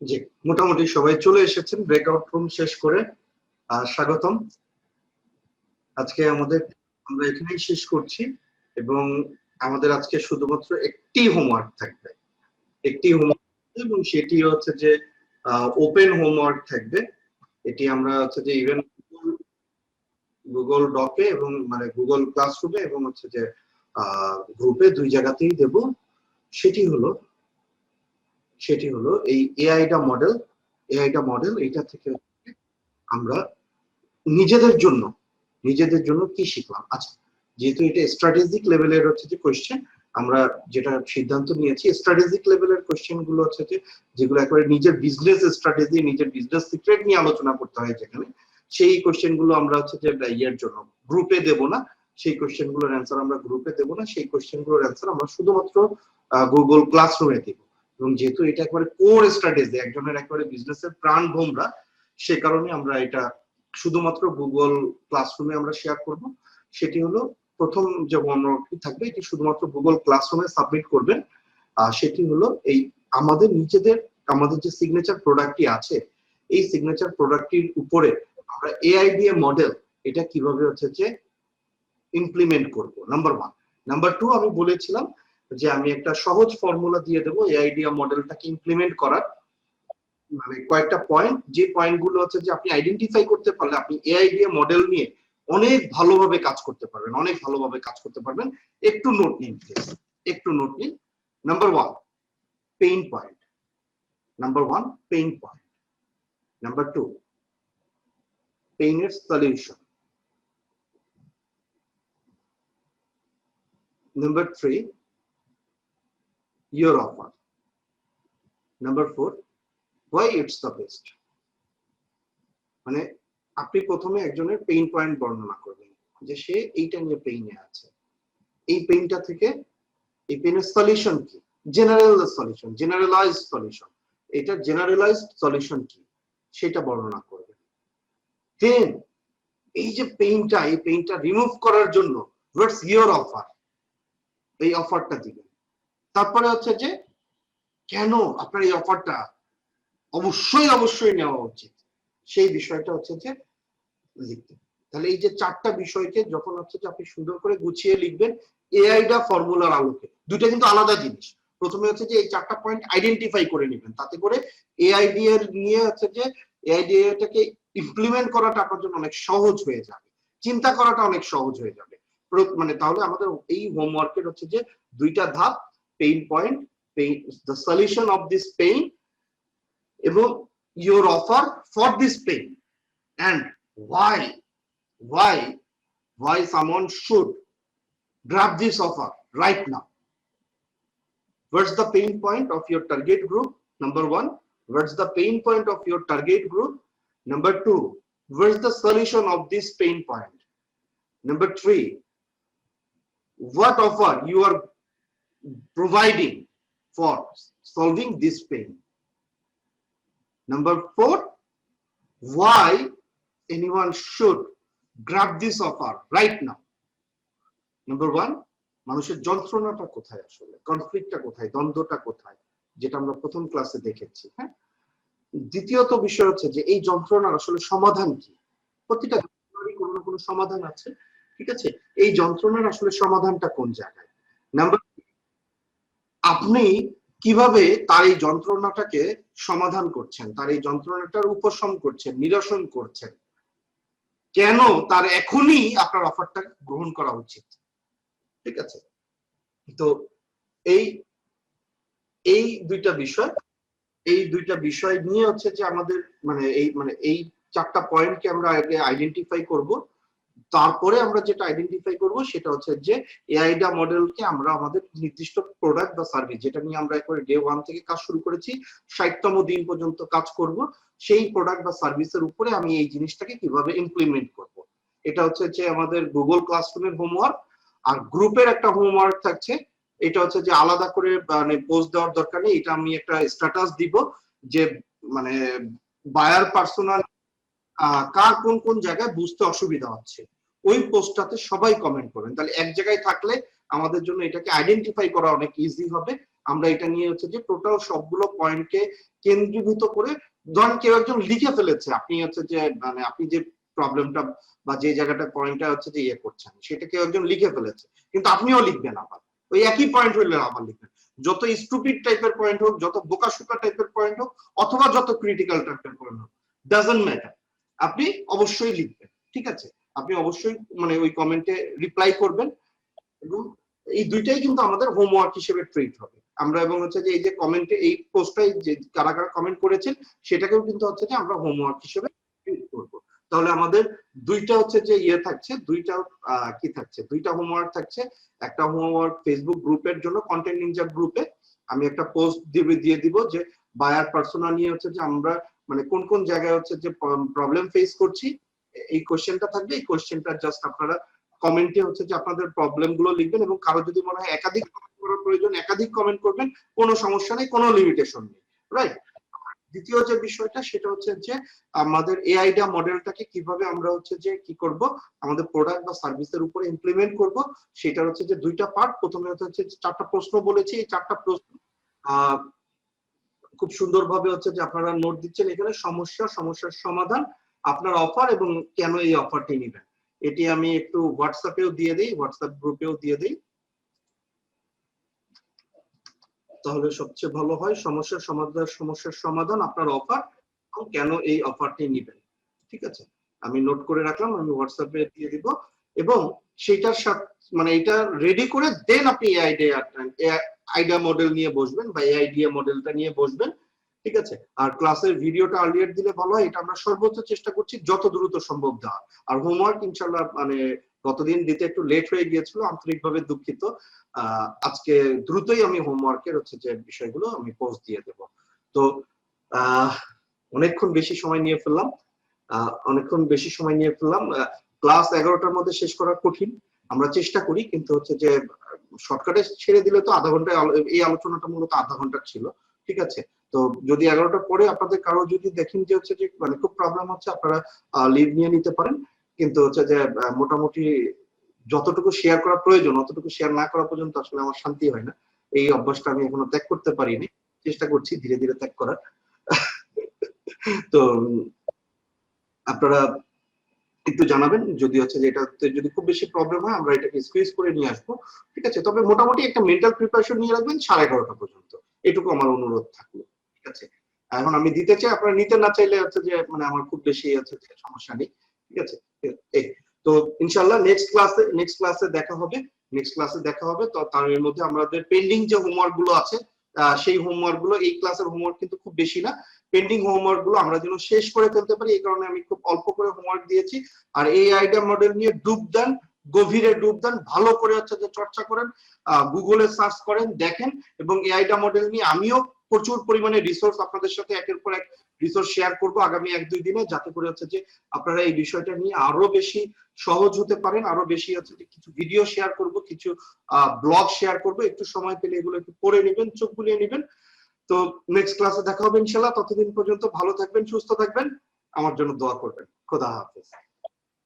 জি, মোটামুটি সবাই চলে এসেছেন ব্রেকআউট রুম শেষ করে, স্বাগতম। আজকে আমরা এখানেই শেষ করছি, এবং আমাদের আজকে শুধুমাত্র একটি হোমওয়ার্ক থাকবে, এবং সেটি হচ্ছে যে ওপেন হোমওয়ার্ক থাকবে। এটি আমরা হচ্ছে যে ইভেন গুগল ডকে এবং মানে গুগল ক্লাসরুমে এবং হচ্ছে যে গ্রুপে দুই জায়গাতেই দেব। সেটি হলো এই এআইটা মডেল এটা থেকে আমরা নিজেদের জন্য কি শিখলাম। আচ্ছা, যেহেতু এটা স্ট্র্যাটেজিক লেভেলের হচ্ছে যে কোশ্চেন, আমরা যেটা সিদ্ধান্ত নিয়েছি স্ট্র্যাটেজিক লেভেলের কোশ্চেন গুলো হচ্ছে যে যেগুলো একেবারে নিজের বিজনেস স্ট্র্যাটেজি, নিজের বিজনেস সিক্রেট নিয়ে আলোচনা করতে হয় যেখানে, সেই কোশ্চেন গুলো আমরা হচ্ছে যে ইয়ের জন্য গ্রুপে দেব না, সেই কোশ্চেন গুলোর অ্যান্সার আমরা গ্রুপে দেব না, সেই কোশ্চেন গুলোর অ্যান্সার আমরা শুধুমাত্র গুগল ক্লাসরুমে দেব। এবং যেহেতু এটা একেবারে কোর স্ট্র্যাটেজি, একজনের একেবারে বিজনেসের প্রাণ ভোমরা, সে কারণে আমরা এটা শুধুমাত্র গুগল ক্লাসরুমে আমরা শেয়ার করব। সেটি হলো প্রথম যে হোমওয়ার্কটি থাকবে, এটি শুধুমাত্র গুগল ক্লাসরুমে সাবমিট করবেন। সেটি হলো এই আমাদের যে সিগনেচার প্রোডাক্টটি আছে, এই সিগনেচার প্রোডাক্টটির উপরে আমরা এআইডিএ মডেল এটা কিভাবে হচ্ছে যে ইমপ্লিমেন্ট করব, নাম্বার 1। নাম্বার 2, আমি বলেছিলাম যে আমি একটা সহজ ফর্মুলা দিয়ে দেবো এআইডিএ মডেলটাকে ইমপ্লিমেন্ট করার, মানে কয়েকটা পয়েন্ট, যে পয়েন্টগুলো হচ্ছে যে আপনি আইডেন্টিফাই করতে পারলে আপনি এআইডিএ মডেল নিয়ে অনেক ভালোভাবে কাজ করতে পারবেন। একটু নোট নিন please, number 1, pain point. Number 2, পেইনের সলিউশন। Number 3, your offer. Number 4, why it's the best. মানে আপনি প্রথমে একজনের পেইন পয়েন্ট বর্ণনা করবেন যে সে এইটা নিয়ে পেইনে আছে, এই পেইনটা থেকে এই পেইনের সলিউশন কি, জেনারেলাইজড সলিউশন, এটা জেনারেলাইজড সলিউশন কি সেটা বর্ণনা করবেন। দেন এই যে পেইনটা রিমুভ করার জন্য হোয়াটস ইওর অফার, এই অফারটা দিবেন। তারপরে হচ্ছে যে কেন আপনার এই অফারটা অবশ্যই নেওয়া উচিত, সেই বিষয়টা হচ্ছে যে লিখতে। তাহলে এই যে চারটা বিষয়কে যখন হচ্ছে যে আপনি সুন্দর করে গুছিয়ে লিখবেন এআইডা ফর্মুলার আলোকে, দুইটা কিন্তু আলাদা জিনিস। প্রথমে হচ্ছে যে এই চারটা পয়েন্ট আইডেন্টিফাই করে নেবেন, তাতে করে এআইডিএ নিয়ে হচ্ছে যে এআইডিএটাকে ইমপ্লিমেন্ট করাটা আপনার জন্য অনেক সহজ হয়ে যাবে, চিন্তা করাটা অনেক সহজ হয়ে যাবে। মানে তাহলে আমাদের এই হোমওয়ার্কের হচ্ছে যে দুইটা ধাপ, pain point, the solution of this pain এবং your offer for this pain, and why someone should grab this offer right now. What's the pain point of your target group? Number one. What's the pain point of your target group? Number two. What's the solution of this pain point? Number three. What offer you are providing for solving this pain? Number four. Why anyone should grab this offer right now? Number one, মানুষের যন্ত্রণাটা কোথায়, আসলে কনফ্লিক্টটা কোথায়, দ্বন্দ্বটা কোথায়, যেটা আমরা প্রথম ক্লাসে দেখেছি। হ্যাঁ, দ্বিতীয়ত বিষয় হচ্ছে যে এই যন্ত্রণার আসলে সমাধান কি। প্রতিটা যন্ত্রণারই কোনো না কোনো সমাধান আছে, ঠিক আছে, এই যন্ত্রণার আসলে সমাধানটা কোন জায়গায়। নাম্বার, আপনি কিভাবে তার এই যন্ত্রণাটাকে সমাধান করছেন, তার এই যন্ত্রণাটার উপশম করছেন, নিরসন করছেন, কেন তার এখনই আপনার অফারটা গ্রহণ করা উচিত। ঠিক আছে, তো এই দুইটা বিষয় নিয়ে হচ্ছে যে আমাদের এই চারটা পয়েন্টকে আমরা আগে আইডেন্টিফাই করব। তারপরে আমরা যেটা আইডেন্টিফাই করব সেটা হচ্ছে যে এআইডা মডেলকে আমরা আমাদের নির্দিষ্ট প্রোডাক্ট বা সার্ভিস, যেটা নিয়ে আমরা একবারে ডে 1 থেকে কাজ শুরু করেছি, 60তম দিন পর্যন্ত কাজ করব, সেই প্রোডাক্ট বা সার্ভিসের উপরে আমি এই জিনিসটাকে কিভাবে ইমপ্লিমেন্ট করব। এটা হচ্ছে যে আমাদের গুগল ক্লাসরুমের হোমওয়ার্ক। আর গ্রুপের একটা হোমওয়ার্ক থাকছে, এটা হচ্ছে যে আলাদা করে মানে পোস্ট দেওয়ার দরকার নেই, এটা আমি একটা স্ট্যাটাস দিব যে মানে বায়ার পার্সোনাল কার কোন কোন জায়গায় বুঝতে অসুবিধা হচ্ছে, ওই পোস্টটাতে সবাই কমেন্ট করবেন। তাহলে এক জায়গায় থাকলে আমাদের জন্য এটাকে আইডেন্টিফাই করা অনেক ইজি হবে। আমরা এটা নিয়ে হচ্ছে যে টোটাল সবগুলো পয়েন্টকে কেন্দ্রীভূত করে, ধরেন কেউ একজন লিখে ফেলেছে, আপনি হচ্ছে যে মানে আপনি যে প্রবলেমটা বা যে জায়গাটা পয়েন্টটা হচ্ছে যে ইয়ে করছেন, সেটা কেউ একজন লিখে ফেলেছে, কিন্তু আপনিও লিখবেন আবার ওই একই পয়েন্ট হইলে আবার লিখবেন। যত স্টুপিড টাইপের পয়েন্ট হোক, যত বোকাশোকা টাইপের পয়েন্ট হোক, অথবা যত ক্রিটিক্যাল টাইপের পয়েন্ট হোক, ডাজন্ট ম্যাটার, আপনি অবশ্যই লিখবেন। ঠিক আছে, আপনি অবশ্যই মানে ওই কমেন্টে রিপ্লাই করবেন, এবং এই দুইটাই কিন্তু আমাদের হোমওয়ার্ক হিসেবে ট্রিট হবে আমরা। এবং হচ্ছে যে এই যে কমেন্টে এই পোস্টটাই যে কারা কারা কমেন্ট করেছেন সেটাকেও কিন্তু হচ্ছে যে আমরা হোমওয়ার্ক হিসেবে ট্রিট করব। তাহলে আমাদের দুইটা হচ্ছে যে ইয়ে থাকছে, দুইটা কি থাকছে, দুইটা হোমওয়ার্ক থাকছে। একটা হোমওয়ার্ক ফেসবুক গ্রুপের জন্য, কন্টেন্ট নিনজা গ্রুপে আমি একটা পোস্ট দিয়ে দিব যে বায়ার পার্সোনা নিয়ে হচ্ছে যে আমরা মানে কোন কোন জায়গায় হচ্ছে যে প্রবলেম ফেস করছি, এই কোশ্চেনটা থাকবে। এই কোশ্চেনটা জাস্ট আপনারা কমেন্টে হচ্ছে যে আপনাদের প্রবলেম গুলো লিখবেন, এবং কারো যদি মনে হয় একাধিক কমেন্ট করার প্রয়োজন একাধিক কমেন্ট করবেন, কোনো সমস্যা নেই, কোনো লিমিটেশন নেই, রাইট। দ্বিতীয় যে বিষয়টা সেটা হচ্ছে যে আমাদের এআইডা মডেলটাকে কিভাবে আমরা হচ্ছে যে কি করব, আমাদের প্রোডাক্ট বা সার্ভিসের উপরে ইমপ্লিমেন্ট করব, সেটা হচ্ছে যে দুইটা পার্ট। প্রথমে হচ্ছে চারটা প্রশ্ন বলেছি, এই চারটা প্রশ্ন খুব সুন্দরভাবে হচ্ছে যে আপনারা নোট দিচ্ছেন এখানে, সমস্যার সমাধান, আপনার অফার এবং কেন এই অফারটি নেবেন। এটি আমি একটু হোয়াটসঅ্যাপেও দিয়ে দিই, হোয়াটসঅ্যাপ গ্রুপেও দিয়ে দিই, তাহলে সবচেয়ে ভালো হয়। সমস্যার সমাধান, আপনার অফার এবং কেন এই অফারটি নেবেন। ঠিক আছে, আমি নোট করে রাখলাম, আমি হোয়াটসঅ্যাপে দিয়ে দিব, এবং সেটার সাথে মানে এটা রেডি করে দেন আপনি আইডিয়া মডেল নিয়ে বসবেন বা আইডিয়া মডেলটা নিয়ে বসবেন। ঠিক আছে, আর ক্লাসের ভিডিওটা আর্লিয়ার দিলে ভালো হয়, এটা আমরা সর্বোচ্চ চেষ্টা করছি যত দ্রুত সম্ভব দেওয়া। আর হোমওয়ার্ক ইনশাল্লাহ মানে গতদিন দিতে একটু লেট হয়ে গিয়েছিল, আন্তরিকভাবে দুঃখিত। আজকে দ্রুতই আমি হোমওয়ার্কের হচ্ছে যে বিষয়গুলো আমি পোস্ট দিয়ে দেব। তো অনেকক্ষণ বেশি সময় নিয়ে ফেললাম, ক্লাস 11টার মধ্যে শেষ করা কঠিন, আমরা চেষ্টা করি, কিন্তু হচ্ছে যে শর্টকাটে ছেড়ে দিলে তো আধা ঘন্টায়, এই আলোচনাটা মূলত আধা ঘন্টা ছিল। ঠিক আছে, তো যদি 11টার পরে আপনাদের কারো যদি দেখেন যে হচ্ছে যে মানে খুব প্রবলেম হচ্ছে, আপনারা লিভ নিয়ে নিতে পারেন, কিন্তু হচ্ছে যে মোটামুটি যতটুকু শেয়ার করা প্রয়োজন অতটুকু শেয়ার না করা পর্যন্ত আসলে আমার শান্তি হয় না। এই অভ্যাসটা আমি এখনো ত্যাগ করতে পারিনি, চেষ্টা করছি ধীরে ধীরে ত্যাগ করার। তো আপনারা একটু জানাবেন যদি হচ্ছে যে এটাতে যদি খুব বেশি প্রবলেম হয় আমরা এটাকে স্কুইজ করে নিয়ে আসবো, ঠিক আছে? তবে মোটামুটি একটা মেন্টাল প্রিপারেশন নিয়ে রাখবেন 11:30 পর্যন্ত, এটুকু আমার অনুরোধ থাকলো, ঠিক আছে? এখন আমি দিতে চাই, আপনারা নিতে না চাইলে হচ্ছে যে মানে আমার খুব বেশি আছে যে সমস্যা নেই, ঠিক আছে? এই তো ইনশাআল্লাহ নেক্সট ক্লাসে দেখা হবে, তো তার এর মধ্যে আমাদের পেন্ডিং যে হোমওয়ার্ক গুলো আছে সেই হোমওয়ার্ক গুলো, এই ক্লাসের হোমওয়ার্ক কিন্তু খুব বেশি না, পেন্ডিং হোমওয়ার্ক গুলো আমরা যেন শেষ করে ফেলতে পারি, এই কারণে আমি খুব অল্প করে হোমওয়ার্ক দিয়েছি। আর এই আইডিয়া মডেল নিয়ে ডুব দেন, গভীরে ডুব দেন, ভালো করে হচ্ছে যে চর্চা করেন, গুগলে সার্চ করেন, দেখেন। এবং এই আইডিয়া মডেল নিয়ে আমিও প্রচুর পরিমাণে রিসোর্স আপনাদের সাথে একের পর এক রিসোর্স শেয়ার করব আগামী 1-2 দিনে, যাতে করে হচ্ছে যে আপনারা এই বিষয়টা নিয়ে আরো বেশি সহজ হতে পারেন, আরো বেশি হচ্ছে যে কিছু ভিডিও শেয়ার করব, কিছু ব্লগ শেয়ার করব, একটু সময় পেলে এগুলো একটু পড়ে নেবেন, চোখ বুলিয়ে নেবেন। তো নেক্সট ক্লাসে দেখা হবে ইনশাআল্লাহ, ততদিন পর্যন্ত ভালো থাকবেন, সুস্থ থাকবেন, আমার জন্য দোয়া করবেন। খোদা হাফেজ।